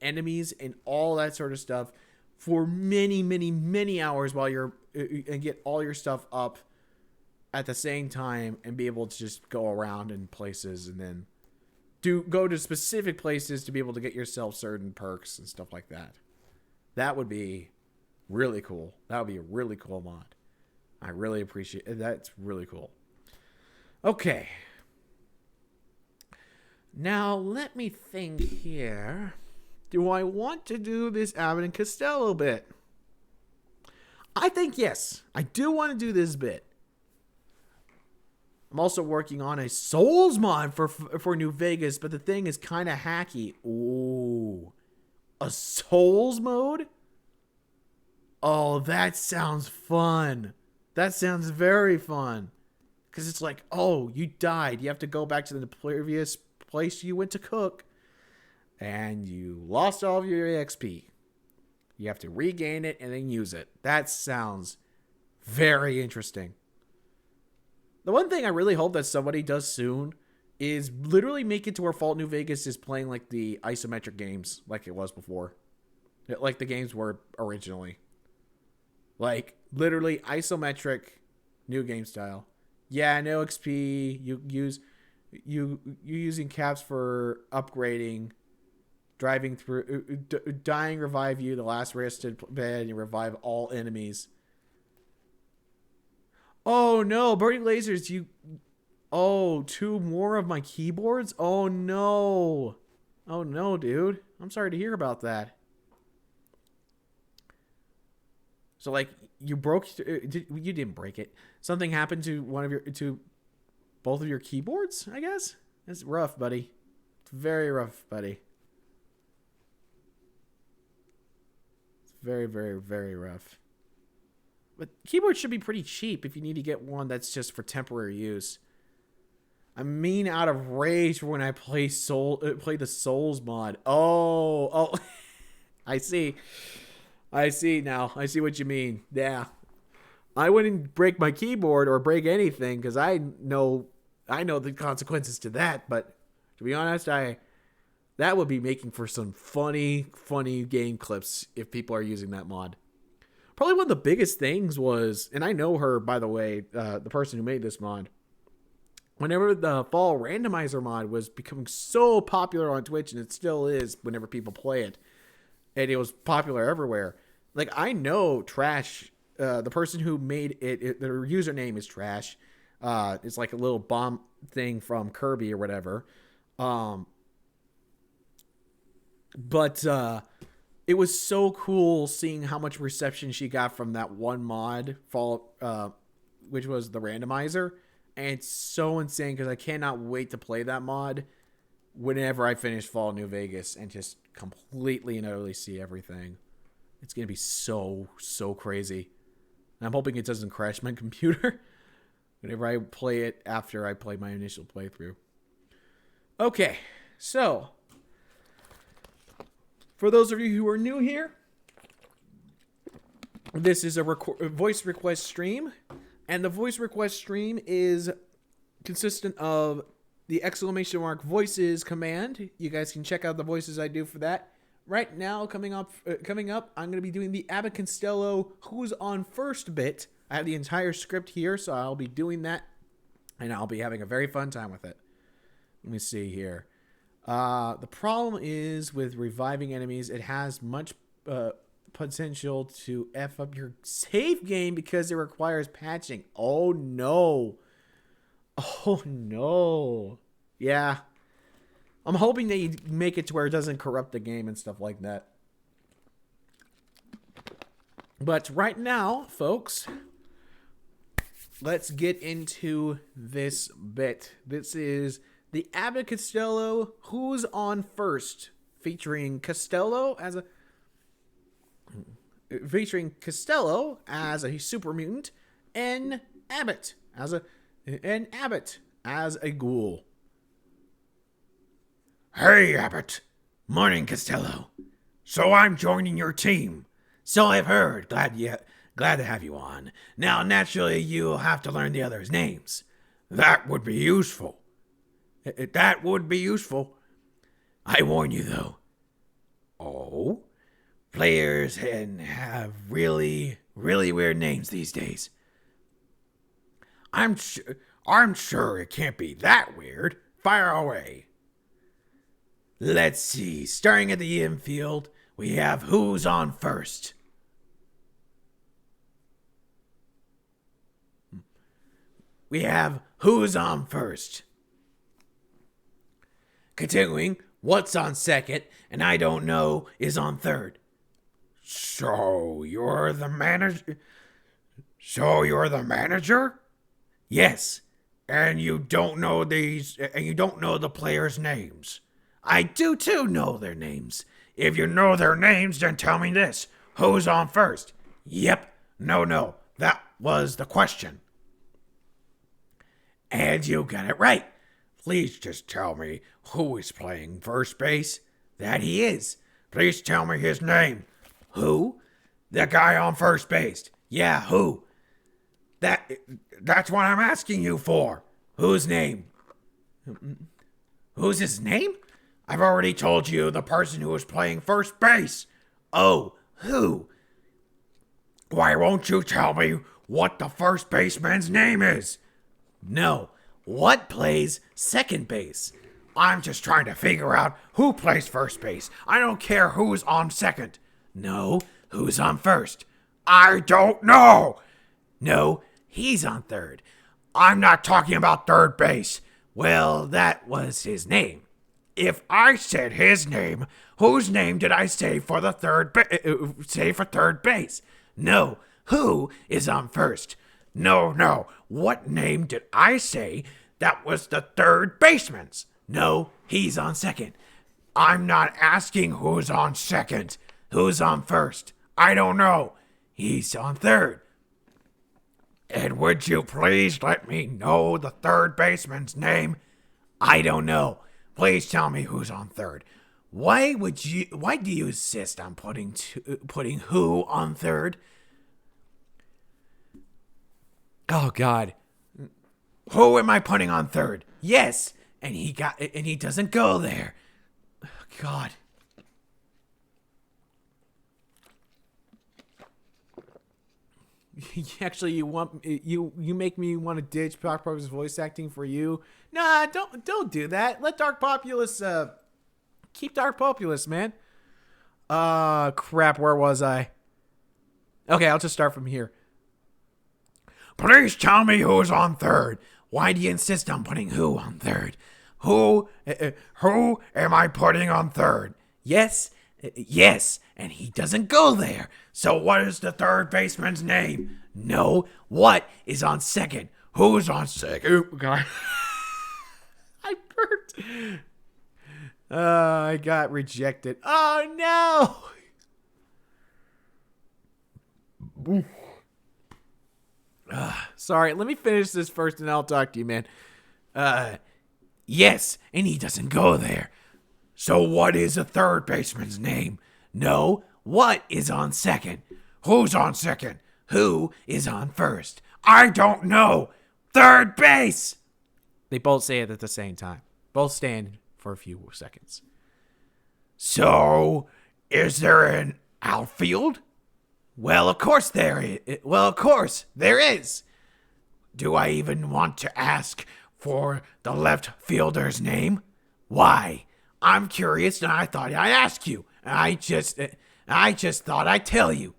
Speaker 1: enemies and all that sort of stuff for many, many, many hours while you're and get all your stuff up at the same time and be able to just go around in places and then go to specific places to be able to get yourself certain perks and stuff like that. That would be really cool. That would be a really cool mod. I really appreciate it. That's really cool. Okay. Now, let me think here. Do I want to do this Abbott and Costello bit? I think yes. I do want to do this bit. I'm also working on a Souls mod for New Vegas, but the thing is kind of hacky. Ooh. A Souls mode? Oh, that sounds fun. That sounds very fun. Because it's like, oh, you died. You have to go back to the previous place you went to cook. And you lost all of your XP. You have to regain it and then use it. That sounds very interesting. The one thing I really hope that somebody does soon is literally make it to where Fallout New Vegas is playing like the isometric games like it was before. Like the games were originally. Like literally isometric new game style. Yeah, no XP. You using caps for upgrading, driving through, dying, revive you, the last rested bed, and revive all enemies. Oh no, burning lasers! Oh, 2 more of my keyboards? Oh no! Oh no, dude! I'm sorry to hear about that. So like, you didn't break it. Something happened to both of your keyboards, I guess? It's rough, buddy. It's very rough, buddy. It's very, very, very rough. But keyboards should be pretty cheap if you need to get one that's just for temporary use. I mean, out of rage when I play the Souls mod. Oh. I see now. I see what you mean. Yeah. I wouldn't break my keyboard or break anything because I know the consequences to that. But to be honest, that would be making for some funny game clips if people are using that mod. Probably one of the biggest things was, and I know her, by the way, the person who made this mod. Whenever the Fall Randomizer mod was becoming so popular on Twitch, and it still is whenever people play it, and it was popular everywhere. Like, I know Trash, the person who made it, their username is Trash. It's like a little bomb thing from Kirby or whatever. But it was so cool seeing how much reception she got from that one mod, which was the randomizer. And it's so insane because I cannot wait to play that mod whenever I finish Fall New Vegas and just completely and utterly see everything. It's going to be so crazy. I'm hoping it doesn't crash my computer whenever I play it after I play my initial playthrough. Okay, so for those of you who are new here, this is a voice request stream, and the voice request stream is consistent of the ! voices command. You guys can check out the voices I do for that. Right now, coming up, I'm going to be doing the Abbott Costello Who's on First bit. I have the entire script here, so I'll be doing that, and I'll be having a very fun time with it. Let me see here. The problem is with reviving enemies, it has much potential to F up your save game because it requires patching. Oh, no. Oh, no. Yeah. I'm hoping they make it to where it doesn't corrupt the game and stuff like that. But right now, folks, let's get into this bit. This is the Abbott Costello Who's on First, featuring Costello as a super mutant and Abbott as a ghoul.
Speaker 2: Hey, Abbott. Morning, Costello. So I'm joining your team. So I've heard. Glad to have you on. Now, naturally, you'll have to learn the others' names. That would be useful. That would be useful. I warn you, though. Oh? Players have really weird names these days. I'm sure it can't be that weird. Fire away. Let's see. Starting at the infield, we have Who's on First. We have Who's on First. Continuing, What's on Second, and I Don't Know is on Third. So you're the manager? Yes. And you don't know the players' names. I do too know their names. If you know their names, then tell me this. Who's on first? Yep. No. That was the question. And you got it right. Please just tell me who is playing first base. That he is. Please tell me his name. Who? The guy on first base. Yeah, who? That's what I'm asking you for. Whose name? Who's his name? I've already told you the person who is playing first base. Oh, who? Why won't you tell me what the first baseman's name is? No. What plays second base? I'm just trying to figure out who plays first base. I don't care who's on second. No, who's on first? I don't know. No, he's on third. I'm not talking about third base. Well, that was his name. If I said his name, whose name did I say for the third base? No, who is on first? No. What name did I say that was the third baseman's? No, he's on second. I'm not asking who's on second. Who's on first? I don't know. He's on third. And would you please let me know the third baseman's name? I don't know. Please tell me who's on third. Why do you insist on putting who on third? Oh God. Who am I putting on third? Yes, and he doesn't go there. Oh, God.
Speaker 1: Actually, you make me want to ditch Dark Populous voice acting for you. Nah, don't do that. Let Dark Populous keep Dark Populous, man. Crap, where was I? Okay, I'll just start from here. Please tell me who's on third. Why do you insist on putting who on third? Who am I putting on third? Yes, and he doesn't go there. So what is the third baseman's name? No, what is on second? Who's on second? Oh, God. I burped. I got rejected. Oh, no.
Speaker 2: Sorry, let me finish this first and I'll talk to you, man. Yes, and he doesn't go there. So what is a third baseman's name? No, what is on second? Who's on second? Who is on first? I don't know. Third base! They both say it at the same time. Both stand for a few seconds. So, is there an outfield? Well, of course there is. Do I even want to ask for the left fielder's name? Why? I'm curious and I thought I'd ask you. I just thought I'd tell you.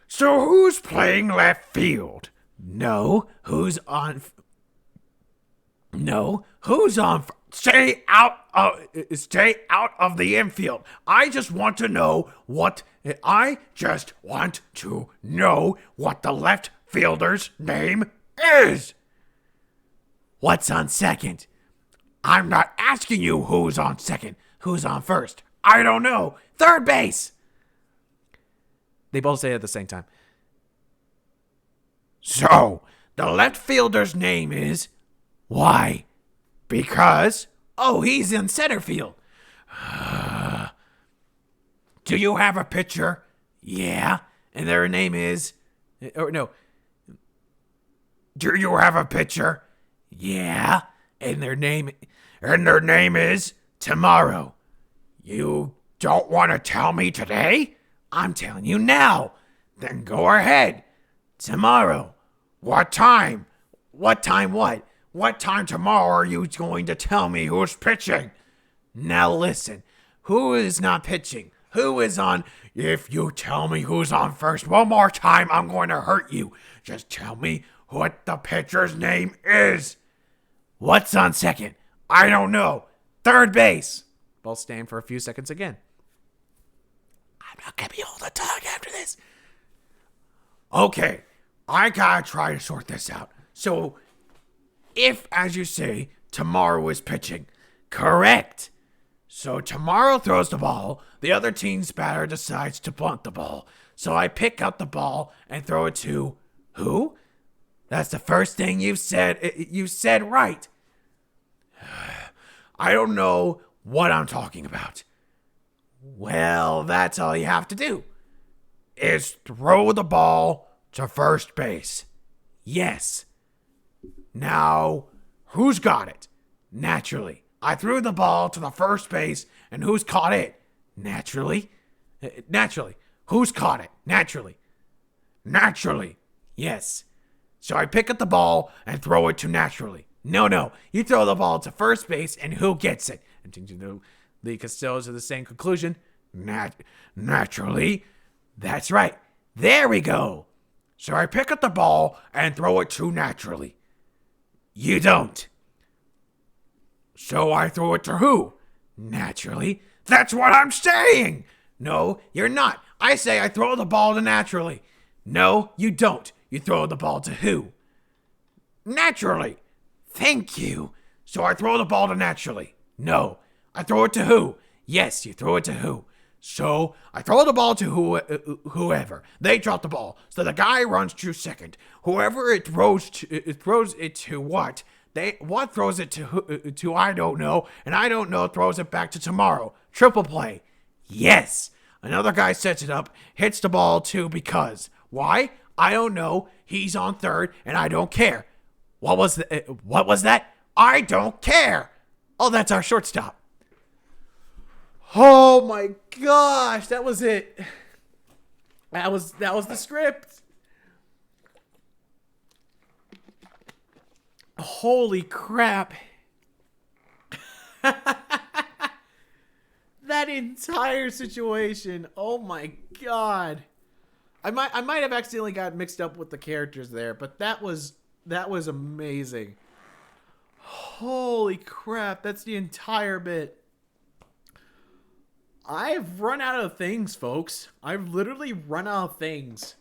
Speaker 2: So who's playing left field? Who's on? Stay out of the infield. I just want to know what the left fielder's name is. What's on second? I'm not asking you who's on second. Who's on first? I don't know. Third base. They both say it at the same time. So, the left fielder's name is... Why? Because... Oh, he's in center field. Do you have a pitcher? Yeah. And their name is... Or no. Do you have a pitcher? Yeah. And their name is Tomorrow. You don't want to tell me today? I'm telling you now. Then go ahead. Tomorrow. What time? What time what? What time tomorrow are you going to tell me who's pitching? Now listen. Who is not pitching? Who is on? If you tell me who's on first one more time, I'm going to hurt you. Just tell me what the pitcher's name is. What's on second? I don't know. Third base. Both stand for a few seconds again. I'm not going to be able to talk after this. Okay. I gotta try to sort this out. So, if, as you say, Tomorrow is pitching, correct. So Tomorrow throws the ball, the other team's batter decides to bunt the ball. So I pick up the ball and throw it to who? That's the first thing you said. You said right. I don't know what I'm talking about. Well, that's all you have to do. Is throw the ball to first base. Yes. Now, who's got it? Naturally. I threw the ball to the first base, and who's caught it? Naturally. Who's caught it? Naturally. Yes. So I pick up the ball and throw it to Naturally. No. You throw the ball to first base, and who gets it? And the Costellos are the same conclusion. Naturally. That's right. There we go. So I pick up the ball and throw it to Naturally. You don't. So I throw it to who? Naturally. That's what I'm saying. No, you're not. I say I throw the ball to Naturally. No, you don't. You throw the ball to who? Naturally. Thank you. So I throw the ball to Naturally. No, I throw it to who? Yes, you throw it to who? So I throw the ball to whoever. They drop the ball. So the guy runs to second. Whoever it throws it to what? What throws it to I don't know, and I don't know throws it back to Tomorrow. Triple play. Yes. Another guy sets it up, hits the ball to because. Why? I don't know. He's on third, and I don't care. What was that? I don't care. Oh, that's our shortstop. Oh my gosh, that was it. That was the script. Holy crap. That entire situation. Oh my god. I might have accidentally got mixed up with the characters there, but that was amazing. Holy crap, that's the entire bit. I've run out of things, folks. I've literally run out of things.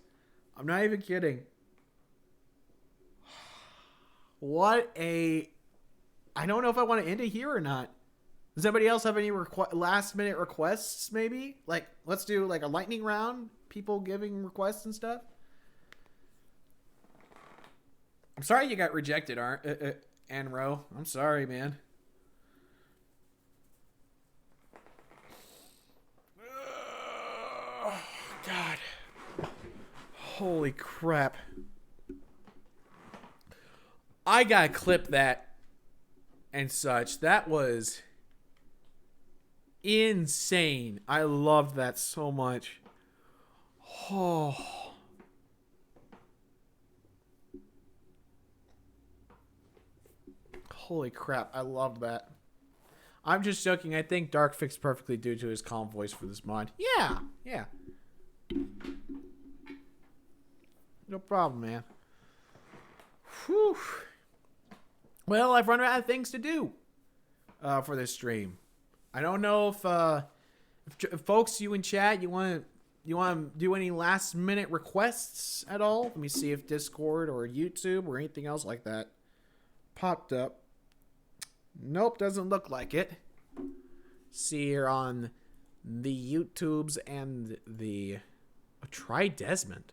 Speaker 2: I'm not even kidding. I don't know if I want to end it here or not.
Speaker 3: Does anybody else have any last minute requests? Maybe like let's do like a lightning round. People giving requests and stuff. I'm sorry you got rejected, Anro. I'm sorry, man. Oh, God. Holy crap. I gotta clip that and such. That was insane. I loved that so much. Oh. Holy crap. I loved that. I'm just joking. I think Dark fits perfectly due to his calm voice for this mod. Yeah. Yeah. No problem, man. Whew. Well, I've run out of things to do for this stream. I don't know if folks, you in chat, you want to do any last minute requests at all? Let me see if Discord or YouTube or anything else like that popped up. Nope, doesn't look like it. See here on the YouTubes and the try Desmond.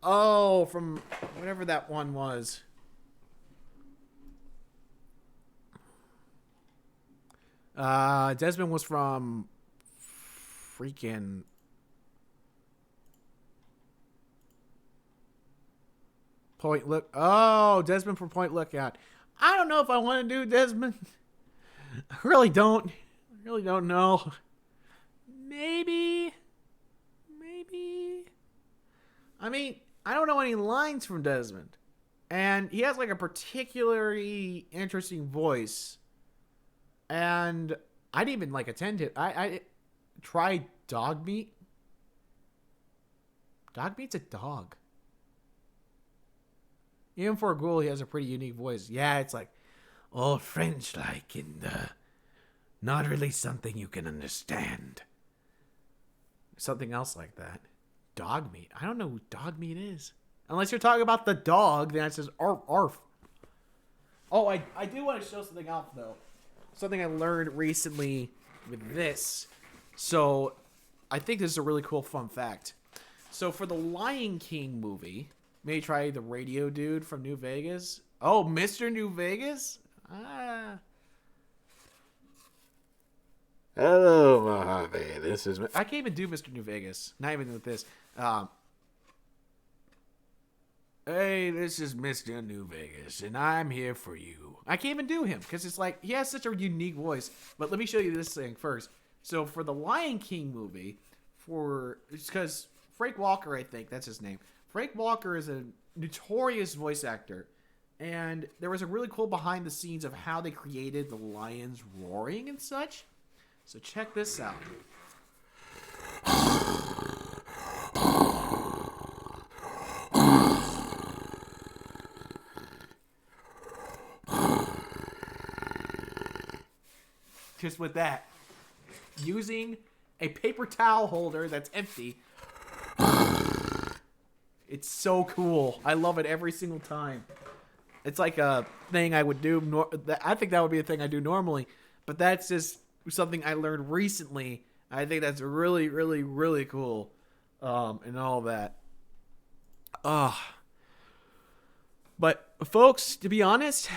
Speaker 3: Oh, from whatever that one was. Desmond was from freaking Point Look. Oh, Desmond from Point Lookout. I don't know if I want to do Desmond. I really don't. I really don't know. Maybe. I mean, I don't know any lines from Desmond. And he has like a particularly interesting voice. And I didn't even like attend it. I tried dog meat. Dog meat's a dog. Even for a ghoul, he has a pretty unique voice. Yeah, it's like all French-like and not really something you can understand. Something else like that. Dog meat. I don't know who dog meat is. Unless you're talking about the dog, then it says arf, arf. Oh, I do want to show something off, though. Something I learned recently with this. So, I think this is a really cool fun fact. So, for the Lion King movie, maybe try the radio dude from New Vegas. Oh, Mr. New Vegas? Ah.
Speaker 2: Hello, Mojave. This is...
Speaker 3: I can't even do Mr. New Vegas. Not even with this. Hey, this is Mr. New Vegas, and I'm here for you. I can't even do him, because it's like, he has such a unique voice. But let me show you this thing first. So, for the Lion King movie, it's because Frank Walker, I think, that's his name. Frank Walker is a notorious voice actor. And there was a really cool behind the scenes of how they created the lions roaring and such. So check this out. Just with that. Using a paper towel holder that's empty. It's so cool. I love it every single time. It's like a thing I would do. I think that would be a thing I do normally. But that's just something I learned recently. I think that's really, really, really cool. And all that. But, folks, to be honest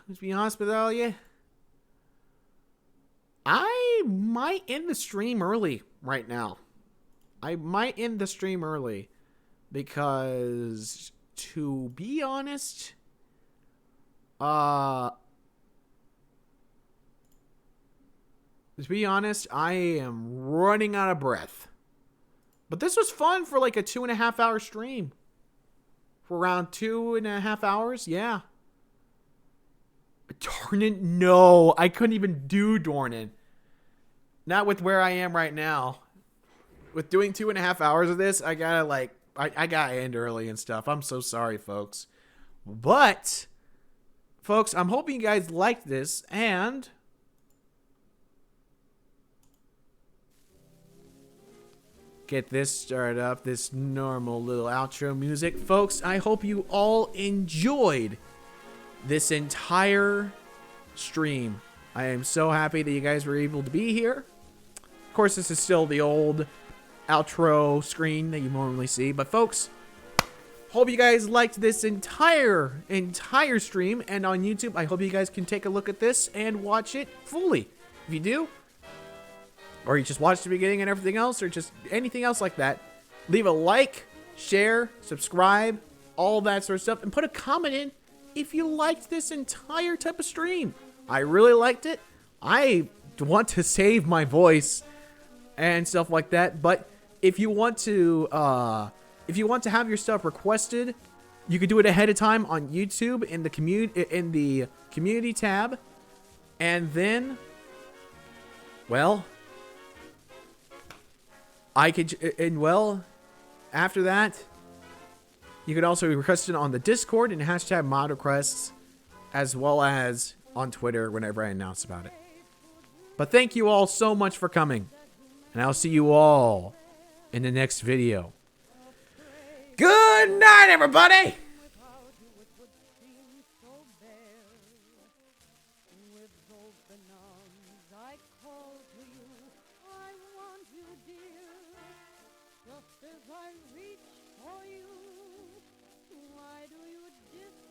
Speaker 3: with all you, I might end the stream early right now. Because, to be honest, I am running out of breath. But this was fun for like a 2.5 hour stream. For around 2.5 hours, yeah. Dornan? No, I couldn't even do Dornan. Not with where I am right now. With doing 2.5 hours of this, I gotta I gotta end early and stuff. I'm so sorry, folks. But, folks, I'm hoping you guys liked this, and get this started up, this normal little outro music. Folks, I hope you all enjoyed this entire stream
Speaker 1: I am so happy that you guys were able to be here. Of course, this is still the old outro screen that you normally see. But folks, hope you guys liked this entire stream. And on YouTube, I hope you guys can take a look at this and watch it fully. If you do, or you just watch the beginning and everything else, or just anything else like that, leave a like, share, subscribe, all that sort of stuff, and put a comment in if you liked this entire type of stream. I really liked it. I want to save my voice and stuff like that, but if you want to have your stuff requested, you could do it ahead of time on YouTube in the community tab, and then, well, after that, you could also request it on the Discord and hashtag mod requests, as well as on Twitter whenever I announce about it. But thank you all so much for coming, and I'll see you all in the next video. Good night, everybody!
Speaker 4: Just as I reach for you, why do you disappear?